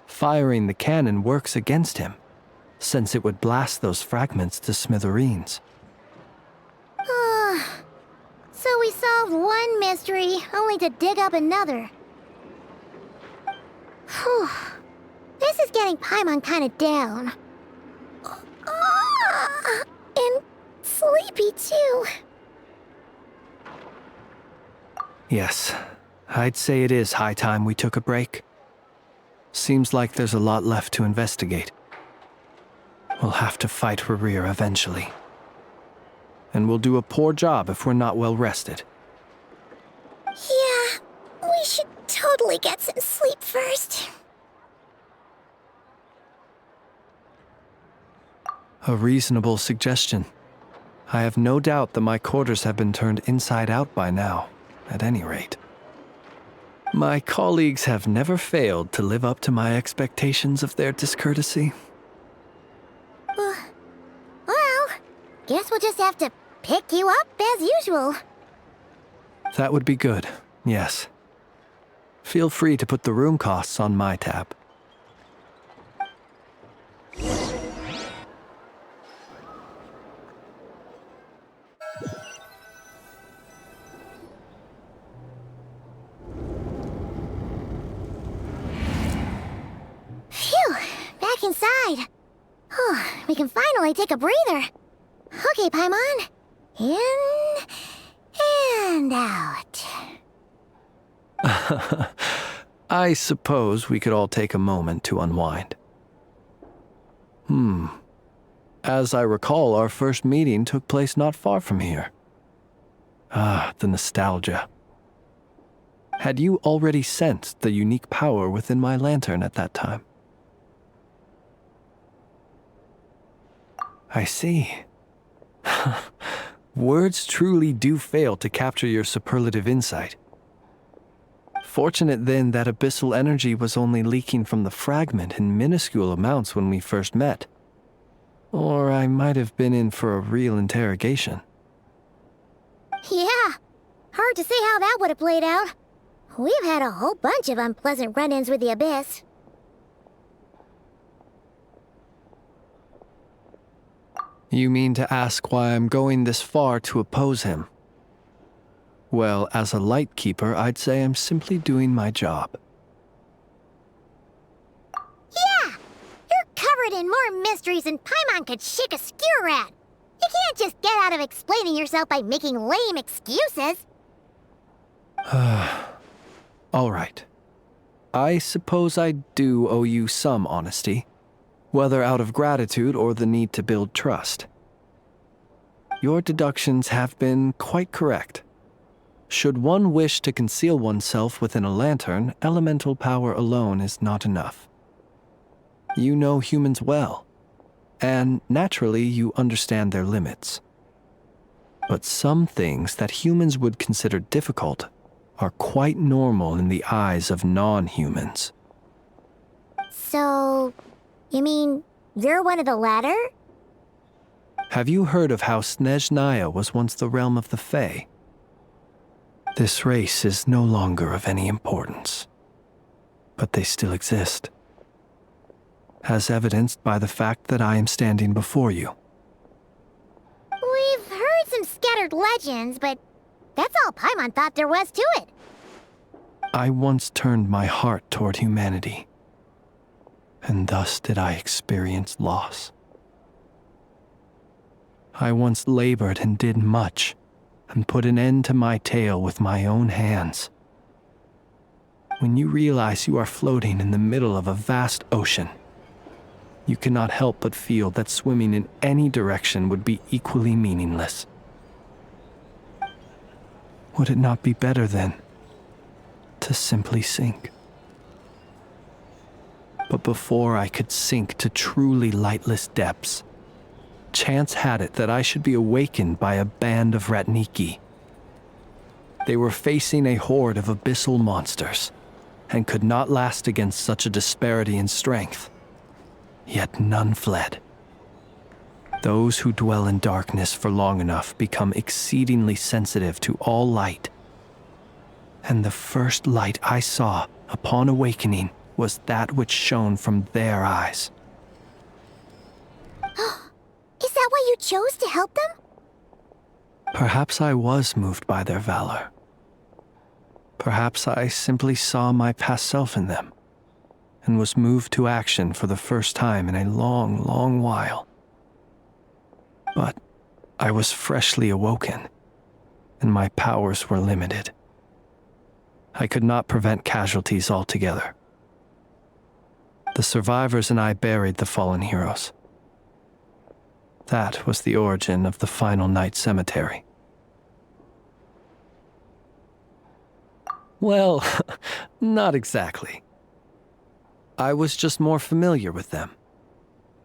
S2: firing the cannon works against him, since it would blast those fragments to smithereens.
S8: So we solved one mystery, only to dig up another. Whew. This is getting Paimon kind of down. And sleepy, too.
S2: Yes, I'd say it is high time we took a break. Seems like there's a lot left to investigate. We'll have to fight Rerir eventually. And we'll do a poor job if we're not well rested.
S8: Yeah, we should totally get some sleep first.
S2: A reasonable suggestion. I have no doubt that my quarters have been turned inside out by now, at any rate. My colleagues have never failed to live up to my expectations of their discourtesy.
S8: Well, guess we'll just have to pick you up as usual.
S2: That would be good, yes. Feel free to put the room costs on my tab.
S8: Phew, back inside. We can finally take a breather. Okay, Paimon. In find out.
S2: I suppose we could all take a moment to unwind. As I recall, our first meeting took place not far from here. Ah, the nostalgia. Had you already sensed the unique power within my lantern at that time? I see. Words truly do fail to capture your superlative insight. Fortunate then that abyssal energy was only leaking from the fragment in minuscule amounts when we first met. Or I might have been in for a real interrogation.
S8: Yeah, hard to say how that would have played out. We've had a whole bunch of unpleasant run-ins with the Abyss.
S2: You mean to ask why I'm going this far to oppose him? Well, as a light keeper, I'd say I'm simply doing my job.
S8: Yeah! You're covered in more mysteries than Paimon could shake a skewer at. You can't just get out of explaining yourself by making lame excuses.
S2: All right. I suppose I do owe you some honesty, whether out of gratitude or the need to build trust. Your deductions have been quite correct. Should one wish to conceal oneself within a lantern, elemental power alone is not enough. You know humans well, and naturally you understand their limits. But some things that humans would consider difficult are quite normal in the eyes of non-humans.
S8: So, you mean you're one of the latter?
S2: Have you heard of how Snezhnaya was once the realm of the Fae? This race is no longer of any importance, but they still exist, as evidenced by the fact that I am standing before you.
S8: We've heard some scattered legends, but that's all Paimon thought there was to it.
S2: I once turned my heart toward humanity, and thus did I experience loss. I once labored and did much, and put an end to my tale with my own hands. When you realize you are floating in the middle of a vast ocean, you cannot help but feel that swimming in any direction would be equally meaningless. Would it not be better, then, to simply sink? But before I could sink to truly lightless depths, chance had it that I should be awakened by a band of Ratniki. They were facing a horde of abyssal monsters, and could not last against such a disparity in strength. Yet none fled. Those who dwell in darkness for long enough become exceedingly sensitive to all light. And the first light I saw upon awakening was that which shone from their eyes.
S8: Is that why you chose to help them?
S2: Perhaps I was moved by their valor. Perhaps I simply saw my past self in them, and was moved to action for the first time in a long, long while. But I was freshly awoken, and my powers were limited. I could not prevent casualties altogether. The survivors and I buried the fallen heroes. That was the origin of the final night cemetery. Well, not exactly. I was just more familiar with them,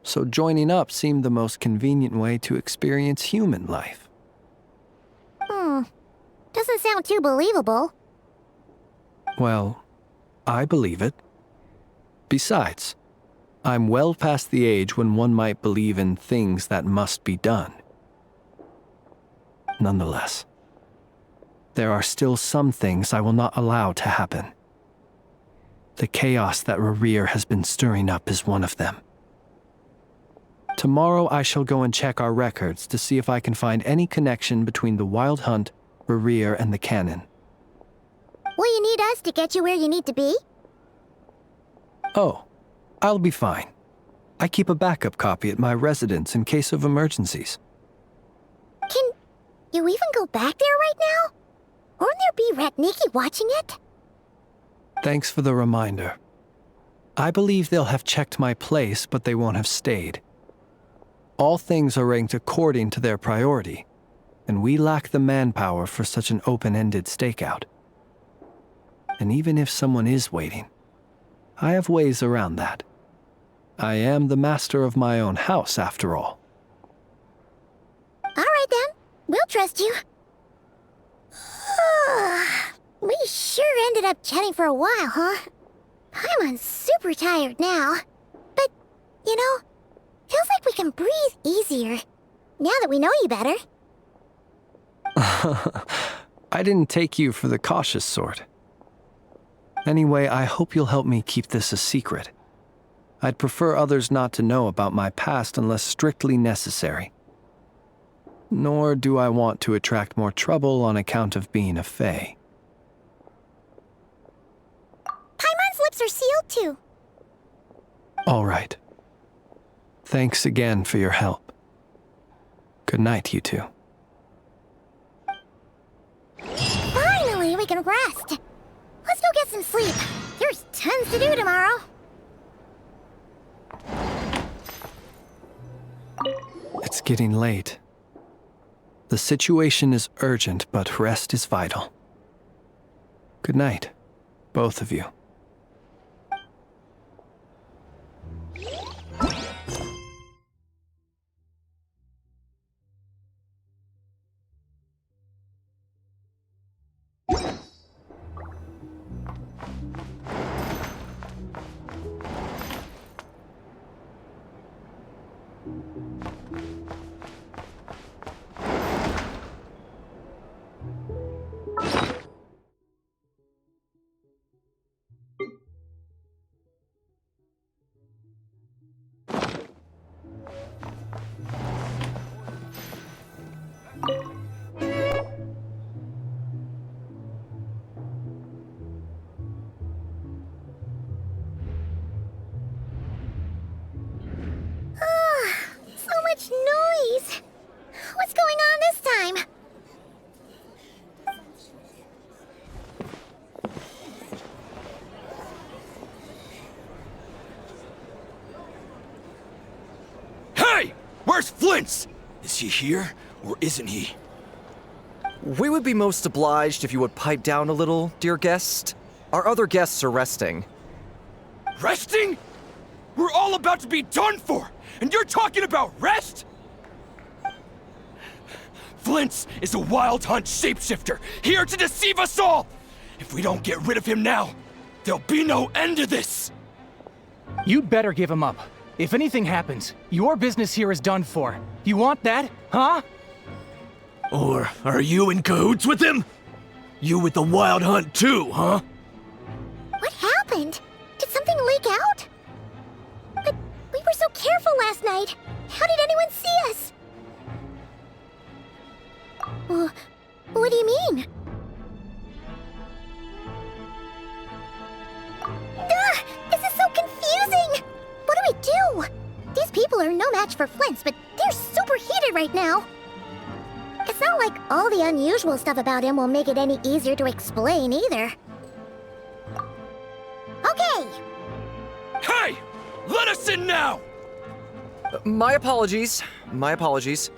S2: so joining up seemed the most convenient way to experience human life.
S8: Doesn't sound too believable.
S2: Well, I believe it. Besides, I'm well past the age when one might believe in things that must be done. Nonetheless, there are still some things I will not allow to happen. The chaos that Rerir has been stirring up is one of them. Tomorrow I shall go and check our records to see if I can find any connection between the Wild Hunt, Rerir, and the Canon.
S8: Will you need us to get you where you need to be?
S2: Oh, I'll be fine. I keep a backup copy at my residence in case of emergencies.
S8: Can you even go back there right now? Wouldn't there be Ratniki watching it?
S2: Thanks for the reminder. I believe they'll have checked my place, but they won't have stayed. All things are ranked according to their priority, and we lack the manpower for such an open-ended stakeout. And even if someone is waiting, I have ways around that. I am the master of my own house, after all.
S8: All right then, we'll trust you. We sure ended up chatting for a while, huh? I'm super tired now. But, you know, feels like we can breathe easier, now that we know you better.
S2: I didn't take you for the cautious sort. Anyway, I hope you'll help me keep this a secret. I'd prefer others not to know about my past unless strictly necessary. Nor do I want to attract more trouble on account of being a fae.
S8: Paimon's lips are sealed too.
S2: All right. Thanks again for your help. Good night, you two.
S8: Finally, we can rest. Let's go get some sleep. There's tons to do tomorrow.
S2: It's getting late. The situation is urgent, but rest is vital. Good night, both of you.
S8: So much noise. What's going on this time?
S5: Hey! Where's Flint's? Is he here, or isn't he?
S14: We would be most obliged if you would pipe down a little, dear guest. Our other guests are resting.
S5: Resting? We're all about to be done for, and you're talking about rest? Flint's is a wild hunt shapeshifter, here to deceive us all! If we don't get rid of him now, there'll be no end to this!
S16: You'd better give him up. If anything happens, your business here is done for. You want that, huh?
S5: Or are you in cahoots with him? You with the wild hunt too, huh?
S8: What happened? Did something leak out? But we were so careful last night. How did anyone see us? What do you mean? This is so confusing! What do we do? These people are no match for Flint's, but they're super heated right now. It's not like all the unusual stuff about him will make it any easier to explain either. Okay!
S5: Hey! Let us in now!
S14: My apologies. My apologies.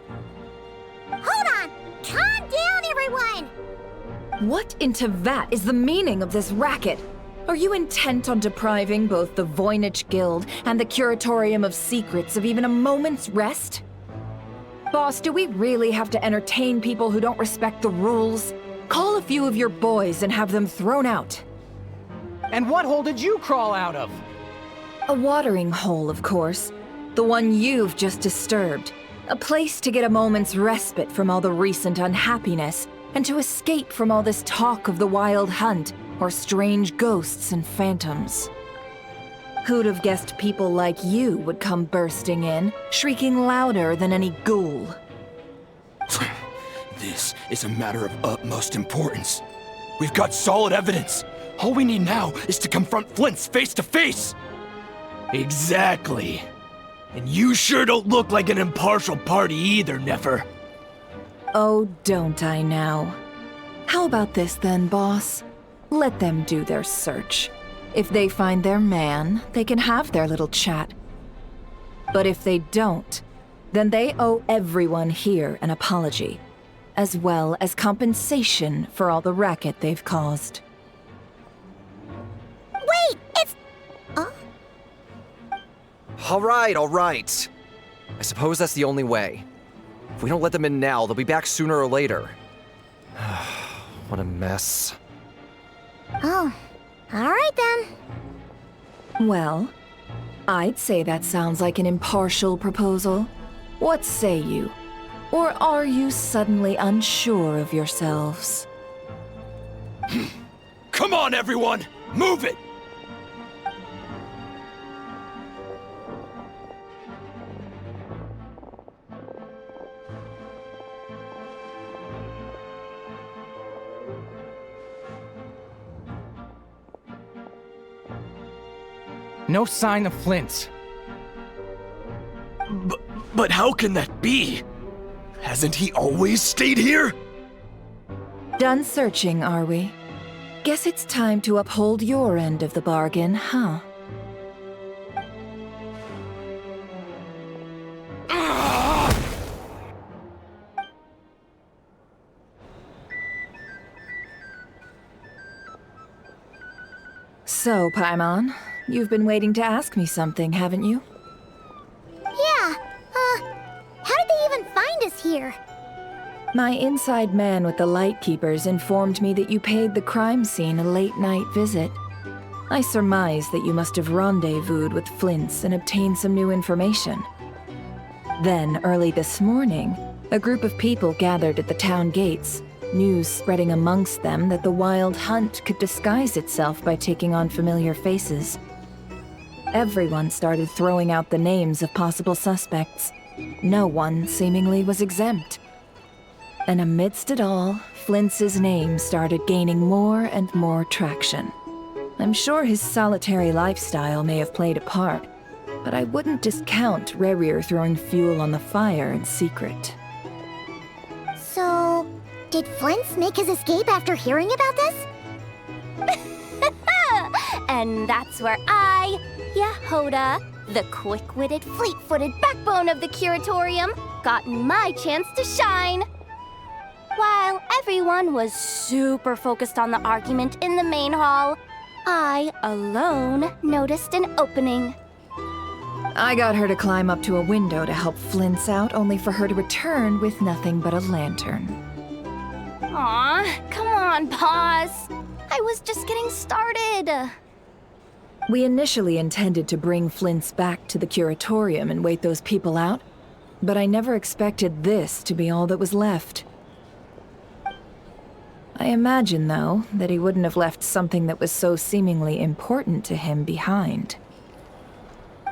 S8: Hold on! Calm down, everyone!
S1: What in Tevat is the meaning of this racket? Are you intent on depriving both the Voynich Guild and the Curatorium of Secrets of even a moment's rest? Boss, do we really have to entertain people who don't respect the rules? Call a few of your boys and have them thrown out.
S16: And what hole did you crawl out of?
S1: A watering hole, of course. The one you've just disturbed. A place to get a moment's respite from all the recent unhappiness, and to escape from all this talk of the wild hunt, or strange ghosts and phantoms. Who'd have guessed people like you would come bursting in, shrieking louder than any ghoul?
S5: This is a matter of utmost importance. We've got solid evidence. All we need now is to confront Flint's face to face. Exactly. And you sure don't look like an impartial party either, Nefer.
S1: Oh, don't I now? How about this then, boss? Let them do their search. If they find their man, they can have their little chat. But if they don't, then they owe everyone here an apology, as well as compensation for all the racket they've caused.
S8: Wait, it's...
S14: All right. I suppose that's the only way. If we don't let them in now, they'll be back sooner or later. What a mess.
S8: Oh, alright then.
S1: Well, I'd say that sounds like an impartial proposal. What say you? Or are you suddenly unsure of yourselves?
S5: Come on, everyone! Move it!
S16: No sign of Flint.
S5: But how can that be? Hasn't he always stayed here?
S1: Done searching, are we? Guess it's time to uphold your end of the bargain, huh? So, Paimon, you've been waiting to ask me something, haven't you?
S8: Yeah, how did they even find us here?
S1: My inside man with the Lightkeepers informed me that you paid the crime scene a late-night visit. I surmise that you must have rendezvoused with Flint's and obtained some new information. Then, early this morning, a group of people gathered at the town gates, news spreading amongst them that the Wild Hunt could disguise itself by taking on familiar faces. Everyone started throwing out the names of possible suspects. No one, seemingly, was exempt. And amidst it all, Flint's name started gaining more and more traction. I'm sure his solitary lifestyle may have played a part, but I wouldn't discount Rerir throwing fuel on the fire in secret.
S8: So, did Flint's make his escape after hearing about this?
S9: And that's where I, Yehoda, the quick-witted, fleet-footed backbone of the Curatorium, got my chance to shine. While everyone was super focused on the argument in the main hall, I alone noticed an opening.
S1: I got her to climb up to a window to help Flint's out, only for her to return with nothing but a lantern.
S9: Aw, come on, boss. I was just getting started.
S1: We initially intended to bring Flint's back to the Curatorium and wait those people out, but I never expected this to be all that was left. I imagine, though, that he wouldn't have left something that was so seemingly important to him behind.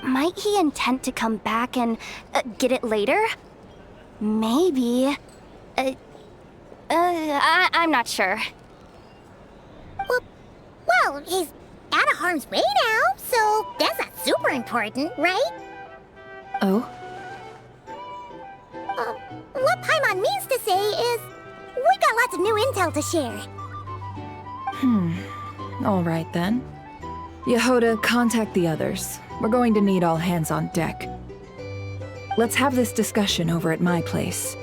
S9: Might he intend to come back and get it later? Maybe. I'm not sure.
S8: Well, he's out of harm's way now, so that's not super important, right?
S1: Oh?
S8: What Paimon means to say is, we got lots of new intel to share.
S1: All right then. Yehoda, contact the others. We're going to need all hands on deck. Let's have this discussion over at my place.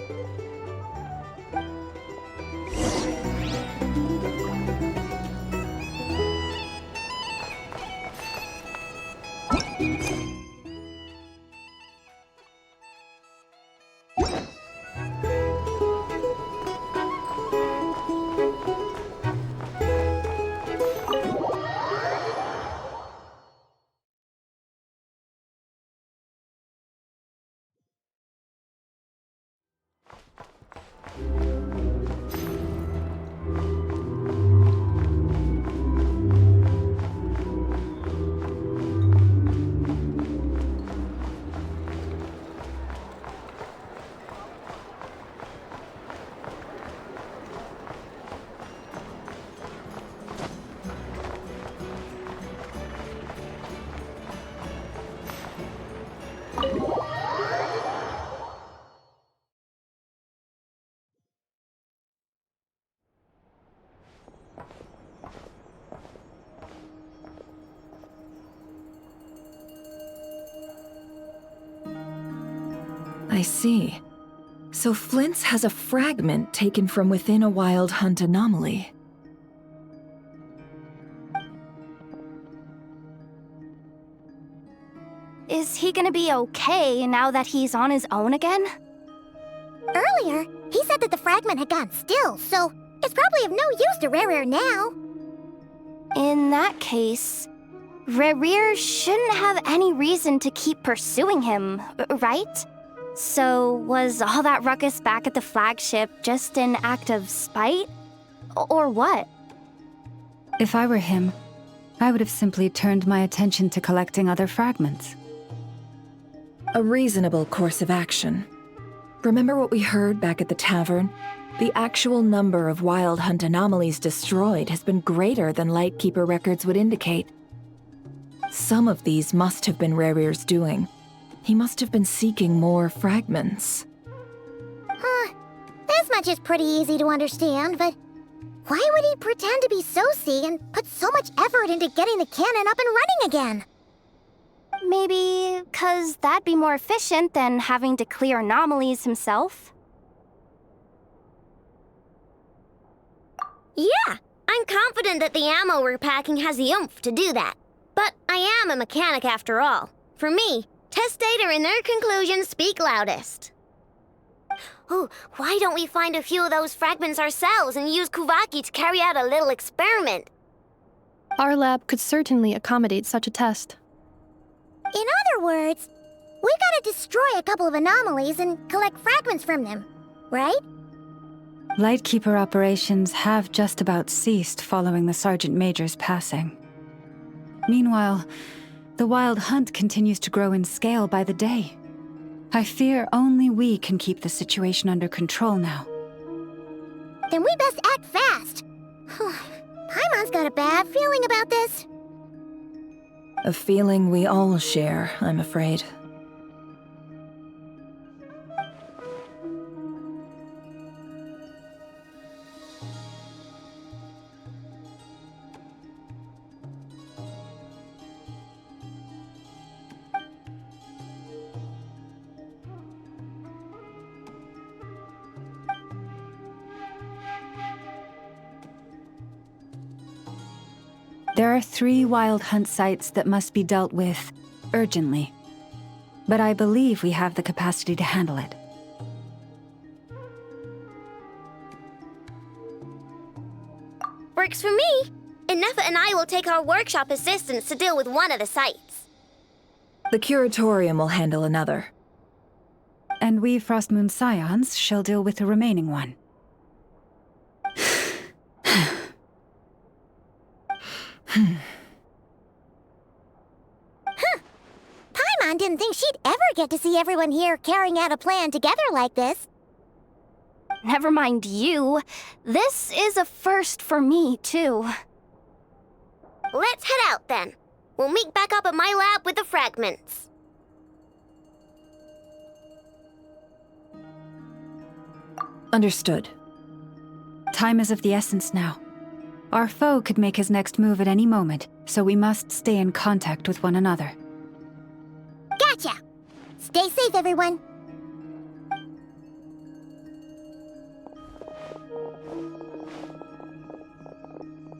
S1: I see. So Flint's has a fragment taken from within a wild hunt anomaly.
S9: Is he gonna be okay now that he's on his own again?
S8: Earlier, he said that the fragment had gone still, so it's probably of no use to Rare now.
S9: In that case, Rare shouldn't have any reason to keep pursuing him, right? So was all that ruckus back at the flagship just an act of spite? Or what?
S3: If I were him, I would have simply turned my attention to collecting other fragments.
S1: A reasonable course of action. Remember what we heard back at the tavern? The actual number of wild hunt anomalies destroyed has been greater than Lightkeeper records would indicate. Some of these must have been Rare's doing. He must have been seeking more fragments.
S8: This much is pretty easy to understand, but why would he pretend to be Soci and put so much effort into getting the cannon up and running again?
S9: Maybe 'cause that'd be more efficient than having to clear anomalies himself?
S12: Yeah, I'm confident that the ammo we're packing has the oomph to do that. But I am a mechanic after all. For me, test data and their conclusions speak loudest. Oh, why don't we find a few of those fragments ourselves and use Kuvaki to carry out a little experiment?
S6: Our lab could certainly accommodate such a test.
S8: In other words, we gotta destroy a couple of anomalies and collect fragments from them, right?
S3: Lightkeeper operations have just about ceased following the Sergeant Major's passing. Meanwhile, the Wild Hunt continues to grow in scale by the day. I fear only we can keep the situation under control now.
S8: Then we best act fast. Paimon's got a bad feeling about this.
S1: A feeling we all share, I'm afraid.
S3: There are 3 Wild Hunt sites that must be dealt with urgently, but I believe we have the capacity to handle it.
S12: Works for me. Nefa and I will take our workshop assistants to deal with one of the sites.
S1: The Curatorium will handle another.
S3: And we Frostmoon Scions shall deal with the remaining one.
S8: Paimon didn't think she'd ever get to see everyone here carrying out a plan together like this.
S9: Never mind you. This is a first for me, too.
S12: Let's head out then. We'll meet back up at my lab with the fragments.
S1: Understood.
S3: Time is of the essence now. Our foe could make his next move at any moment, so we must stay in contact with one another.
S8: Gotcha! Stay safe, everyone.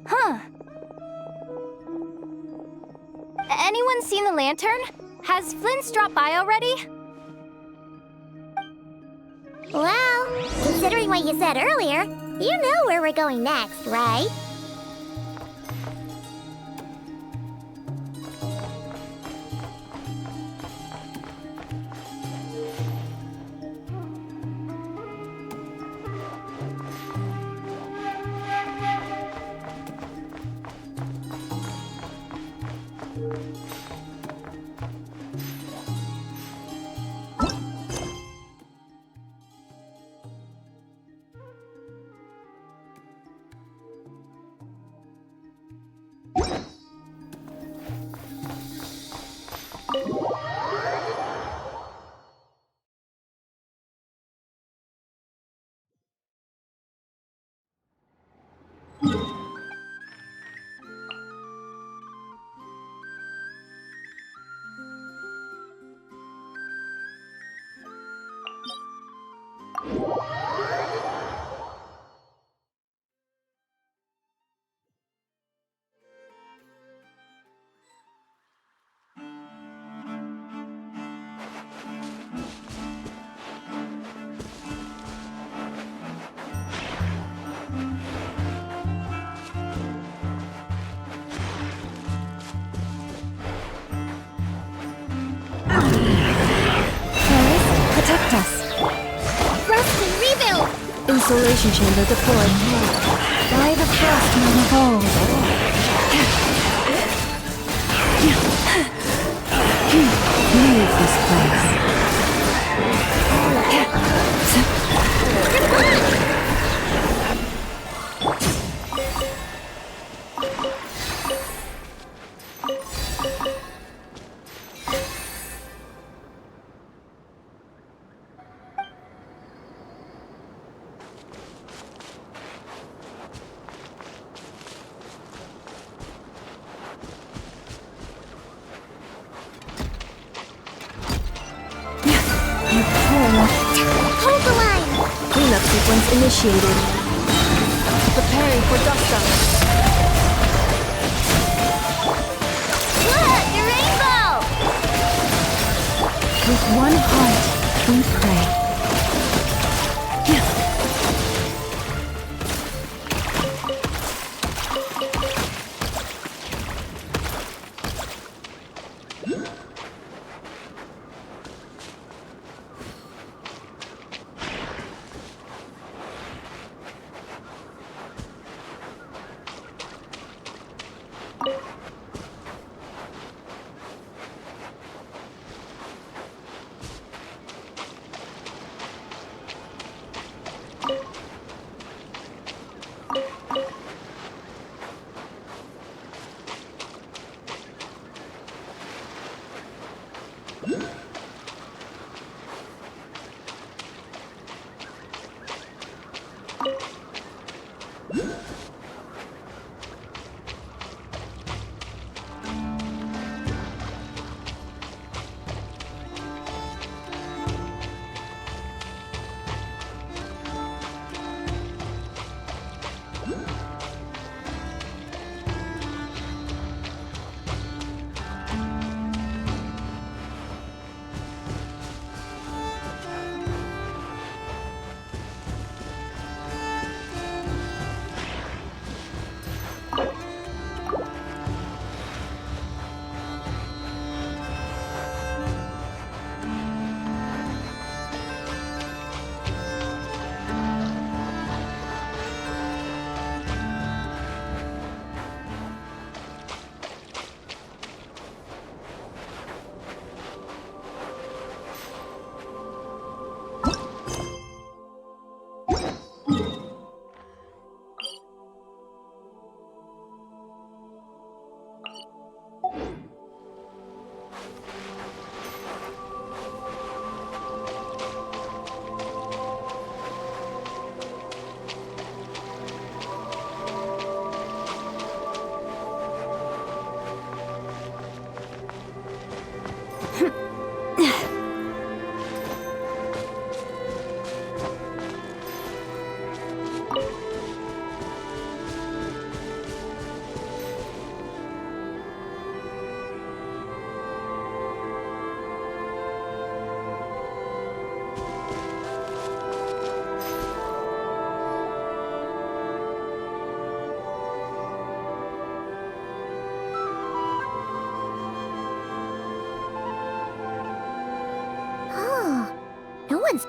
S9: Huh. Anyone seen the lantern? Has Flint's dropped by already?
S8: Well, considering what you said earlier, you know where we're going next, right?
S6: Insulation chamber deployed.
S3: By the craftsman of old. Leave this place.
S8: Hold the line!
S6: Cleanup sequence initiated. Preparing for dust up.
S8: Look, a rainbow!
S3: With one heart, we pray.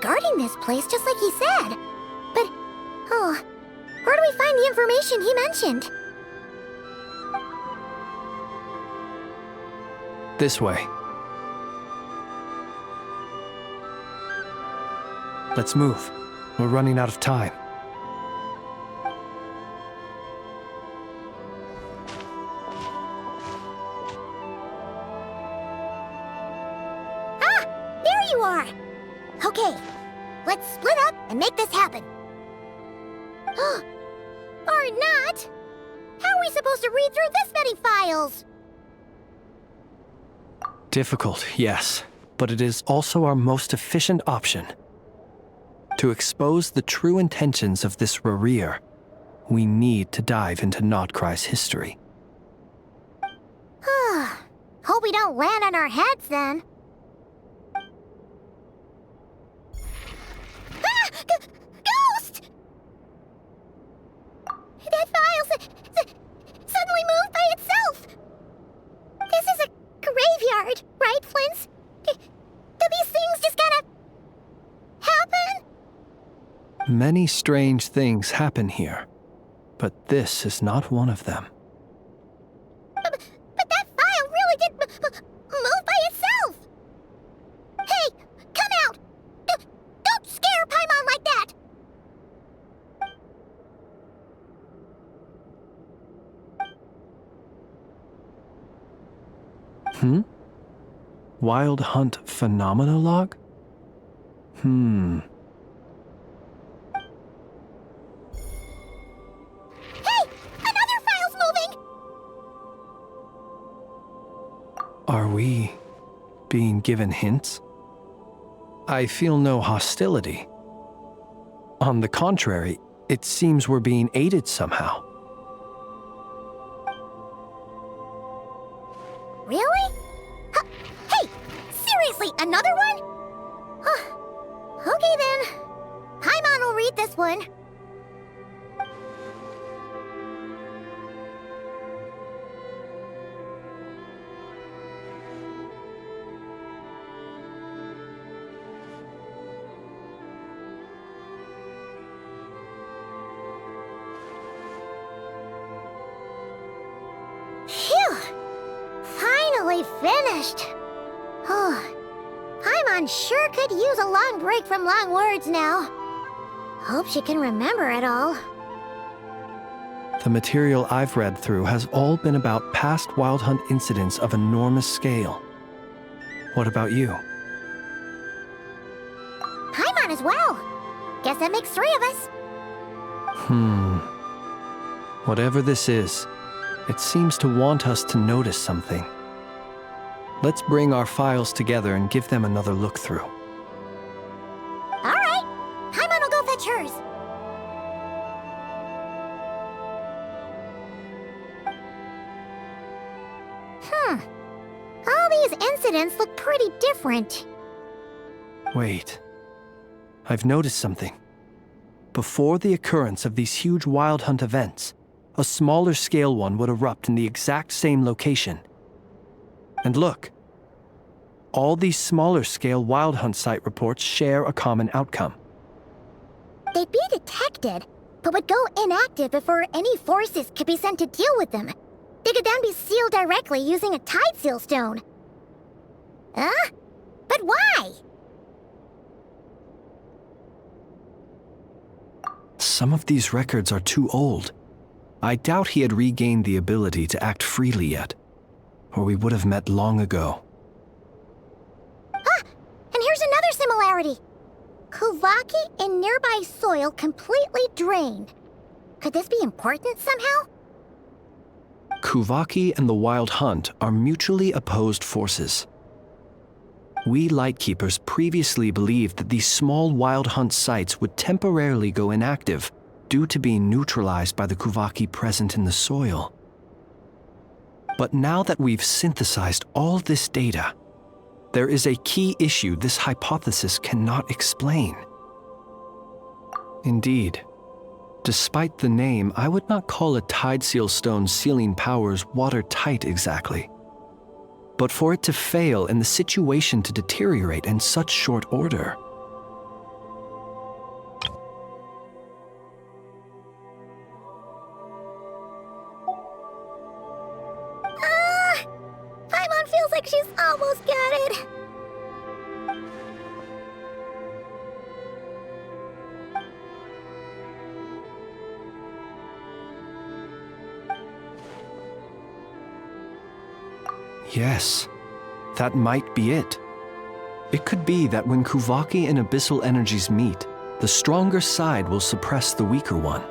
S8: Guarding this place just like he said. But, where do we find the information he mentioned?
S2: This way. Let's move. We're running out of time.
S8: Ah! There you are! Okay, let's split up and make this happen. Or not! How are we supposed to read through this many files?
S2: Difficult, yes, but it is also our most efficient option. To expose the true intentions of this Rereer, we need to dive into Nodcry's history.
S8: Hope we don't land on our heads then. Ghost! That file suddenly moved by itself. This is a graveyard, right, Flint's? Do these things just gotta happen?
S2: Many strange things happen here, but this is not one of them.
S8: But that file really did move by itself! Hey, come out! Don't scare Paimon like that!
S2: Wild Hunt Phenomenologue?
S8: Hey! Another file's moving!
S2: Are we being given hints? I feel no hostility. On the contrary, it seems we're being aided somehow.
S8: Really? Hey! Seriously, another one? Okay then. Paimon will read this one. Phew! Finally finished. Oh, Paimon sure could use a long break from long words now. Hope she can remember it all.
S2: The material I've read through has all been about past Wild Hunt incidents of enormous scale. What about you?
S8: Paimon as well. Guess that makes 3 of us.
S2: Whatever this is, it seems to want us to notice something. Let's bring our files together and give them another look through.
S8: All right. Paimon will go fetch hers. All these incidents look pretty different.
S2: Wait. I've noticed something. Before the occurrence of these huge Wild Hunt events, a smaller scale one would erupt in the exact same location. And look. All these smaller scale Wild Hunt site reports share a common outcome.
S8: They'd be detected, but would go inactive before any forces could be sent to deal with them. They could then be sealed directly using a tide seal stone. But why?
S2: Some of these records are too old. I doubt he had regained the ability to act freely yet, or we would have met long ago.
S8: And here's another similarity. Kuvaki in nearby soil completely drained. Could this be important somehow?
S2: Kuvaki and the Wild Hunt are mutually opposed forces. We Lightkeepers previously believed that these small Wild Hunt sites would temporarily go inactive due to being neutralized by the Kuvaki present in the soil. But now that we've synthesized all this data, there is a key issue this hypothesis cannot explain. Indeed, despite the name, I would not call a tide seal stone's sealing powers watertight exactly. But for it to fail and the situation to deteriorate in such short order.
S8: Paimon feels like she's almost got it.
S2: Yes, that might be it. It could be that when Kuvaki and Abyssal energies meet, the stronger side will suppress the weaker one.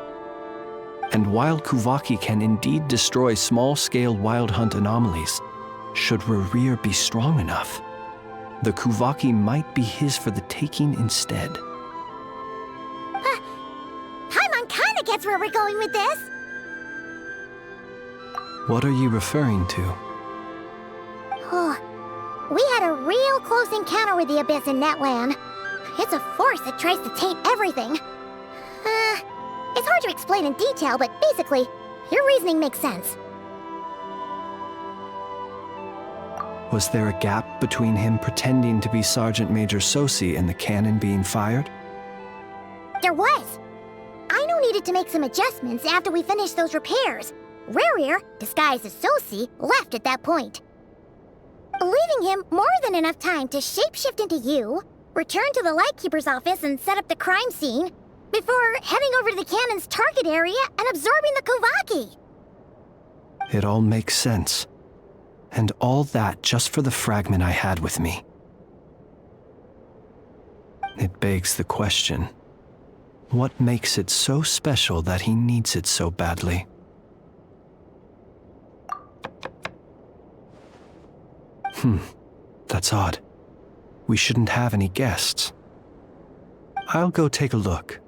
S2: And while Kuvaki can indeed destroy small-scale Wild Hunt anomalies, should Rerir be strong enough, the Kuvaki might be his for the taking instead.
S8: Paimon kinda gets where we're going with this.
S2: What are you referring to?
S8: We had a real close encounter with the Abyss in Netland. It's a force that tries to taint everything. It's hard to explain in detail, but basically, your reasoning makes sense.
S2: Was there a gap between him pretending to be Sergeant Major Sosi and the cannon being fired?
S8: There was, Reno needed to make some adjustments after we finished those repairs. Rerir, disguised as Sosi, left at that point, leaving him more than enough time to shapeshift into you, return to the Lightkeeper's office and set up the crime scene, before heading over to the cannon's target area and absorbing the Kovaki.
S2: It all makes sense. And all that just for the fragment I had with me. It begs the question, what makes it so special that he needs it so badly? That's odd. We shouldn't have any guests. I'll go take a look.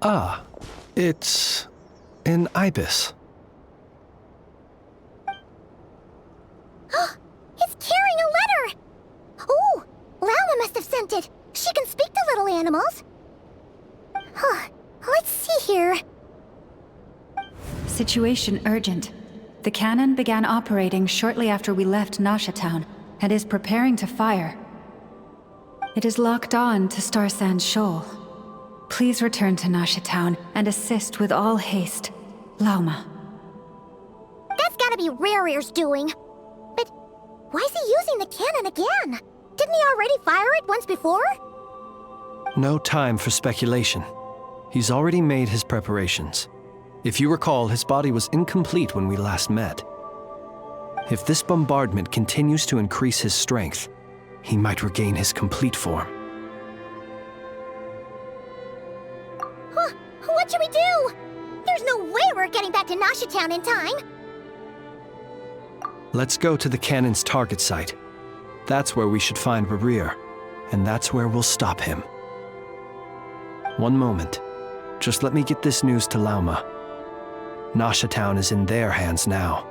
S2: Ah, it's an ibis.
S8: It's carrying a letter! Oh, Lama must have sent it. She can speak to little animals. Let's see here.
S3: Situation urgent. The cannon began operating shortly after we left Nasha Town and is preparing to fire. It is locked on to Star Sand Shoal. Please return to Nasha Town and assist with all haste. Lauma.
S8: That's gotta be Rerir's doing. But why is he using the cannon again? Didn't he already fire it once before?
S2: No time for speculation. He's already made his preparations. If you recall, his body was incomplete when we last met. If this bombardment continues to increase his strength, he might regain his complete form.
S8: What should we do? There's no way we're getting back to Nasha Town in time.
S2: Let's go to the cannon's target site. That's where we should find Rerir, and that's where we'll stop him. One moment. Just let me get this news to Lauma. Nasha Town is in their hands now.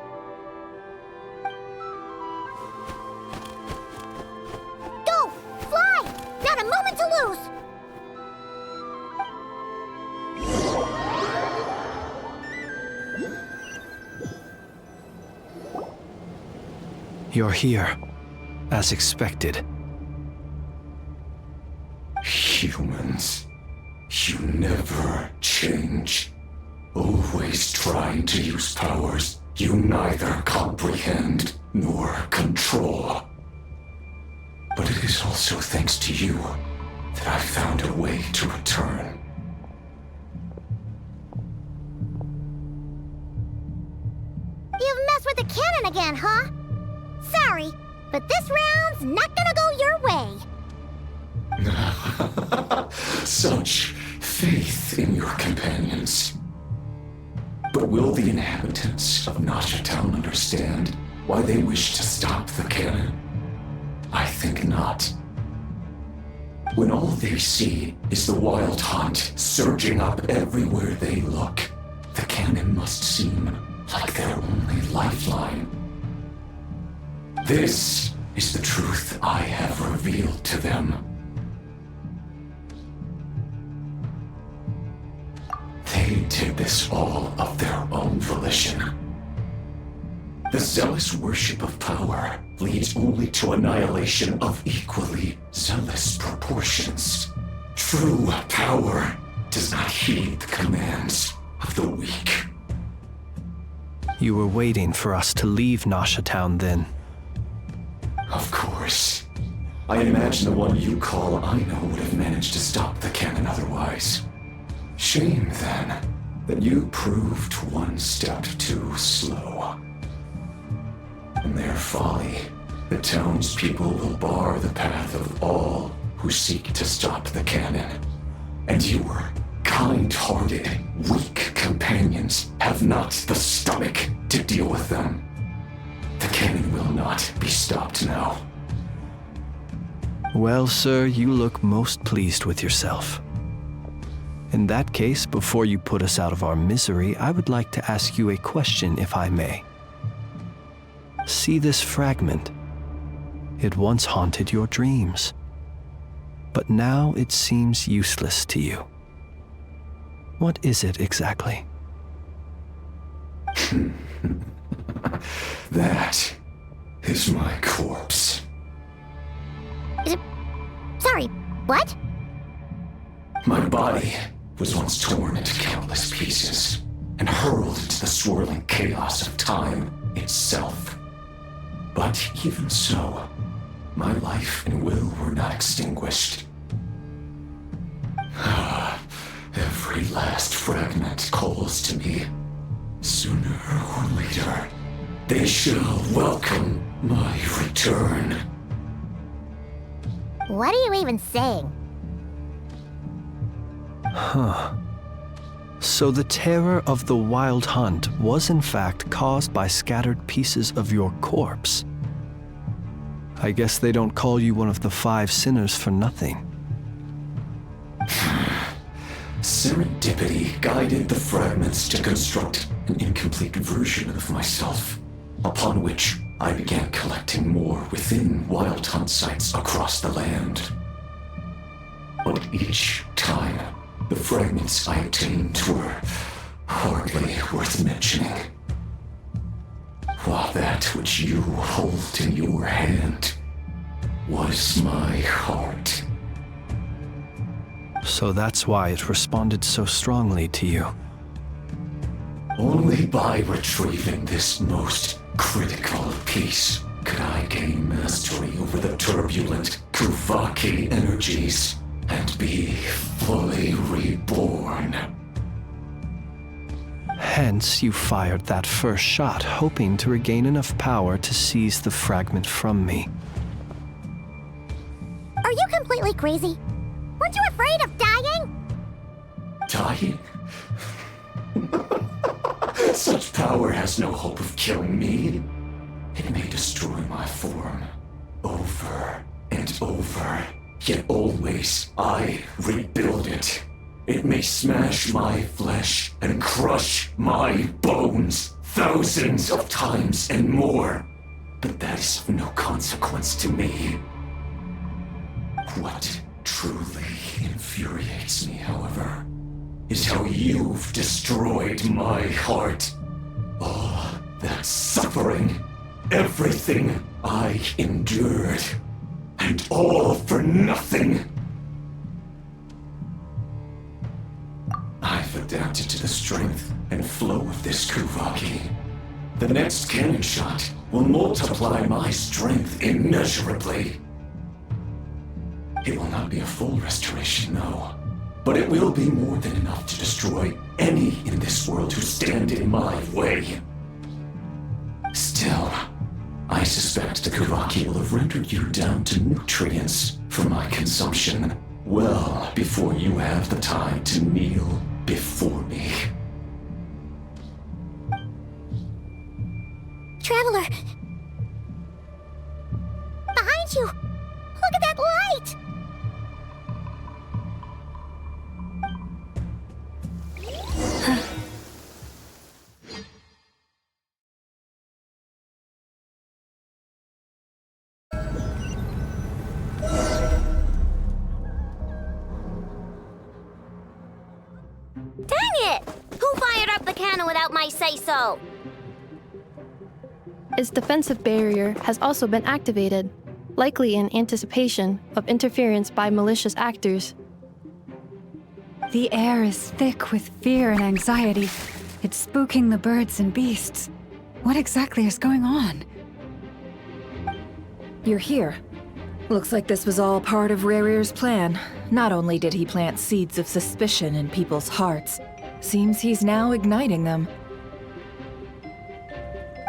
S8: Go! Fly! Not a moment to lose!
S2: You're here, as expected.
S4: Humans, you never change. Always trying to use powers you neither comprehend nor control. But it is also thanks to you that I found a way to return.
S8: You've messed with the cannon again, huh? Sorry, but this round's not gonna go your way.
S4: Such faith in your companions. But will the inhabitants of Nasha Town understand why they wish to stop the cannon? I think not. When all they see is the wild hunt surging up everywhere they look, the cannon must seem like their only lifeline. This is the truth I have revealed to them. They did this all of their own volition. The zealous worship of power leads only to annihilation of equally zealous proportions. True power does not heed the commands of the weak.
S2: You were waiting for us to leave Nasha Town then.
S4: Of course. I imagine the one you call Aino would have managed to stop the cannon otherwise. Shame, then, that you proved one step too slow. In their folly, the townspeople will bar the path of all who seek to stop the cannon. And your kind-hearted, weak companions have not the stomach to deal with them. The cannon will not be stopped now.
S2: Well, sir, you look most pleased with yourself. In that case, before you put us out of our misery, I would like to ask you a question, if I may. See this fragment? It once haunted your dreams, but now it seems useless to you. What is it exactly?
S4: That is my corpse.
S8: Sorry, what?
S4: My body was once torn into countless pieces and hurled into the swirling chaos of time itself. But even so, my life and will were not extinguished. Every last fragment calls to me. Sooner or later, they shall welcome my return.
S8: What are you even saying?
S2: Huh. So the terror of the Wild Hunt was in fact caused by scattered pieces of your corpse. I guess they don't call you one of the 5 sinners for nothing.
S4: Serendipity guided the fragments to construct an incomplete version of myself, upon which I began collecting more within Wild Hunt sites across the land. But each time, the fragments I obtained were hardly worth mentioning. While that which you hold in your hand was my heart.
S2: So that's why it responded so strongly to you.
S4: Only by retrieving this most critical piece could I gain mastery over the turbulent Kuvaki energies and be fully reborn.
S2: Hence, you fired that first shot, hoping to regain enough power to seize the fragment from me.
S8: Are you completely crazy? Weren't you afraid of dying?
S4: Dying? Such power has no hope of killing me. It may destroy my form over and over, yet always I rebuild it. It may smash my flesh and crush my bones thousands of times and more, but that is of no consequence to me. What truly infuriates me, however, is how you've destroyed my heart. All that suffering, everything I endured, and all for nothing. I've adapted to the strength and flow of this Kuvaki. The next cannon shot will multiply my strength immeasurably. It will not be a full restoration, no. But it will be more than enough to destroy any in this world who stand in my way. Still, I suspect the Kuvaki will have rendered you down to nutrients for my consumption well before you have the time to kneel before me.
S8: Traveler! Behind you! Look at that light!
S12: Dang it! Who fired up the cannon without my say-so?
S6: Its defensive barrier has also been activated, likely in anticipation of interference by malicious actors.
S3: The air is thick with fear and anxiety. It's spooking the birds and beasts. What exactly is going on?
S1: You're here. Looks like this was all part of Rerir's plan. Not only did he plant seeds of suspicion in people's hearts, seems he's now igniting them.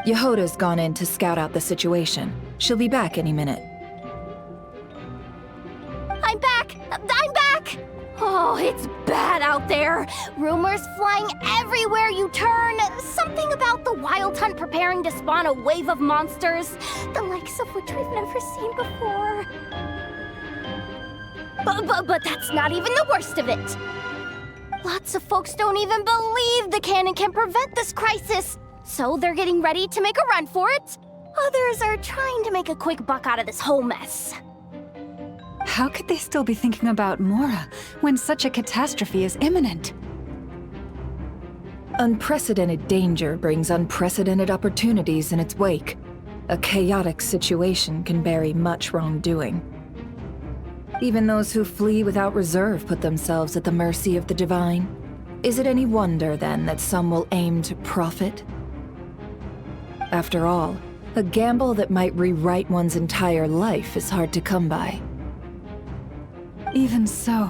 S1: Yehoda's gone in to scout out the situation. She'll be back any minute.
S9: I'm back! I'm back! Oh, it's bad out there. Rumors flying everywhere you turn. Something about the Wild Hunt preparing to spawn a wave of monsters, the likes of which we've never seen before. But that's not even the worst of it. Lots of folks don't even believe the cannon can prevent this crisis, so they're getting ready to make a run for it. Others are trying to make a quick buck out of this whole mess.
S3: How could they still be thinking about Mora when such a catastrophe is imminent?
S1: Unprecedented danger brings unprecedented opportunities in its wake. A chaotic situation can bury much wrongdoing. Even those who flee without reserve put themselves at the mercy of the divine. Is it any wonder, then, that some will aim to profit? After all, a gamble that might rewrite one's entire life is hard to come by.
S3: Even so.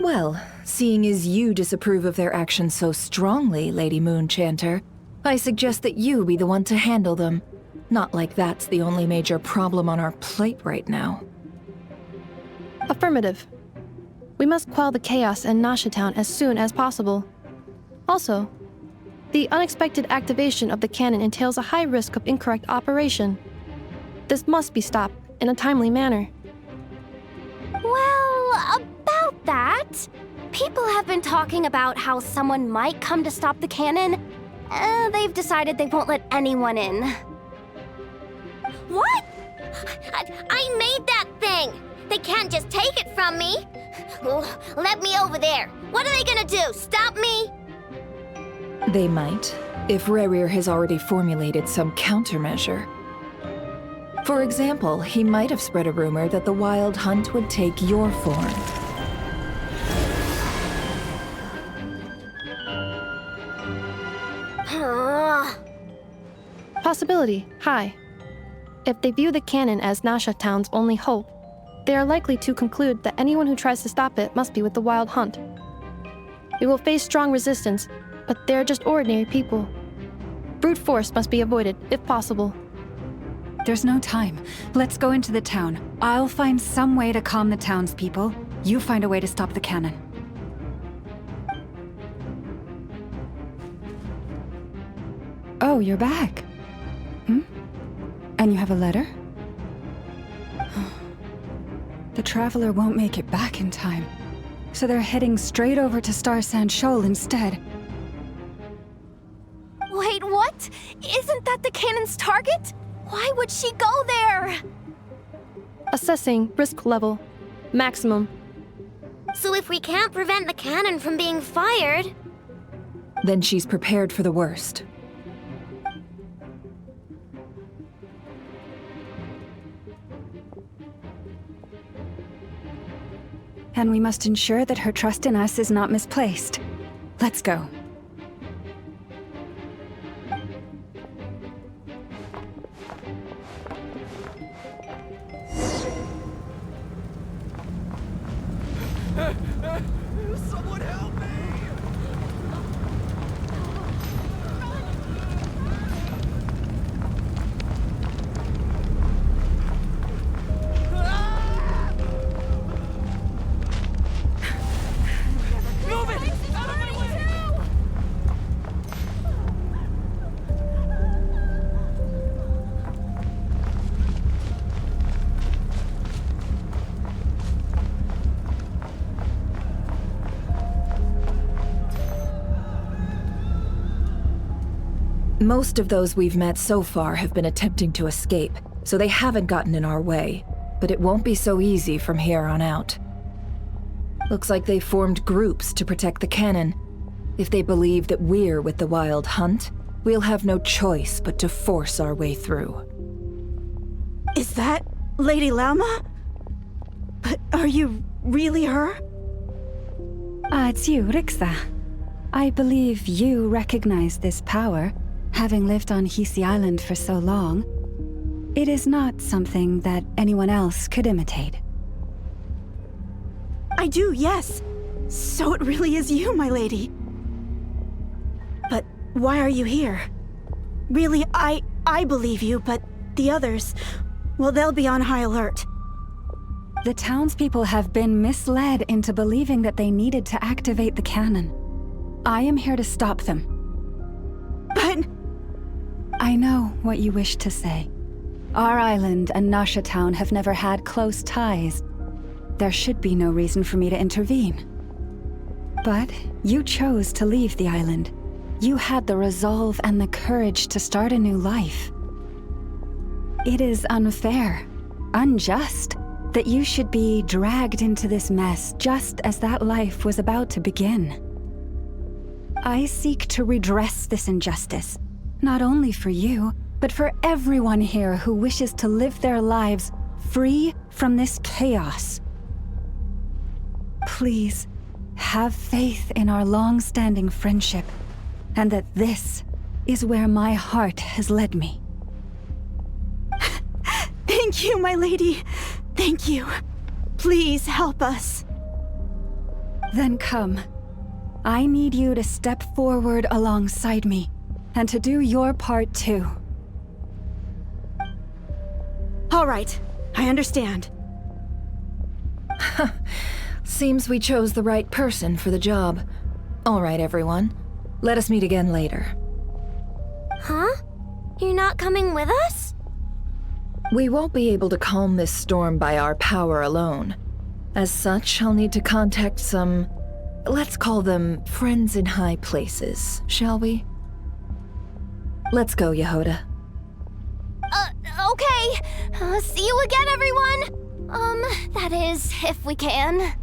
S1: Well, seeing as you disapprove of their actions so strongly, Lady Moonchanter, I suggest that you be the one to handle them. Not like that's the only major problem on our plate right now.
S6: Affirmative. We must quell the chaos in Nasha Town as soon as possible. Also, the unexpected activation of the cannon entails a high risk of incorrect operation. This must be stopped in a timely manner.
S9: Well, about that, people have been talking about how someone might come to stop the cannon. They've decided they won't let anyone in.
S12: What? I made that thing! They can't just take it from me! Oh, let me over there! What are they gonna do, stop me?
S1: They might, if Rerir has already formulated some countermeasure. For example, he might have spread a rumor that the Wild Hunt would take your form.
S6: Possibility high. If they view the cannon as Nasha Town's only hope, they are likely to conclude that anyone who tries to stop it must be with the Wild Hunt. We will face strong resistance, but they are just ordinary people. Brute force must be avoided, if possible.
S3: There's no time. Let's go into the town. I'll find some way to calm the townspeople. You find a way to stop the cannon. Oh, you're back. And you have a letter? The Traveler won't make it back in time, so they're heading straight over to Star Sand Shoal instead.
S9: Wait, what? Isn't that the cannon's target? Why would she go there?
S6: Assessing risk level. Maximum.
S12: So if we can't prevent the cannon from being fired...
S1: Then she's prepared for the worst.
S3: And we must ensure that her trust in us is not misplaced. Let's go.
S5: Someone help me! Move it! Out of my way!
S1: Most of those we've met so far have been attempting to escape, so they haven't gotten in our way. But it won't be so easy from here on out. Looks like they formed groups to protect the cannon. If they believe that we're with the Wild Hunt, we'll have no choice but to force our way through.
S20: Is that Lady Lauma? But are you really her?
S3: It's you, Rixa. I believe you recognize this power, having lived on Hisi Island for so long. It is not something that anyone else could imitate.
S20: I do, yes. So it really is you, my lady. But why are you here? Really, I believe you, but the others, well, they'll be on high alert.
S3: The townspeople have been misled into believing that they needed to activate the cannon. I am here to stop them.
S20: But...
S3: I know what you wish to say. Our island and Nasha Town have never had close ties. There should be no reason for me to intervene. But you chose to leave the island. You had the resolve and the courage to start a new life. It is unfair, unjust, that you should be dragged into this mess just as that life was about to begin. I seek to redress this injustice, not only for you, but for everyone here who wishes to live their lives free from this chaos. Please, have faith in our long-standing friendship, and that this is where my heart has led me.
S20: Thank you, my lady. Thank you. Please help us.
S3: Then come. I need you to step forward alongside me, and to do your part too.
S20: All right, I understand.
S1: Seems we chose the right person for the job. All right, everyone. Let us meet again later.
S12: Huh? You're not coming with us?
S1: We won't be able to calm this storm by our power alone. As such, I'll need to contact some... let's call them friends in high places, shall we? Let's go, Yehoda.
S9: Okay. See you again, everyone. That is, if we can.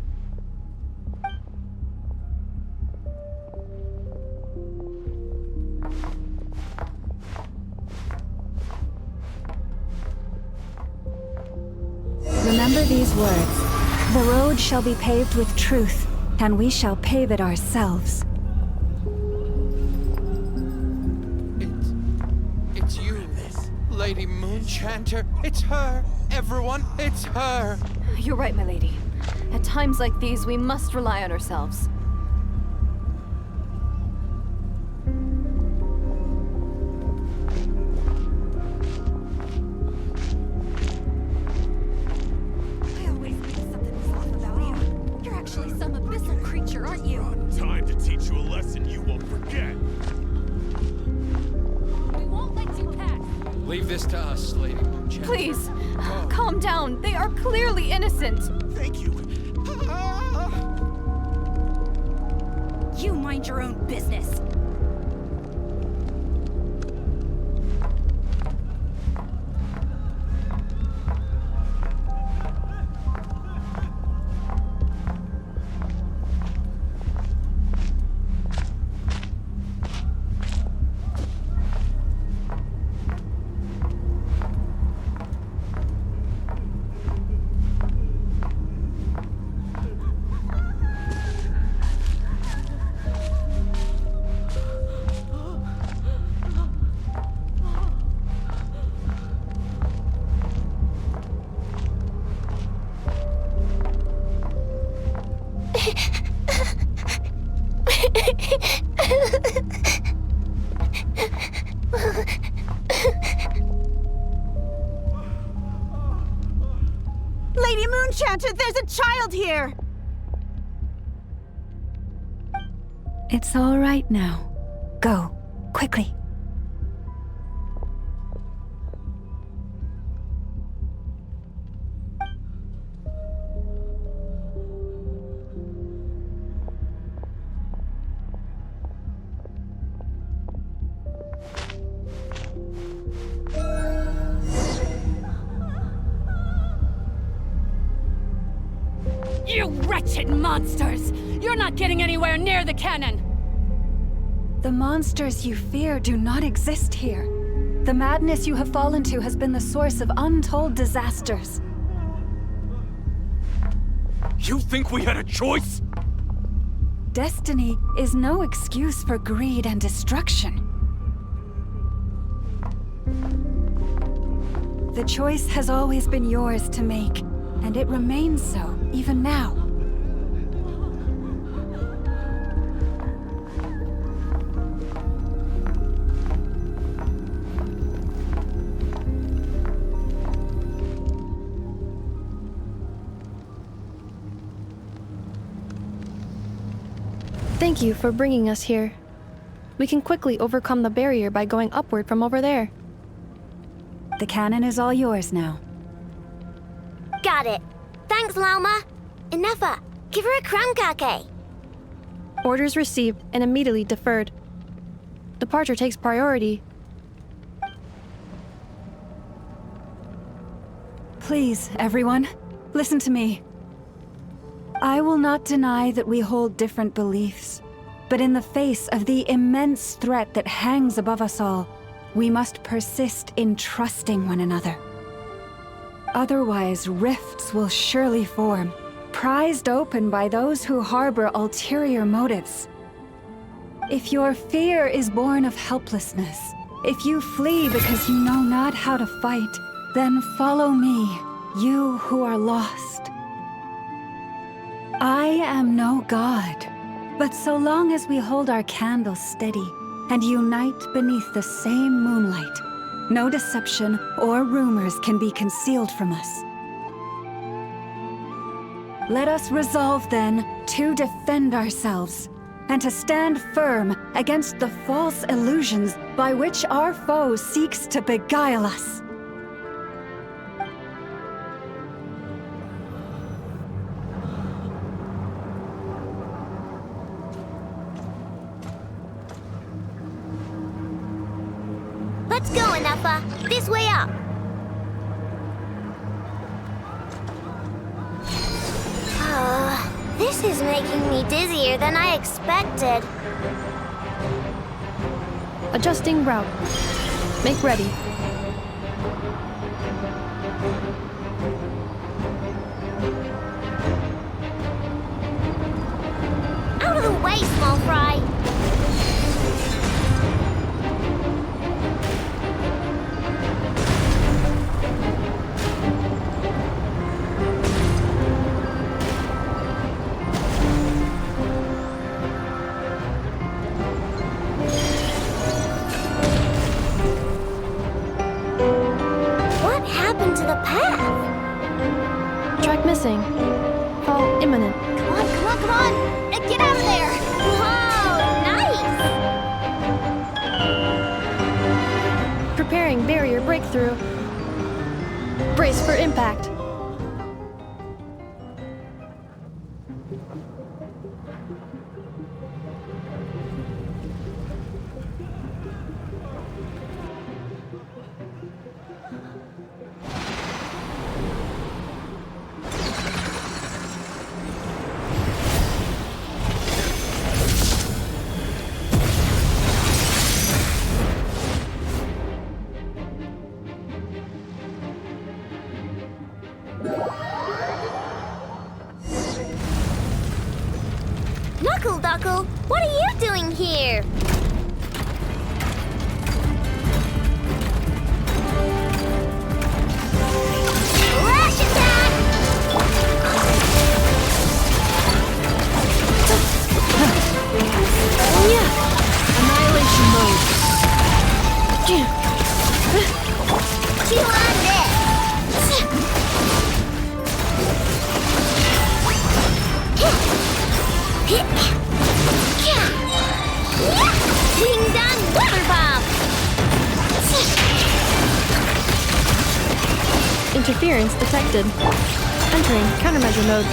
S3: Remember these words. The road shall be paved with truth, and we shall pave it ourselves.
S10: It's you, Lady Moonchanter. It's her. Everyone, it's her.
S21: You're right, my lady. At times like these, we must rely on ourselves.
S15: Time to teach you a lesson you won't forget.
S21: We won't let you pass.
S10: Leave this to us, Lady Moonchanter.
S21: Please, calm down. They are clearly innocent.
S15: Thank you.
S19: You mind your own business.
S20: Lady Moonchanter, there's a child here!
S3: It's all right now. Go, quickly.
S21: You wretched monsters! You're not getting anywhere near the cannon!
S3: The monsters you fear do not exist here. The madness you have fallen to has been the source of untold disasters.
S5: You think we had a choice?
S3: Destiny is no excuse for greed and destruction. The choice has always been yours to make, and it remains so, even now.
S6: Thank you for bringing us here. We can quickly overcome the barrier by going upward from over there.
S3: The cannon is all yours now.
S12: Got it. Thanks, Lauma. Inefa, give her a crankake.
S6: Orders received and immediately deferred. Departure takes priority.
S3: Please, everyone, listen to me. I will not deny that we hold different beliefs, but in the face of the immense threat that hangs above us all, we must persist in trusting one another. Otherwise, rifts will surely form, prized open by those who harbor ulterior motives. If your fear is born of helplessness, if you flee because you know not how to fight, then follow me, you who are lost. I am no god, but so long as we hold our candles steady and unite beneath the same moonlight, no deception or rumors can be concealed from us. Let us resolve then to defend ourselves and to stand firm against the false illusions by which our foe seeks to beguile us.
S12: Let's go, Anafa. This way up. This is making me dizzier than I expected.
S6: Adjusting route. Make ready.
S12: Out of the way, small fry.
S6: Track missing. Fall imminent.
S12: Come on, come on, come on! Get out of there! Whoa, nice!
S6: Preparing barrier breakthrough. Brace for impact.
S12: Knuckle, what are you doing here? Flash attack!
S6: Annihilation mode.
S12: Chew on this! Wing done water bomb!
S6: Interference detected. Entering countermeasure mode.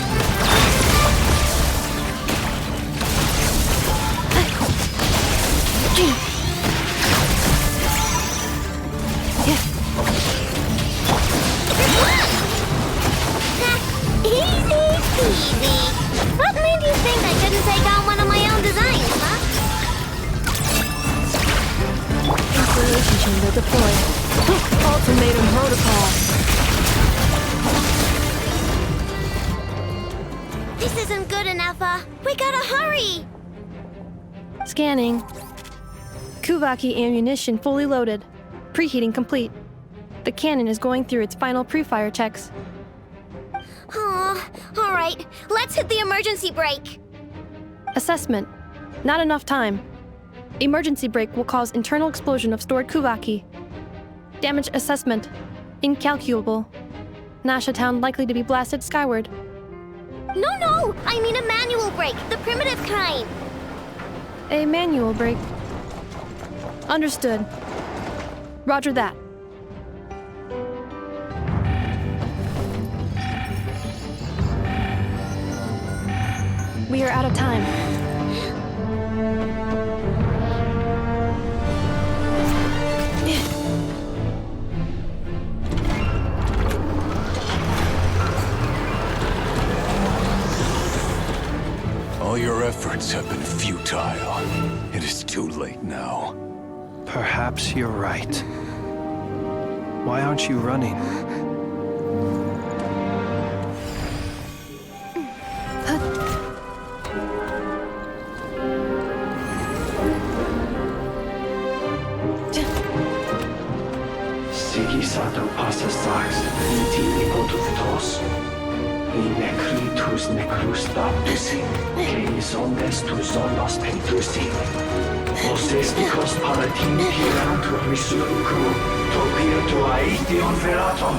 S12: Easy peasy. What made you think I couldn't take on one of my own designs, huh?
S6: Installation chamber deployed. Ultimatum protocol.
S12: This isn't good enough, we gotta hurry!
S6: Scanning. Kuvaki ammunition fully loaded. Preheating complete. The cannon is going through its final pre-fire checks.
S12: Aw, alright, let's hit the emergency brake.
S6: Assessment. Not enough time. Emergency brake will cause internal explosion of stored Kuvaki. Damage assessment. Incalculable. Nasha Town likely to be blasted skyward.
S12: No, I mean a manual brake, the primitive kind.
S6: A manual brake. Understood. Roger that. We are out of time.
S15: All your efforts have been futile. It is too late now.
S2: Perhaps you're right. Why aren't you running?
S7: Sigisato passa sax, intimi potuftos. In necritus necrus baptusi, que omnes tu zonos pentusi. Os esticos palatin pirantur resurcu, topir tu aetion veratum.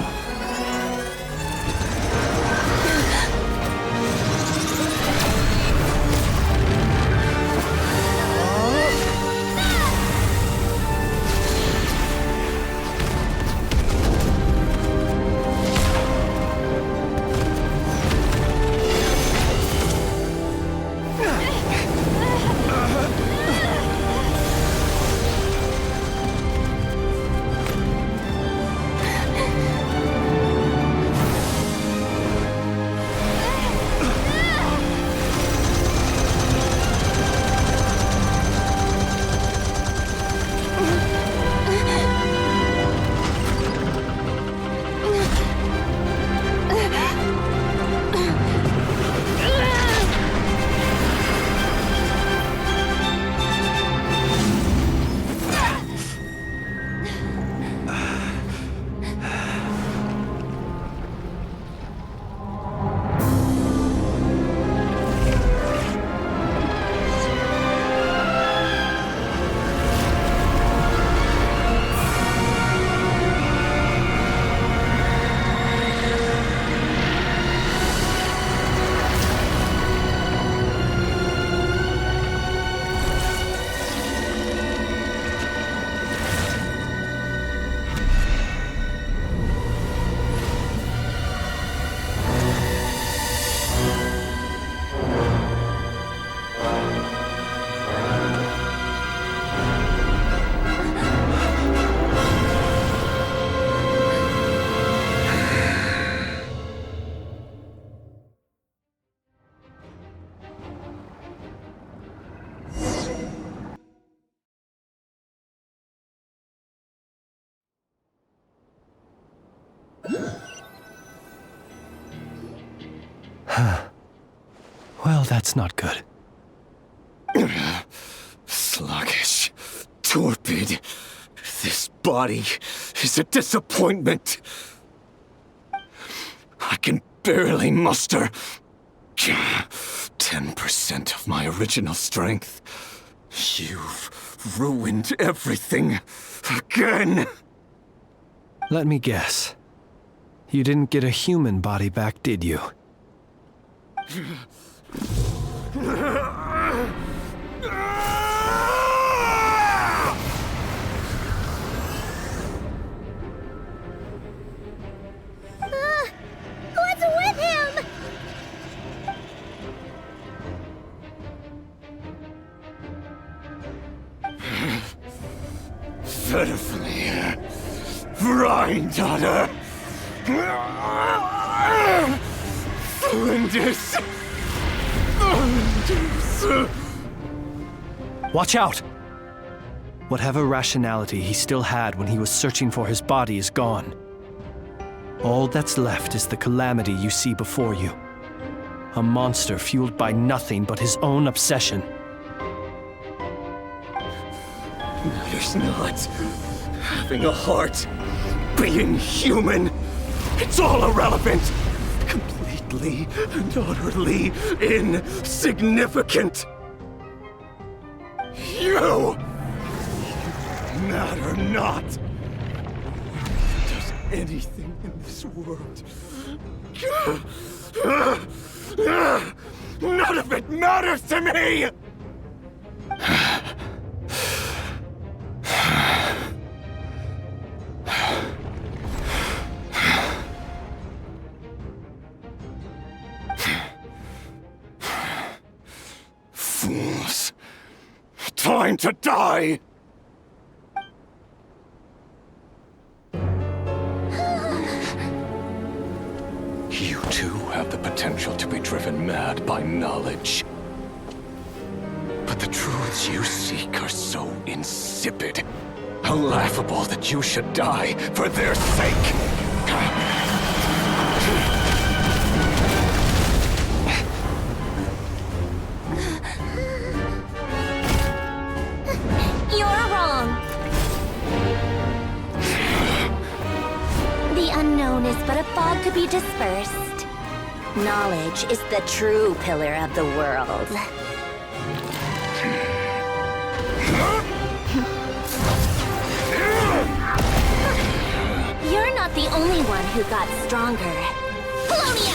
S2: Well, that's not good.
S4: Sluggish, torpid. This body is a disappointment. I can barely muster 10% of my original strength. You've ruined everything again.
S2: Let me guess. You didn't get a human body back, did you?
S8: What's with him?
S4: Pitifully, Rhine-daughter. Flinders.
S2: Watch out! Whatever rationality he still had when he was searching for his body is gone. All that's left is the calamity you see before you. A monster fueled by nothing but his own obsession.
S4: Matters not. Having a heart. Being human. It's all irrelevant. Completely and utterly insignificant. You matter not. Does anything in this world. None of it matters to me! Fools. Time to die! You too have the potential to be driven mad by knowledge. But the truths you seek are so insipid, how laughable that you should die for their sake.
S9: be dispersed. Knowledge is the true pillar of the world. You're not the only one who got stronger. Polonia!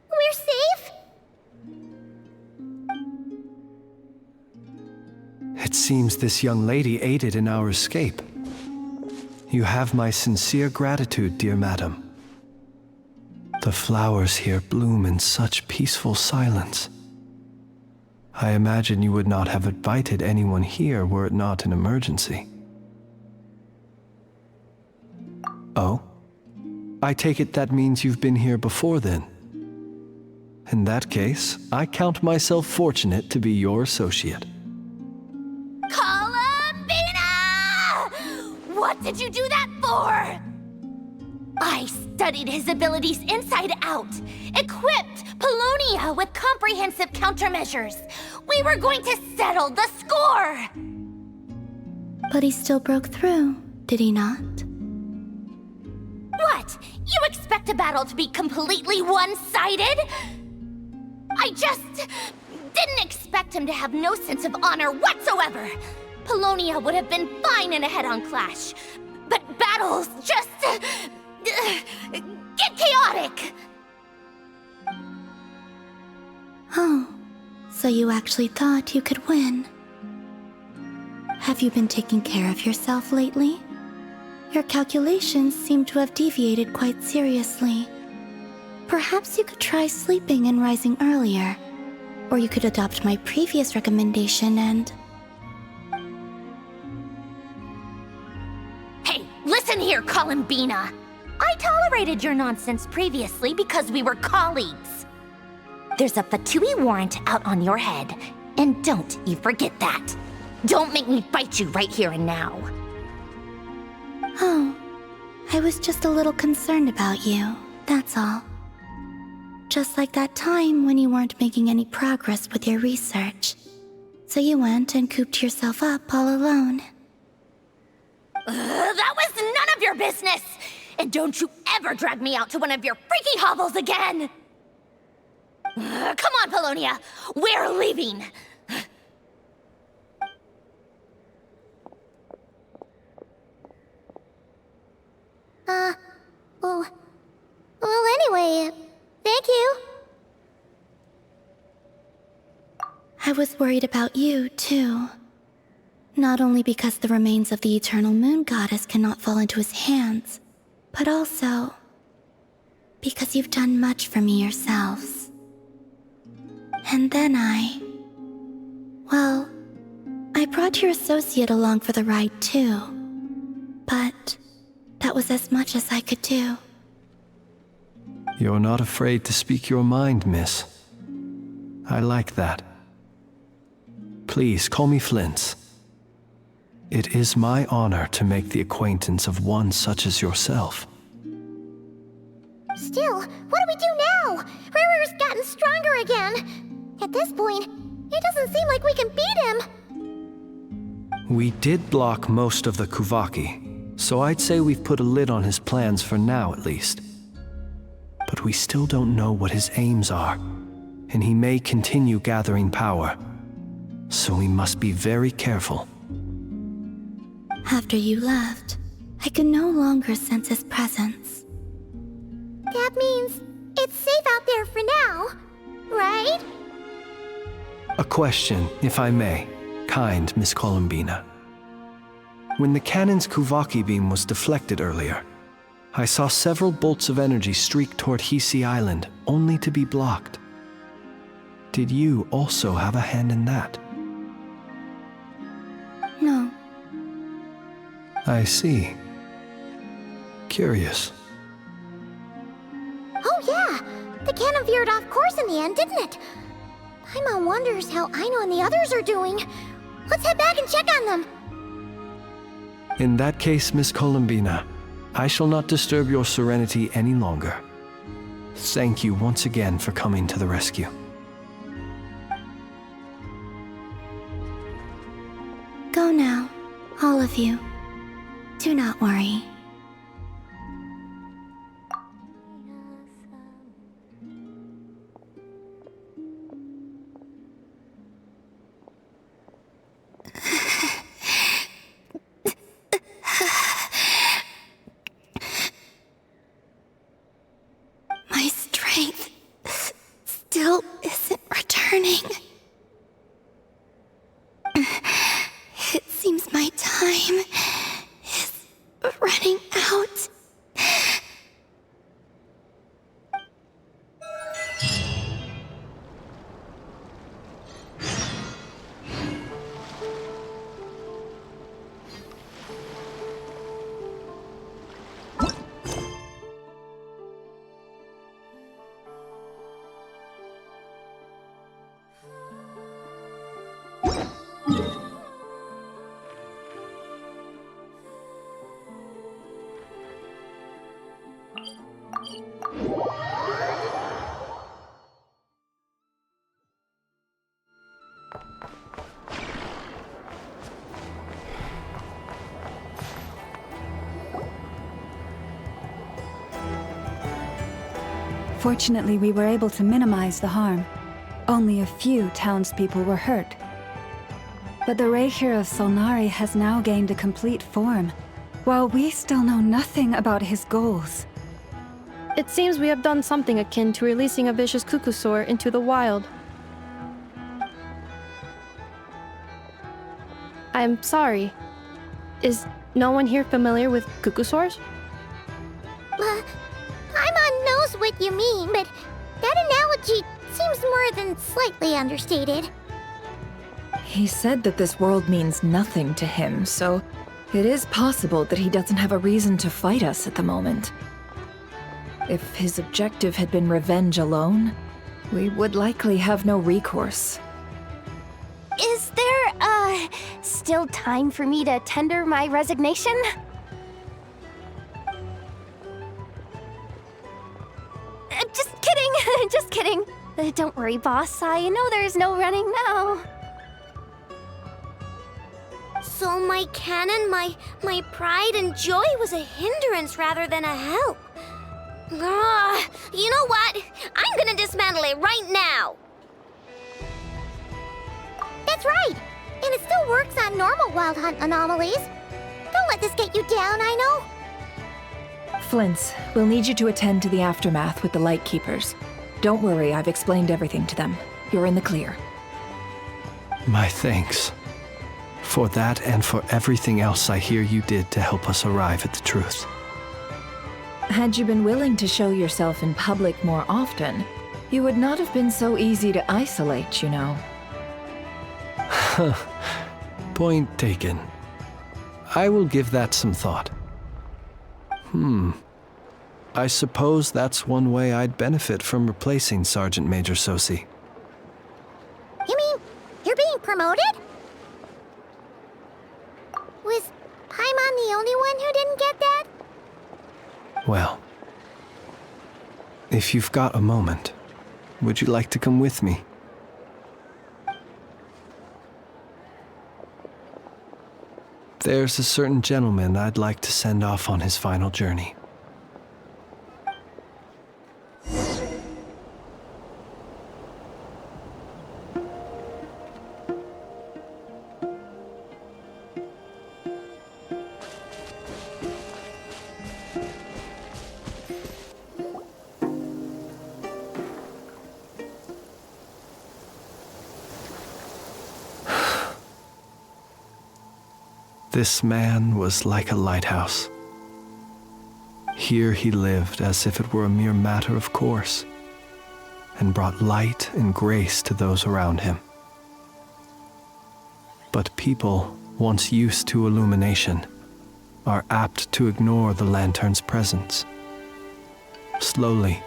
S9: We're safe?
S2: It seems this young lady aided in our escape. You have my sincere gratitude, dear madam. The flowers here bloom in such peaceful silence. I imagine you would not have invited anyone here were it not an emergency. Oh? I take it that means you've been here before then. In that case, I count myself fortunate to be your associate.
S9: What did you do that for? I studied his abilities inside out, equipped Polonia with comprehensive countermeasures. We were going to settle the score!
S18: But he still broke through, did he not?
S9: What? You expect a battle to be completely one-sided? I just didn't expect him to have no sense of honor whatsoever. Polonia would have been fine in a head-on clash, but battles just get chaotic.
S18: Oh, so you actually thought you could win. Have you been taking care of yourself lately? Your calculations seem to have deviated quite seriously. Perhaps you could try sleeping and rising earlier, or you could adopt my previous recommendation and...
S9: Listen here, Columbina. I tolerated your nonsense previously because we were colleagues. There's a Fatui warrant out on your head, and don't you forget that. Don't make me fight you right here and now.
S18: Oh, I was just a little concerned about you, that's all. Just like that time when you weren't making any progress with your research. So you went and cooped yourself up all alone.
S9: That was none of your business! And don't you ever drag me out to one of your freaky hovels again! Come on, Polonia! We're leaving!
S8: Well, anyway, thank you.
S18: I was worried about you, too. Not only because the remains of the Eternal Moon Goddess cannot fall into his hands, but also because you've done much for me yourselves. And then well, I brought your associate along for the ride too. But that was as much as I could do.
S2: You're not afraid to speak your mind, miss. I like that. Please call me Flint. It is my honor to make the acquaintance of one such as yourself.
S8: Still, what do we do now? Riri's gotten stronger again. At this point, it doesn't seem like we can beat him.
S2: We did block most of the Kuvaki, so I'd say we've put a lid on his plans for now at least. But we still don't know what his aims are, and he may continue gathering power. So we must be very careful.
S18: After you left, I could no longer sense his presence.
S8: That means it's safe out there for now, right?
S2: A question, if I may, kind Miss Columbina. When the cannon's Kuvaki beam was deflected earlier, I saw several bolts of energy streak toward Hisi Island, only to be blocked. Did you also have a hand in that?
S18: No.
S2: I see. Curious.
S8: Oh yeah! The cannon veered off course in the end, didn't it? Paimon wonders how Aino and the others are doing. Let's head back and check on them.
S2: In that case, Miss Columbina, I shall not disturb your serenity any longer. Thank you once again for coming to the rescue.
S18: Go now, all of you. Do not worry. My strength still isn't returning. It seems my time is running out.
S3: Fortunately, we were able to minimize the harm. Only a few townspeople were hurt. But the Reikir of Solnari has now gained a complete form, while we still know nothing about his goals.
S6: It seems we have done something akin to releasing a vicious Kukusaur into the wild. I'm sorry. Is no one here familiar with Kukusaurs?
S8: Paimon knows what you mean, but that analogy seems more than slightly understated.
S1: He said that this world means nothing to him, so it is possible that he doesn't have a reason to fight us at the moment. If his objective had been revenge alone, we would likely have no recourse.
S9: Is there, still time for me to tender my resignation? Just kidding, just kidding. Don't worry, boss. I know there's no running now.
S12: So my cannon, my pride and joy was a hindrance rather than a help. Ugh, you know what? I'm gonna dismantle it right now.
S8: That's right! And it still works on normal Wild Hunt anomalies. Don't let this get you down, Aino.
S1: Flint, we'll need you to attend to the aftermath with the Lightkeepers. Don't worry, I've explained everything to them. You're in the clear.
S2: My thanks. For that and for everything else I hear you did to help us arrive at the truth.
S1: Had you been willing to show yourself in public more often, you would not have been so easy to isolate, you know.
S2: Point taken. I will give that some thought. I suppose that's one way I'd benefit from replacing Sergeant Major Sosi.
S8: You mean you're being promoted? Was Paimon the only one who didn't get that?
S2: Well, if you've got a moment, would you like to come with me? There's a certain gentleman I'd like to send off on his final journey. This man was like a lighthouse. Here he lived as if it were a mere matter of course, and brought light and grace to those around him. But people, once used to illumination, are apt to ignore the lantern's presence. Slowly,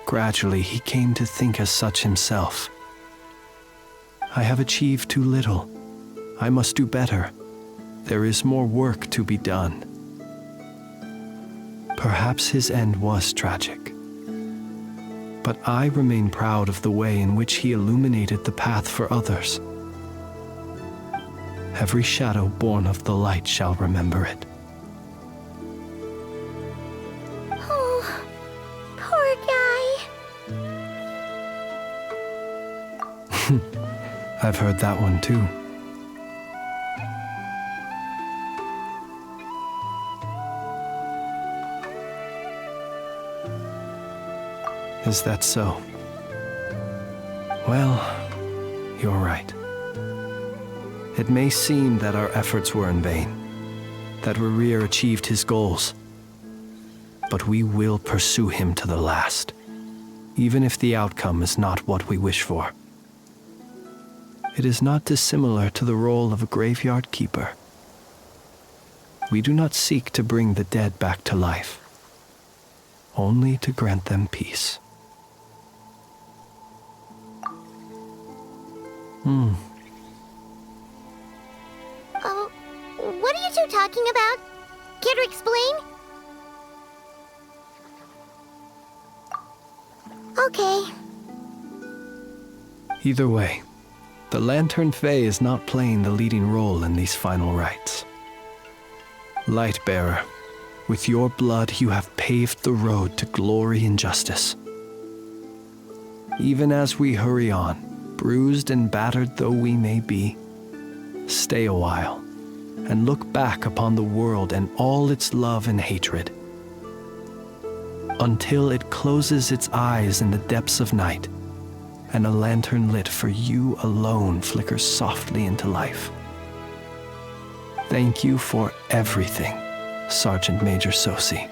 S2: gradually, he came to think as such himself. I have achieved too little. I must do better. There is more work to be done. Perhaps his end was tragic. But I remain proud of the way in which he illuminated the path for others. Every shadow born of the light shall remember it.
S8: Oh, poor guy.
S2: I've heard that one too. Is that so? Well, you're right. It may seem that our efforts were in vain, that Rerir achieved his goals, but we will pursue him to the last, even if the outcome is not what we wish for. It is not dissimilar to the role of a graveyard keeper. We do not seek to bring the dead back to life, only to grant them peace.
S8: Oh, what are you two talking about? Care to explain? Okay.
S2: Either way, the Lantern Fae is not playing the leading role in these final rites. Lightbearer, with your blood you have paved the road to glory and justice. Even as we hurry on, bruised and battered though we may be, stay a while and look back upon the world and all its love and hatred, until it closes its eyes in the depths of night and a lantern lit for you alone flickers softly into life. Thank you for everything, Sergeant Major Sosi.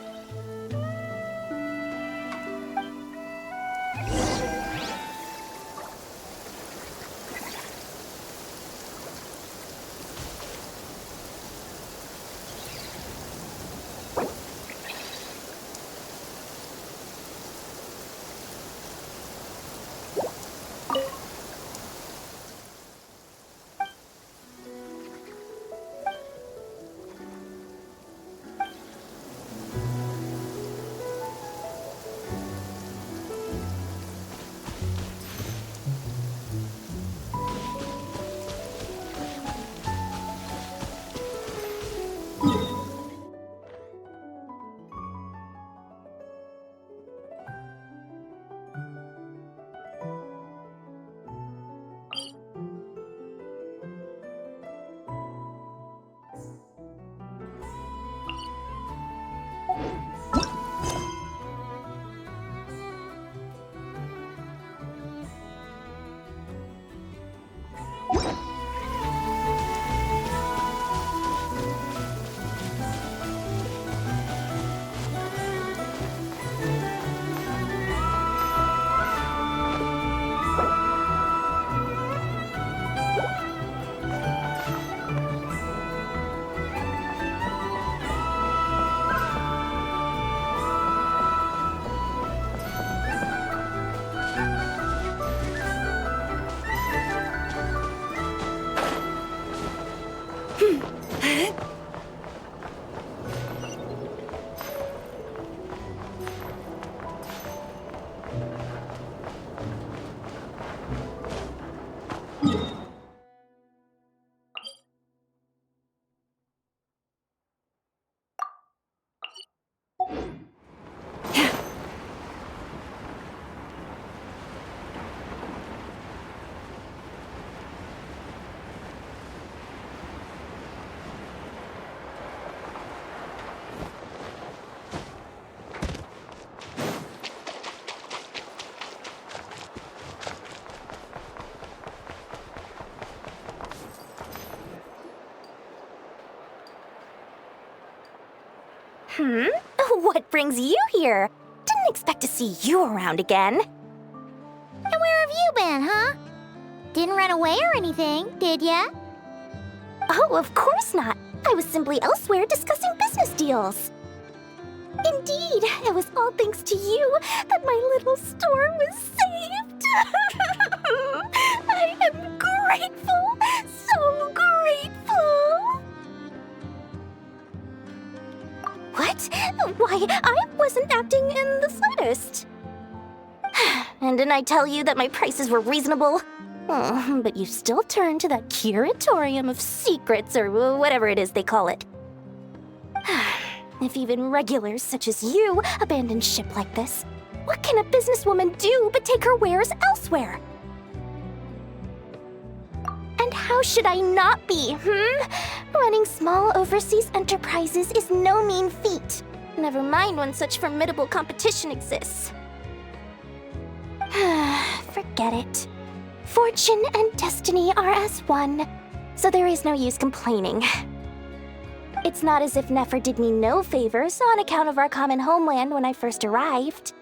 S9: What brings you here? Didn't expect to see you around again.
S8: And where have you been, huh? Didn't run away or anything, did ya?
S9: Oh, of course not. I was simply elsewhere discussing business deals. Indeed, it was all thanks to you that my little store was saved. I am grateful, so grateful. What? Why, I wasn't acting in the slightest. And didn't I tell you that my prices were reasonable? Oh, but you still turn to that curatorium of secrets, or whatever it is they call it. If even regulars such as you abandon ship like this, what can a businesswoman do but take her wares elsewhere? And how should I not be, Running small overseas enterprises is no mean feat. Never mind when such formidable competition exists. Forget it. Fortune and destiny are as one, so there is no use complaining. It's not as if Nefer did me no favors on account of our common homeland when I first arrived.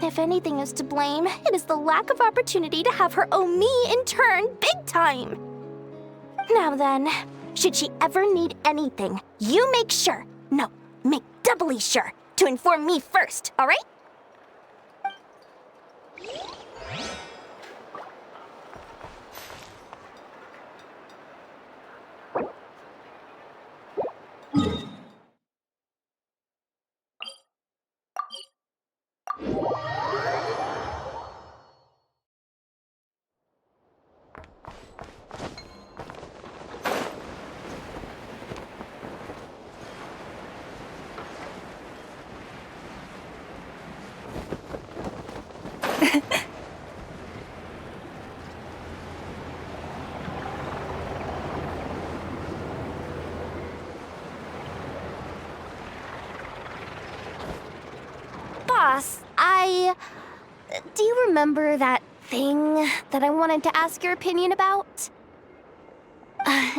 S9: If anything is to blame, it is the lack of opportunity to have her owe me in turn big time. Now then, should she ever need anything, you make sure, no, make doubly sure, to inform me first, all right? Boss, do you remember that thing that I wanted to ask your opinion about?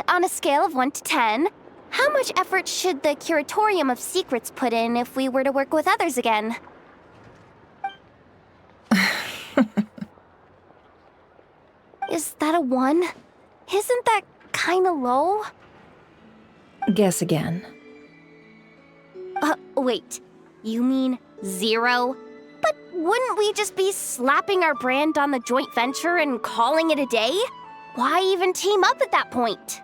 S9: On a scale of 1 to 10, how much effort should the Curatorium of Secrets put in if we were to work with others again? Is that a 1? Isn't that kinda low?
S1: Guess again.
S9: Wait. You mean 0? But wouldn't we just be slapping our brand on the joint venture and calling it a day? Why even team up at that point?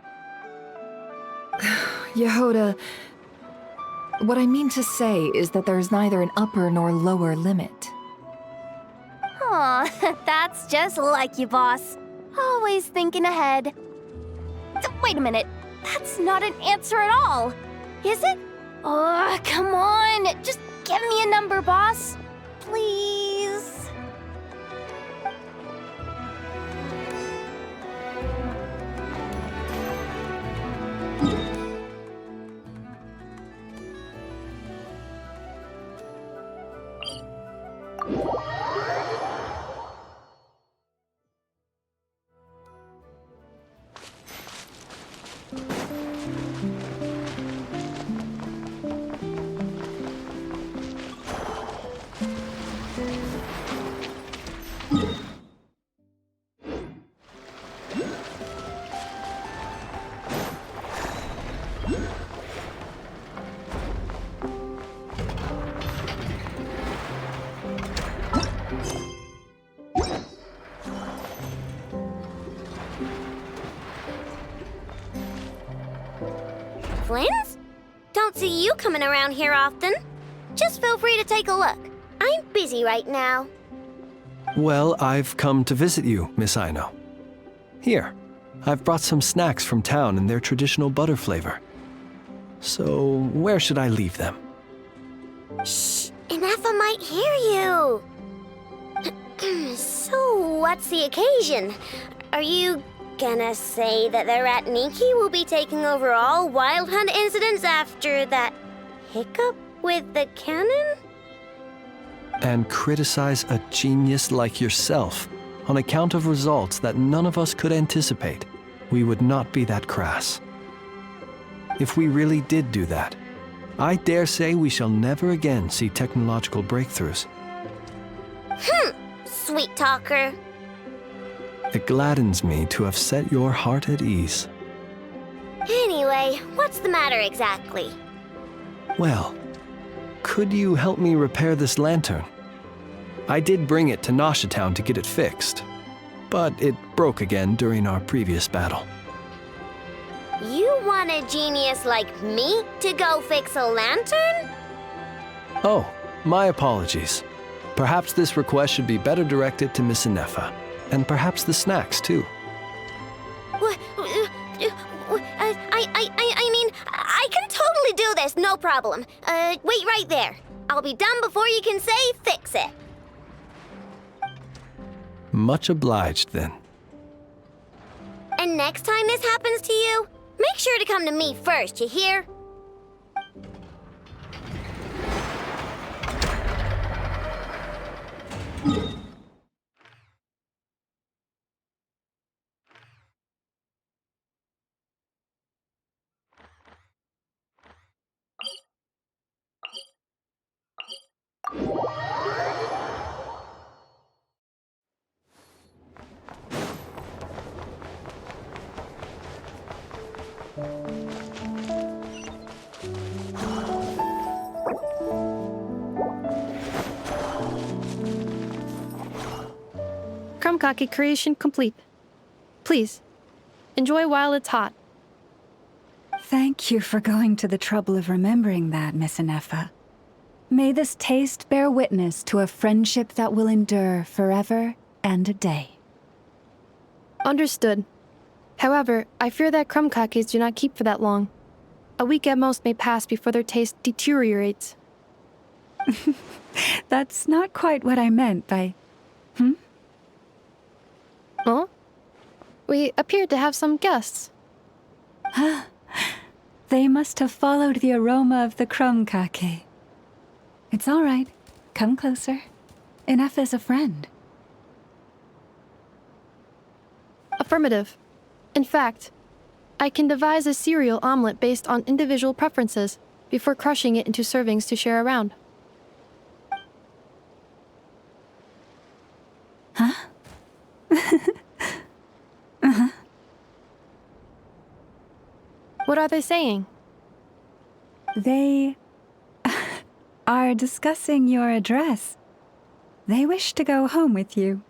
S1: Yehoda, what I mean to say is that there's neither an upper nor lower limit.
S9: Aw, that's just like you, boss. Always thinking ahead. Wait a minute. That's not an answer at all. Is it? Oh, come on. Just give me a number, boss. Please.
S12: Flins? Don't see you coming around here often. Just feel free to take a look. I'm busy right now.
S2: Well, I've come to visit you, Miss Aino. Here, I've brought some snacks from town in their traditional butter flavor. So, where should I leave them?
S12: Shh! Inefa might hear you! So, what's the occasion? Are you gonna say that the Rat Niki will be taking over all Wild Hunt incidents after that hiccup with the cannon?
S2: And criticize a genius like yourself on account of results that none of us could anticipate. We would not be that crass. If we really did do that, I dare say we shall never again see technological breakthroughs.
S12: Sweet talker.
S2: It gladdens me to have set your heart at ease.
S12: Anyway, what's the matter exactly?
S2: Well, could you help me repair this lantern? I did bring it to Nasha Town to get it fixed, but it broke again during our previous battle.
S12: You want a genius like me to go fix a lantern?
S2: Oh, my apologies. Perhaps this request should be better directed to Miss Inefa, and perhaps the snacks, too.
S12: I mean, I can totally do this, no problem. Wait right there. I'll be done before you can say fix it.
S2: Much obliged, then.
S12: And next time this happens to you, make sure to come to me first, you hear?
S6: Krumkake creation complete. Please, enjoy while it's hot.
S3: Thank you for going to the trouble of remembering that, Miss Inefa. May this taste bear witness to a friendship that will endure forever and a day.
S6: Understood. However, I fear that krumkakes do not keep for that long. A week at most may pass before their taste deteriorates.
S3: That's not quite what I meant by...
S6: Huh? We appear to have some guests.
S3: They must have followed the aroma of the krumkake. It's all right. Come closer. Inefa's a friend.
S6: Affirmative. In fact, I can devise a cereal omelet based on individual preferences before crushing it into servings to share around.
S3: Huh?
S6: What are they saying?
S3: They are discussing your address. They wish to go home with you.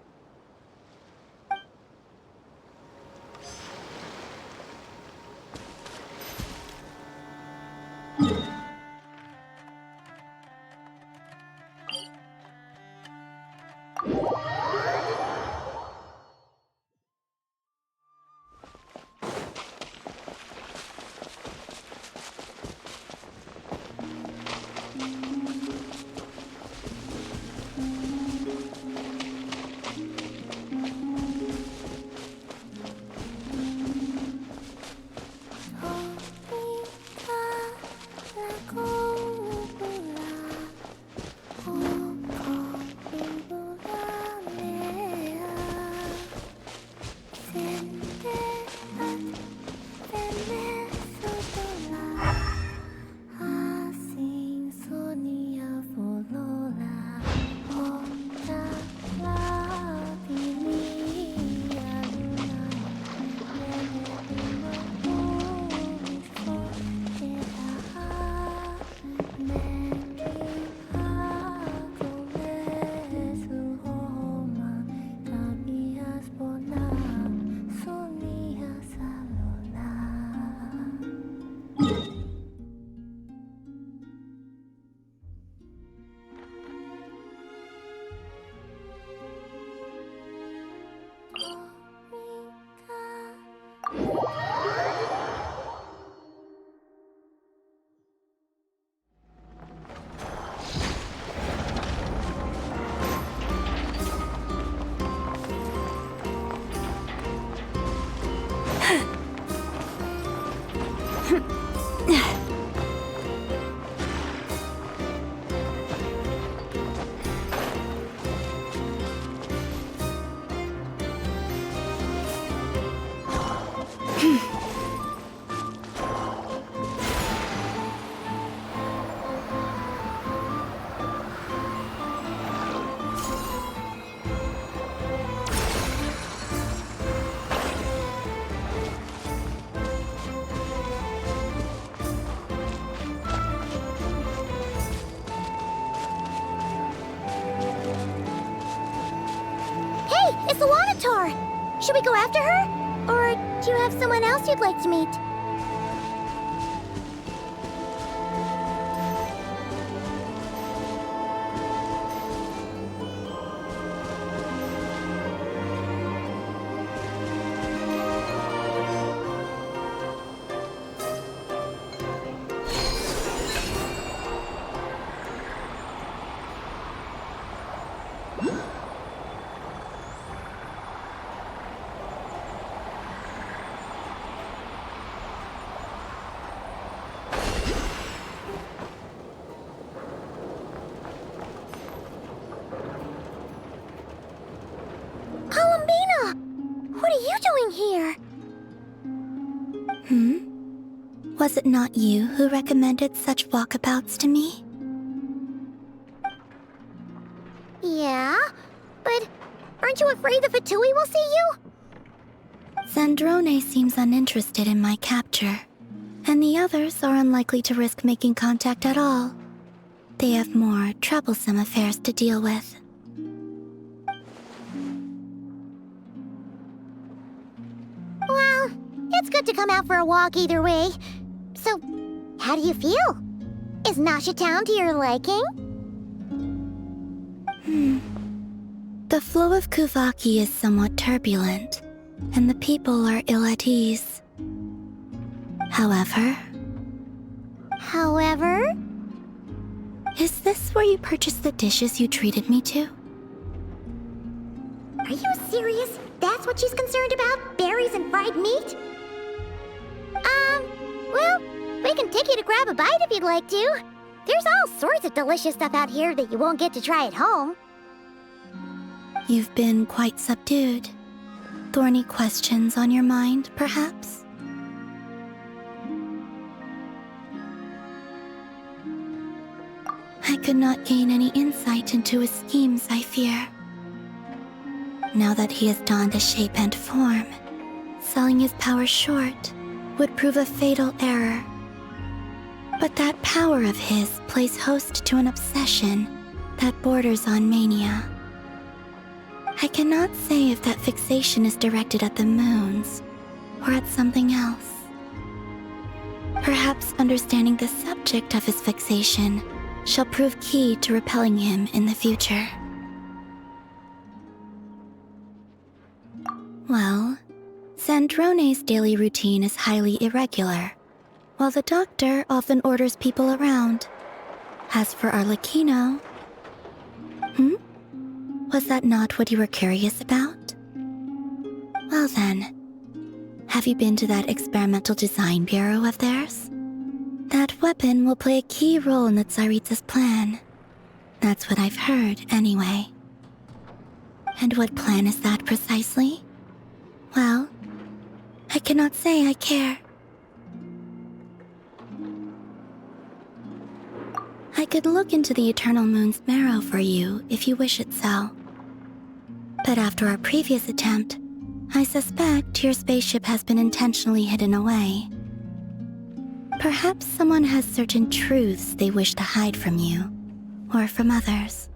S8: It's the Wadatar! Should we go after her? Or do you have someone else you'd like to meet? What are you doing here?
S18: Was it not you who recommended such walkabouts to me?
S8: Yeah, but aren't you afraid the Fatui will see you?
S18: Zandrone seems uninterested in my capture, and the others are unlikely to risk making contact at all. They have more troublesome affairs to deal with.
S8: Well, it's good to come out for a walk either way. So, how do you feel? Is Nasha Town to your liking?
S18: The flow of Kuvaki is somewhat turbulent, and the people are ill at ease. However... Is this where you purchased the dishes you treated me to?
S8: Are you serious? That's what she's concerned about? Berries and fried meat? Well, we can take you to grab a bite if you'd like to. There's all sorts of delicious stuff out here that you won't get to try at home.
S18: You've been quite subdued. Thorny questions on your mind, perhaps? I could not gain any insight into his schemes, I fear. Now that he has donned a shape and form, selling his power short would prove a fatal error. But that power of his plays host to an obsession that borders on mania. I cannot say if that fixation is directed at the moons or at something else. Perhaps understanding the subject of his fixation shall prove key to repelling him in the future. Well, Zandrone's daily routine is highly irregular, while the doctor often orders people around. As for Arlecchino... Was that not what you were curious about? Well then, have you been to that experimental design bureau of theirs? That weapon will play a key role in the Tsaritsa's plan. That's what I've heard, anyway. And what plan is that precisely? Well, I cannot say I care. I could look into the Eternal Moon's marrow for you if you wish it so. But after our previous attempt, I suspect your spaceship has been intentionally hidden away. Perhaps someone has certain truths they wish to hide from you, or from others.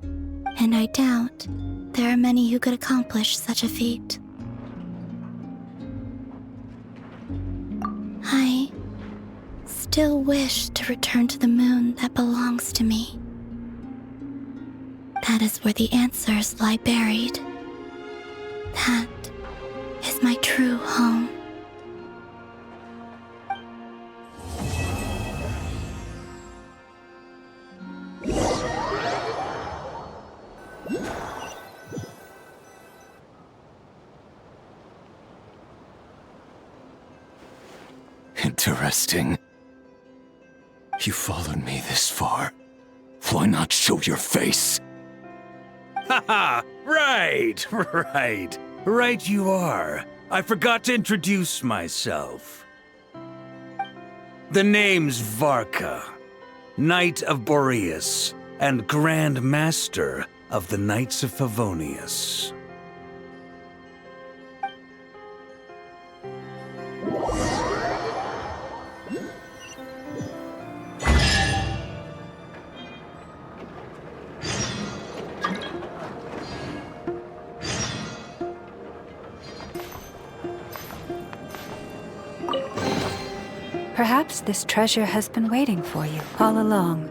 S18: And I doubt there are many who could accomplish such a feat. I still wish to return to the moon that belongs to me. That is where the answers lie buried. That is my true home.
S4: Interesting. You followed me this far. Why not show your face?
S13: Haha! Right! Right you are. I forgot to introduce myself. The name's Varka, Knight of Boreas, and Grand Master of the Knights of Favonius.
S3: Perhaps this treasure has been waiting for you all along.